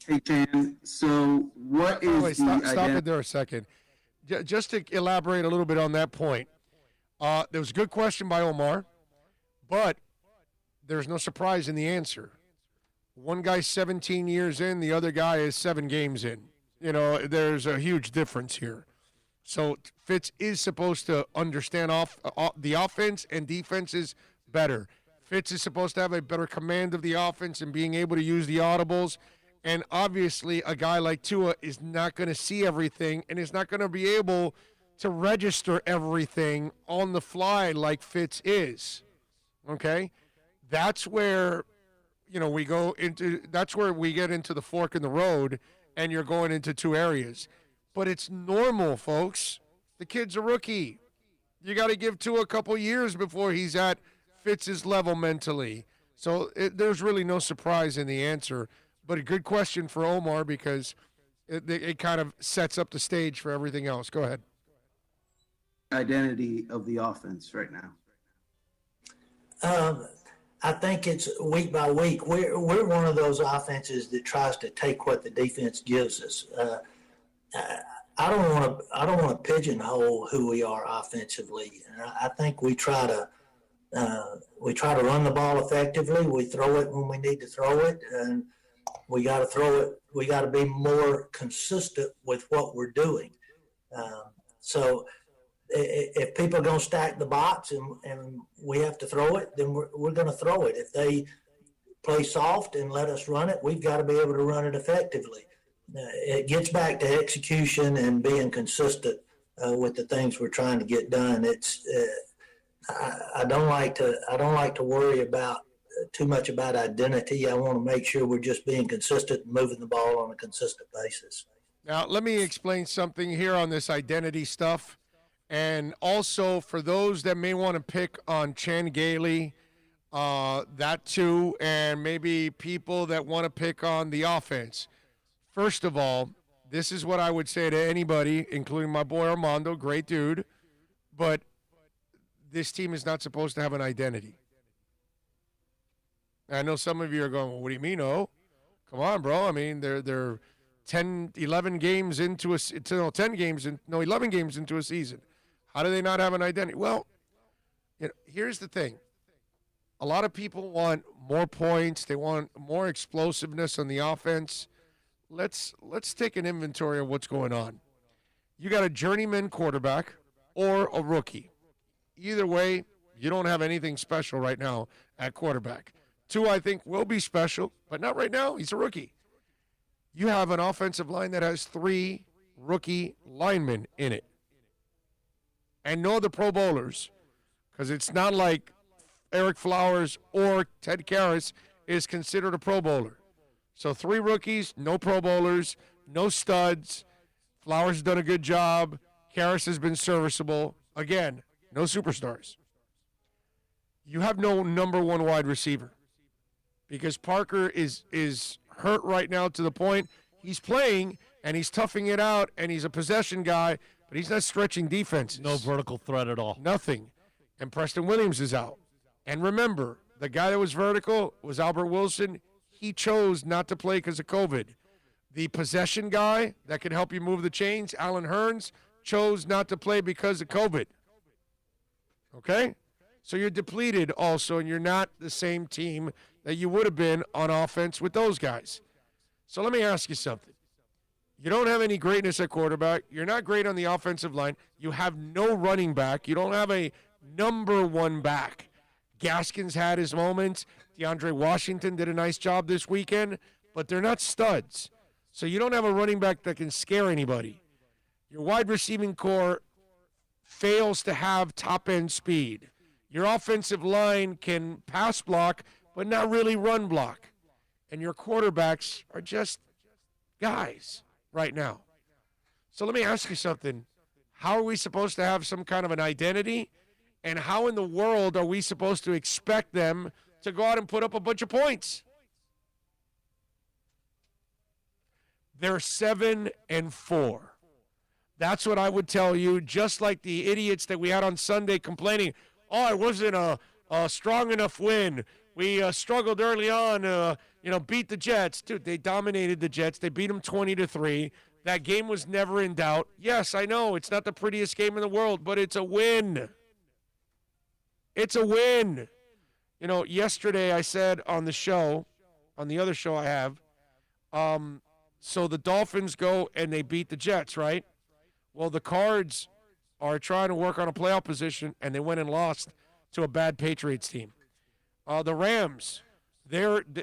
Hey, Jan. So what is wait, stop it there a second. Just to elaborate a little bit on that point. There was a good question by Omar, but there's no surprise in the answer. One guy's 17 years in, the other guy is 7 games in. There's a huge difference here. So Fitz is supposed to understand the offense and defenses better. Fitz is supposed to have a better command of the offense and being able to use the audibles. And obviously, a guy like Tua is not going to see everything and is not going to be able to register everything on the fly like Fitz is. Okay? That's where that's where we get into the fork in the road, and you're going into 2 areas. But it's normal, folks. The kid's a rookie. You got to give Tua a couple years before he's at Fitz's level mentally. So there's really no surprise in the answer. But a good question for Omar because it kind of sets up the stage for everything else. Go ahead. Identity of the offense right now? I think it's week by week. We're one of those offenses that tries to take what the defense gives us. I don't want to pigeonhole who we are offensively. I think we try to run the ball effectively. We throw it when we need to throw it, and we got to throw it. We got to be more consistent with what we're doing. So if people are going to stack the box and we have to throw it, then we're going to throw it. If they play soft and let us run it, we've got to be able to run it effectively. It gets back to execution and being consistent with the things we're trying to get done. It's I don't like to worry about too much about identity. I want to make sure we're just being consistent and moving the ball on a consistent basis. Now, let me explain something here on this identity stuff. And also for those that may want to pick on Chan Gailey, that too, and maybe people that want to pick on the offense. First of all, this is what I would say to anybody, including my boy Armando, great dude, but this team is not supposed to have an identity. I know some of you are going, well, what do you mean, oh? Come on, bro. I mean, they're 11 games into 11 games into a season. How do they not have an identity? Well, here's the thing. A lot of people want more points. They want more explosiveness on the offense. Let's take an inventory of what's going on. You got a journeyman quarterback or a rookie. Either way, you don't have anything special right now at quarterback. Tua, I think, will be special, but not right now. He's a rookie. You have an offensive line that has 3 rookie linemen in it. and no other Pro Bowlers, because it's not like Eric Flowers or Ted Karras is considered a Pro Bowler. So 3 rookies, no Pro Bowlers, no studs. Flowers has done a good job. Karras has been serviceable. Again, no superstars. You have no number 1 wide receiver because Parker is hurt right now to the point he's playing and he's toughing it out and he's a possession guy, but he's not stretching defenses. No vertical threat at all. Nothing. And Preston Williams is out. And remember, the guy that was vertical was Albert Wilson. He chose not to play because of COVID. The possession guy that could help you move the chains, Alan Hearns, chose not to play because of COVID. Okay? So you're depleted also, and you're not the same team that you would have been on offense with those guys. So let me ask you something. You don't have any greatness at quarterback. You're not great on the offensive line. You have no running back. You don't have a number 1 back. Gaskins had his moments. DeAndre Washington did a nice job this weekend, but they're not studs. So you don't have a running back that can scare anybody. Your wide receiving core fails to have top-end speed. Your offensive line can pass block, but not really run block. And your quarterbacks are just guys right now. So let me ask you something. How are we supposed to have some kind of an identity? And how in the world are we supposed to expect them to go out and put up a bunch of points? They're 7-4. That's what I would tell you, just like the idiots that we had on Sunday complaining, it wasn't a strong enough win. We struggled early on, beat the Jets. Dude, they dominated the Jets. They beat them 20-3. That game was never in doubt. Yes, I know, it's not the prettiest game in the world, but it's a win. It's a win. Yesterday I said on the show, on the other show I have, so the Dolphins go and they beat the Jets, right? Well, the Cards are trying to work on a playoff position, and they went and lost to a bad Patriots team. The Rams,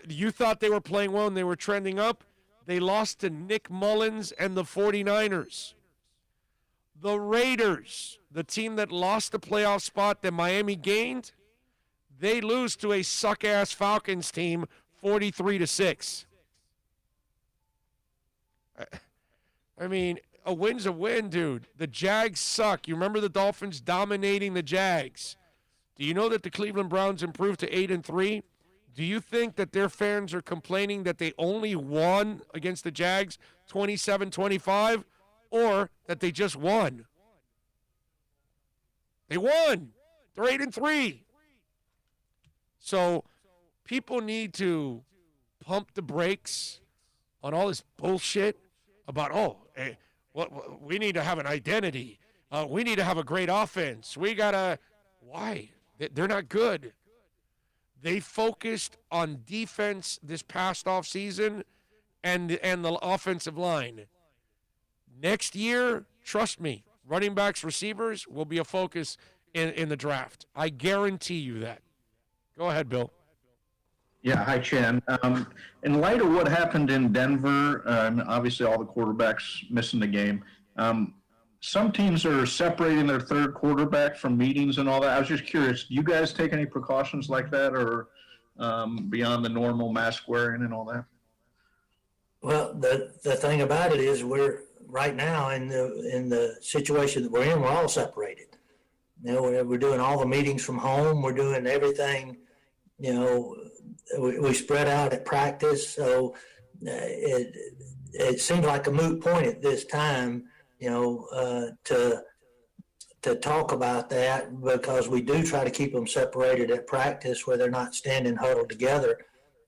you thought they were playing well and they were trending up. They lost to Nick Mullins and the 49ers. The Raiders, the team that lost the playoff spot that Miami gained, they lose to a suck-ass Falcons team 43-6. I mean, a win's a win, dude. The Jags suck. You remember the Dolphins dominating the Jags. Do you know that the Cleveland Browns improved to 8-3? Do you think that their fans are complaining that they only won against the Jags 27-25 or that they just won? They won. They're 8-3. So people need to pump the brakes on all this bullshit about, we need to have an identity. We need to have a great offense. Why? They're not good. They focused on defense this past offseason and the offensive line. Next year, trust me, running backs, receivers will be a focus in the draft. I guarantee you that. Go ahead, Bill. Yeah, hi, Chan. In light of what happened in Denver, obviously all the quarterbacks missing the game, some teams are separating their third quarterback from meetings and all that. I was just curious, do you guys take any precautions like that or beyond the normal mask wearing and all that? Well, the thing about it is we're right now in the situation that we're in, we're all separated. We're doing all the meetings from home. We're doing everything, we spread out at practice. So it seemed like a moot point at this time, to talk about that, because we do try to keep them separated at practice where they're not standing huddled together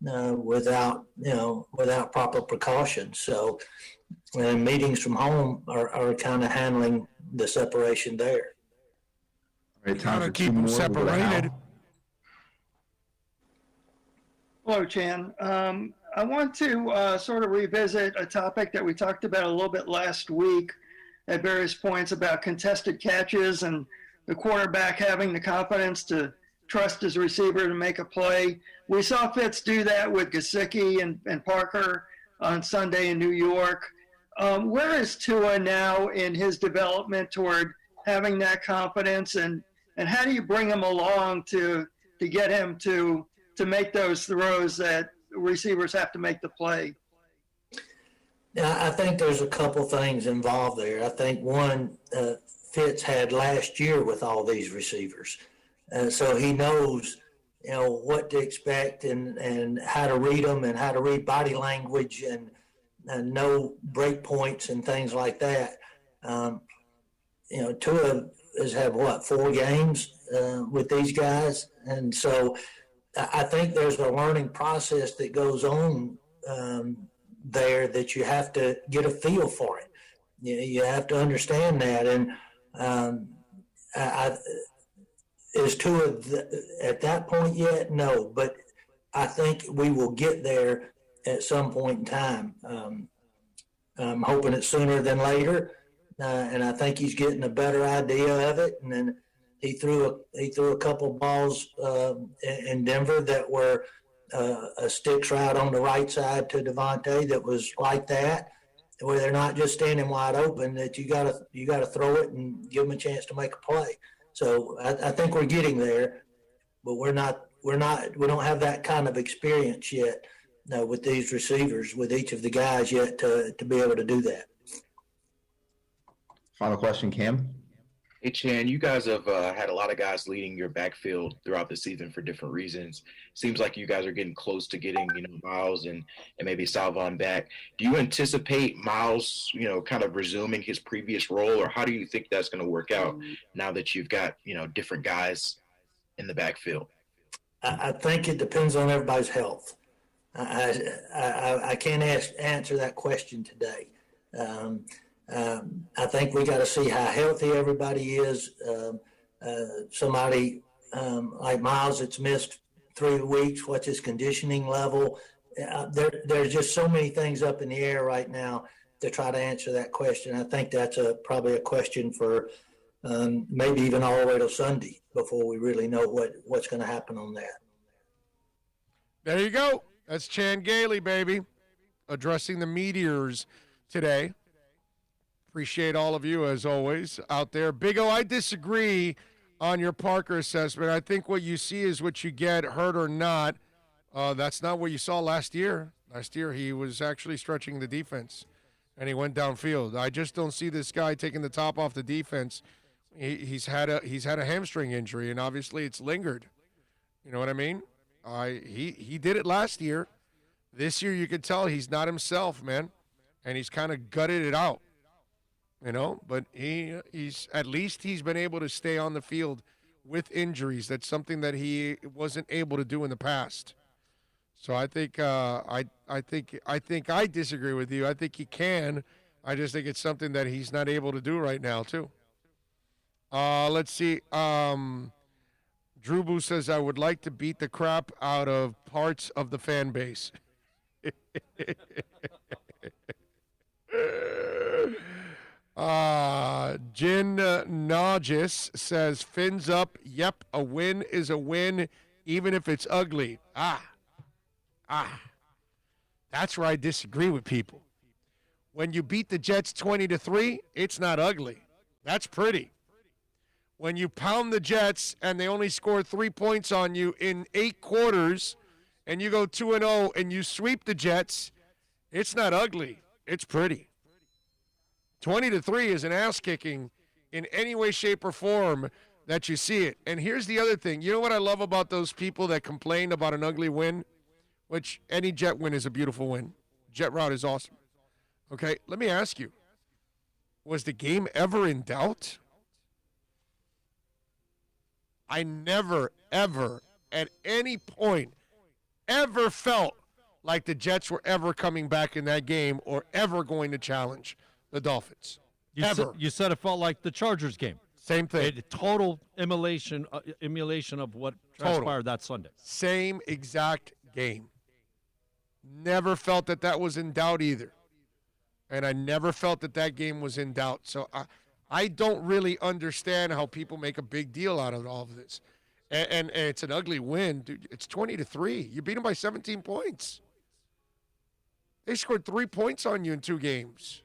without proper precautions. So meetings from home are kind of handling the separation there. Right, time to keep them separated. Hello, Chan. I want to sort of revisit a topic that we talked about a little bit last week at various points about contested catches and the quarterback having the confidence to trust his receiver to make a play. We saw Fitz do that with Gesicki and Parker on Sunday in New York. Where is Tua now in his development toward having that confidence, and how do you bring him along to get him to make those throws that receivers have to make the play? Yeah, I think there's a couple things involved there. I think one, Fitz had last year with all these receivers. So he knows, what to expect and how to read them and how to read body language and know break points and things like that. Tua has had 4 games with these guys. And so I think there's a learning process that goes on there that you have to get a feel for it. You have to understand that. And is Tua at that point yet? No, but I think we will get there at some point in time. I'm hoping it's sooner than later, and I think he's getting a better idea of it. And then he threw a couple balls in Denver that were a sticks route on the right side to Devontae that was like that, where they're not just standing wide open, that you gotta throw it and give them a chance to make a play. So I think we're getting there, but we don't have that kind of experience yet with these receivers, with each of the guys yet to be able to do that. Final question, Cam. Hey, Chan, you guys have had a lot of guys leading your backfield throughout the season for different reasons. Seems like you guys are getting close to getting, Miles and maybe Salvon back. Do you anticipate Miles, kind of resuming his previous role, or how do you think that's going to work out now that you've got, different guys in the backfield? I think it depends on everybody's health. I can't answer that question today. I think we got to see how healthy everybody is. Somebody like Miles that's missed 3 weeks, what's his conditioning level? There's just so many things up in the air right now to try to answer that question. I think that's probably a question for maybe even all the way to Sunday before we really know what's going to happen on that. There you go. That's Chan Gailey, baby, addressing the Meteors today. Appreciate all of you, as always, out there. Big O, I disagree on your Parker assessment. I think what you see is what you get, hurt or not. That's not what you saw last year. Last year, he was actually stretching the defense, and he went downfield. I just don't see this guy taking the top off the defense. He's had a hamstring injury, and obviously it's lingered. You know what I mean? He did it last year. This year, you could tell he's not himself, man, and he's kind of gutted it out. But he's at least he's been able to stay on the field with injuries. That's something that he wasn't able to do in the past. So I think I disagree with you. I think he can. I just think it's something that he's not able to do right now too. Let's see. Drew Boo says, I would like to beat the crap out of parts of the fan base. Jin Najis says, fins up. Yep, a win is a win, even if it's ugly. That's where I disagree with people. When you beat the Jets 20-3, it's not ugly. That's pretty. When you pound the Jets and they only score 3 points on you in 8 quarters, and you go 2-0 and you sweep the Jets, it's not ugly. It's pretty. 20-3 is an ass-kicking in any way, shape, or form that you see it. And here's the other thing. You know what I love about those people that complain about an ugly win? Which any Jet win is a beautiful win. Jet route is awesome. Okay, let me ask you. Was the game ever in doubt? I never, ever, at any point, ever felt like the Jets were ever coming back in that game or ever going to challenge the Dolphins. You said it felt like the Chargers game. Same thing. A total emulation of what transpired that Sunday. Same exact game. Never felt that was in doubt either. And I never felt that game was in doubt. So I don't really understand how people make a big deal out of all of this. And it's an ugly win. Dude, it's 20-3. You beat them by 17 points. They scored 3 points on you in 2 games.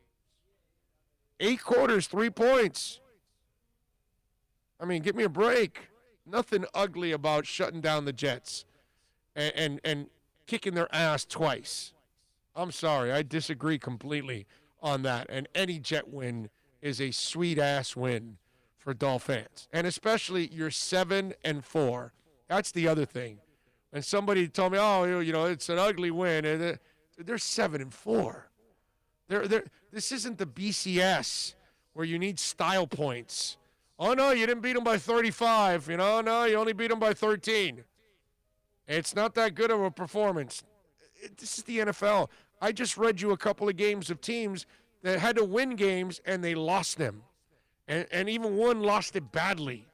8 quarters, 3 points. I mean, give me a break. Nothing ugly about shutting down the Jets and kicking their ass twice. I'm sorry. I disagree completely on that. And any Jet win is a sweet-ass win for Dolphins. And especially you're 7-4. That's the other thing. And somebody told me, oh, you know, it's an ugly win. And they're 7-4. This isn't the BCS where you need style points. Oh, no, you didn't beat them by 35. You know, no, you only beat them by 13. It's not that good of a performance. This is the NFL. I just read you a couple of games of teams that had to win games, and they lost them. And even one lost it badly.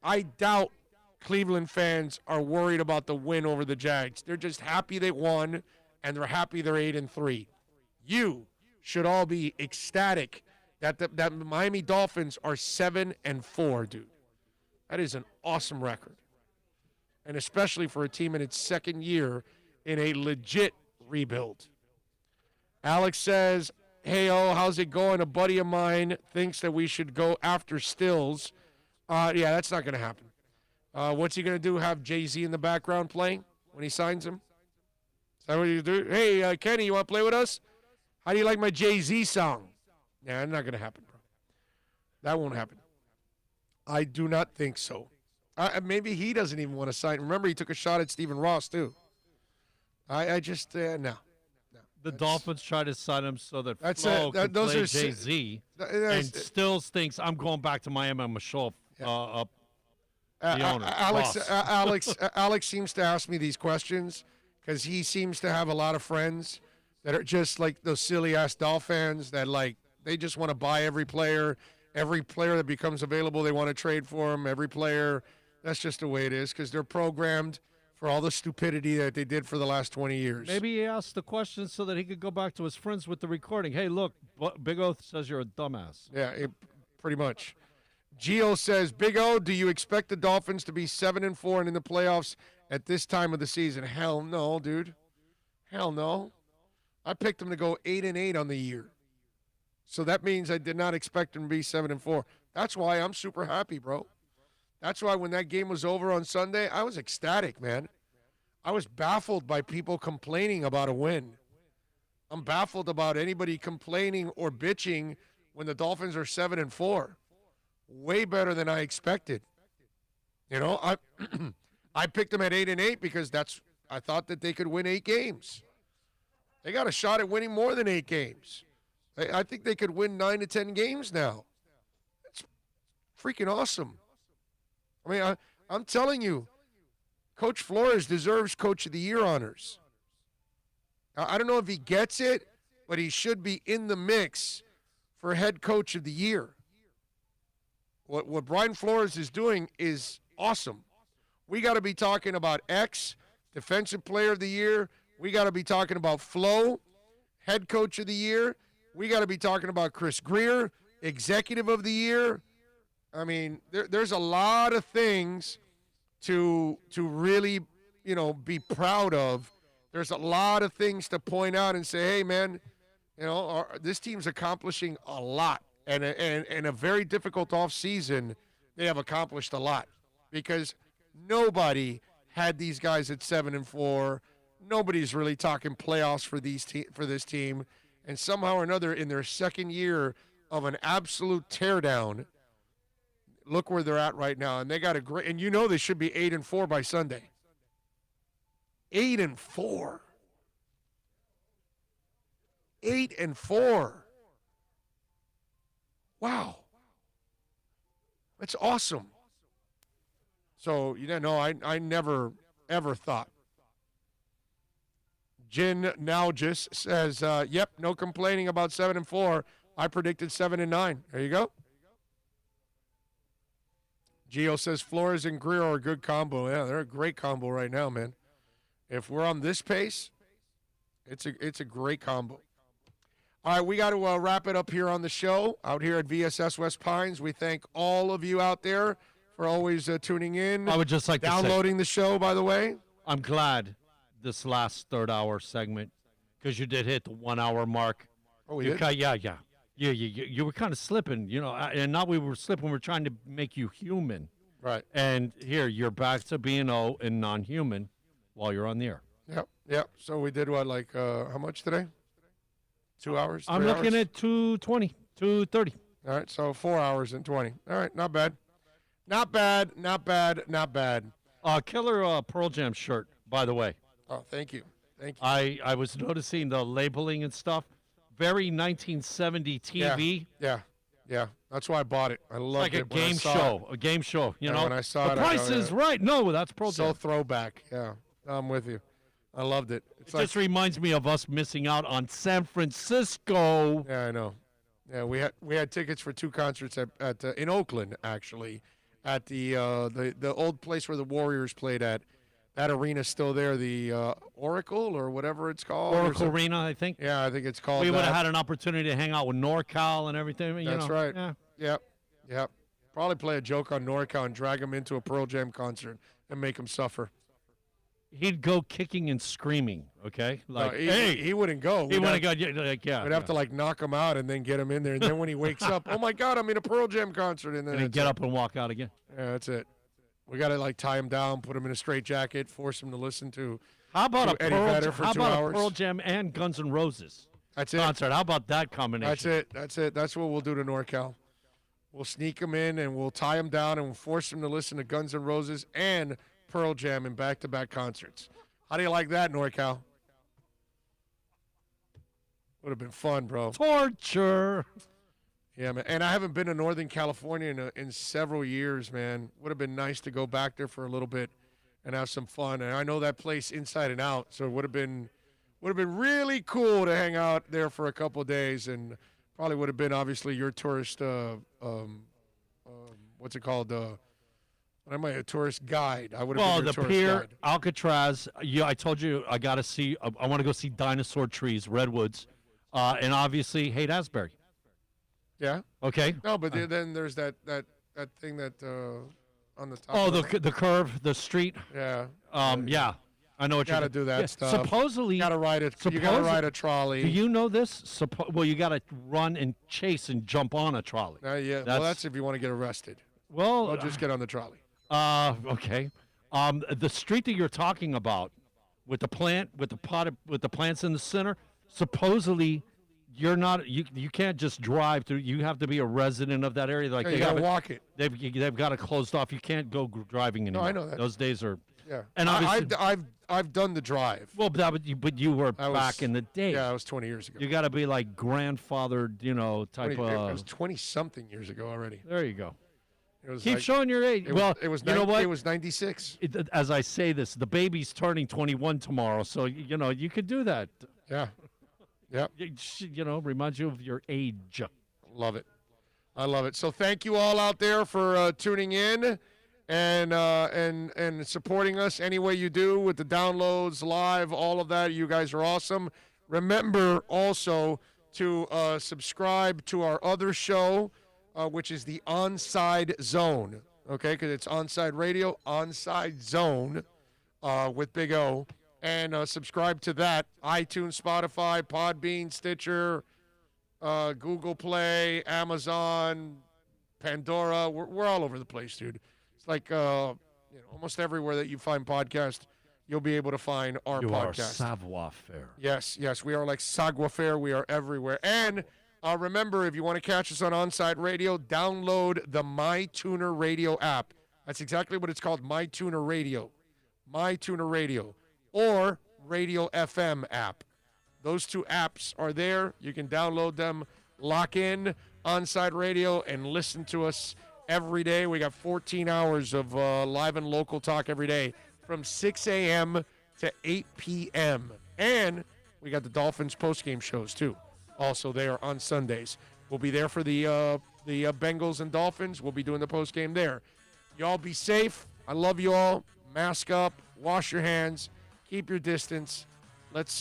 I doubt Cleveland fans are worried about the win over the Jags. They're just happy they won, and they're happy they're 8-3. You should all be ecstatic that the Miami Dolphins are 7-4, dude. That is an awesome record. And especially for a team in its second year in a legit rebuild. Alex says, hey, how's it going? A buddy of mine thinks that we should go after Stills. Yeah, that's not going to happen. What's he going to do, have Jay-Z in the background playing when he signs him? Is that what you do? Hey, Kenny, you want to play with us? How do you like my Jay-Z song? Nah, not going to happen, bro. That won't happen. I do not think so. Maybe he doesn't even want to sign. Remember, he took a shot at Stephen Ross, too. I just, no. The Dolphins try to sign him so that That's Flo it. can Those play are Jay-Z, that's- and Stills thinks I'm going back to Miami. I'm going to show up the owner. Alex seems to ask me these questions because he seems to have a lot of friends that are just like those silly-ass Dolphins that, like, they just want to buy every player that becomes available, they want to trade for him, every player. That's just the way it is because they're programmed for all the stupidity that they did for the last 20 years. Maybe he asked the question so that he could go back to his friends with the recording. Hey, look, Big O says you're a dumbass. Yeah, pretty much. Gio says, Big O, do you expect the Dolphins to be 7-4 and in the playoffs at this time of the season? Hell no, dude. Hell no. I picked them to go 8-8 on the year. So that means I did not expect them to be 7-4. That's why I'm super happy, bro. That's why when that game was over on Sunday, I was ecstatic, man. I was baffled by people complaining about a win. I'm baffled about anybody complaining or bitching when the Dolphins are 7-4. Way better than I expected. You know, I picked them at 8-8 because I thought that they could win 8 games. They got a shot at winning more than 8 games. I think they could win 9 to 10 games now. It's freaking awesome. I mean, I'm telling you, Coach Flores deserves Coach of the Year honors. I don't know if he gets it, but he should be in the mix for Head Coach of the Year. What Brian Flores is doing is awesome. We got to be talking about X, Defensive Player of the Year. We got to be talking about Flo, Head Coach of the Year. We got to be talking about Chris Greer, Executive of the Year. I mean, there's a lot of things to really, be proud of. There's a lot of things to point out and say, hey, man, this team's accomplishing a lot. And in a very difficult offseason, they have accomplished a lot because nobody had these guys at 7-4. Nobody's really talking playoffs for this team. And somehow or another, in their second year of an absolute teardown, look where they're at right now. And they got a great, and they should be 8-4 by Sunday. 8-4. 8-4. Wow. That's awesome. So, I never, ever thought. Jin now just says, yep, no complaining about 7-4. I predicted 7-9. There you go. Gio says Flores and Greer are a good combo. Yeah, they're a great combo right now, man. If we're on this pace, it's a great combo. All right, we got to wrap it up here on the show out here at VSS West Pines. We thank all of you out there for always tuning in. I would just like downloading the show, by the way. I'm glad this last third hour segment because you did hit the 1 hour mark. Oh, we did? Yeah. you were kind of slipping, and not we were slipping. We're trying to make you human. Right. And here, you're back to being and non-human while you're on the air. Yep. So we did what, like, how much today? 2 hours? I'm 3 looking hours? at 2:20, 2:30. All right, so 4 hours and 20. All right, not bad. Not bad. Killer Pearl Jam shirt, by the way. Oh, thank you. Thank you. I was noticing the labeling and stuff. Very 1970 TV. Yeah. That's why I bought it. I loved Like it. a when I game saw show. it. A game show, you Yeah, know. when I saw the it, I price go, is yeah. right. No, that's Pearl So Jam. throwback. Yeah, I'm with you. I loved it. It just reminds me of us missing out on San Francisco. Yeah, I know. Yeah, we had tickets for 2 concerts at in Oakland, actually, at the old place where the Warriors played at. That arena's still there, the Oracle or whatever it's called. Oracle Arena, I think. Yeah, I think it's called. We would have that. had an opportunity to hang out with NorCal and everything. That's right. Yeah. Yep. Probably play a joke on NorCal and drag him into a Pearl Jam concert and make him suffer. He'd go kicking and screaming. Okay, like he wouldn't go. He We'd wouldn't have- go. Yeah, like, yeah. We'd have to like knock him out and then get him in there, and then when he wakes up, oh my God, I'm in a Pearl Jam concert, and then and then that's get it. up and walk out again. Yeah, that's it. We got to like tie him down, put him in a straitjacket, force him to listen to. How about to a Eddie Pearl? Vedder for How 2 about hours? a Pearl Jam and Guns N' Roses? That's it. Concert. How about that combination? That's it. That's what we'll do to NorCal. We'll sneak him in and we'll tie him down and we'll force him to listen to Guns N' Roses and Pearl Jam in back-to-back concerts. How do you like that, NorCal? Would have been fun, bro. Torture. Yeah, man. And I haven't been to Northern California in several years, man. Would have been nice to go back there for a little bit and have some fun. And I know that place inside and out, so it would have been really cool to hang out there for a couple of days, and probably would have been obviously your tourist. What's it called? What am I? A tourist guide? I would have Well, been your the tourist pier, guide. Alcatraz. Yeah, I told you I got to see. I want to go see dinosaur trees, redwoods, and obviously Haight-Ashbury. Yeah. Okay. No, but then there's that thing that on the top. Oh, of the curve, the street. Yeah. Yeah. I know what Gotta you're do that yeah, stuff. Supposedly, You gotta ride it. You gotta ride a trolley. Do you know this? Well, you got to run and chase and jump on a trolley. Yeah. Well, that's if you want to get arrested. Well, Or just get on the trolley. Okay. The street that you're talking about, with the plant, with the plants in the center, supposedly you're not. You can't just drive through. You have to be a resident of that area. Like Yeah, they you gotta have walk it. They've got it closed off. You can't go driving No, anymore. I know that. Those days are. Yeah. And obviously, I've done the drive. well, but you were I was- back in the day. Yeah, it was 20 years ago. You got to be like grandfathered, type 20, it of. was 20-something years ago already. There you go. It was Keep like- showing your age. It Well, was, it was you know what? It was 96. As I say this, the baby's turning 21 tomorrow, so you could do that. Yeah. Yep. Reminds you of your age. Love it. I love it. So thank you all out there for tuning in and supporting us any way you do with the downloads, live, all of that. You guys are awesome. Remember also to subscribe to our other show, which is the Onside Zone. Okay, because it's Onside Radio, Onside Zone with Big O. And subscribe to that. iTunes, Spotify, Podbean, Stitcher, Google Play, Amazon, Pandora. We're all over the place, dude. It's like almost everywhere that you find podcast, you'll be able to find our You are podcast. savoir-faire. Yes, we are like savoir-faire. We are everywhere. And remember, if you want to catch us on Onside Radio, download the MyTuner Radio app. That's exactly what it's called, MyTuner Radio. MyTuner Radio. Or Radio FM app. Those two apps are there. You can download them, lock in Onside Radio, and listen to us every day. We got 14 hours of live and local talk every day from 6 a.m. to 8 p.m. And we got the Dolphins postgame shows, too. Also there on Sundays. We'll be there for the Bengals and Dolphins. We'll be doing the postgame there. Y'all be safe. I love you all. Mask up. Wash your hands. Keep your distance. Let's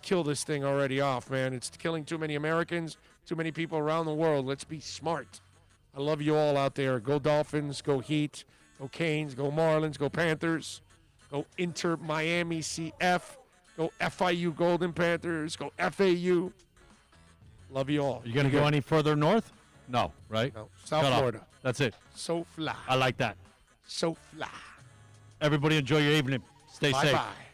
kill this thing already off, man. It's killing too many Americans, too many people around the world. Let's be smart. I love you all out there. Go Dolphins, go Heat, go Canes, go Marlins, go Panthers, go Inter Miami CF, go FIU Golden Panthers, go FAU. Love you all. You going to go any further north? No, right? No. South Cut off. Florida. That's it. So fly. I like that. So fly. Everybody enjoy your evening. Stay safe. Bye-bye.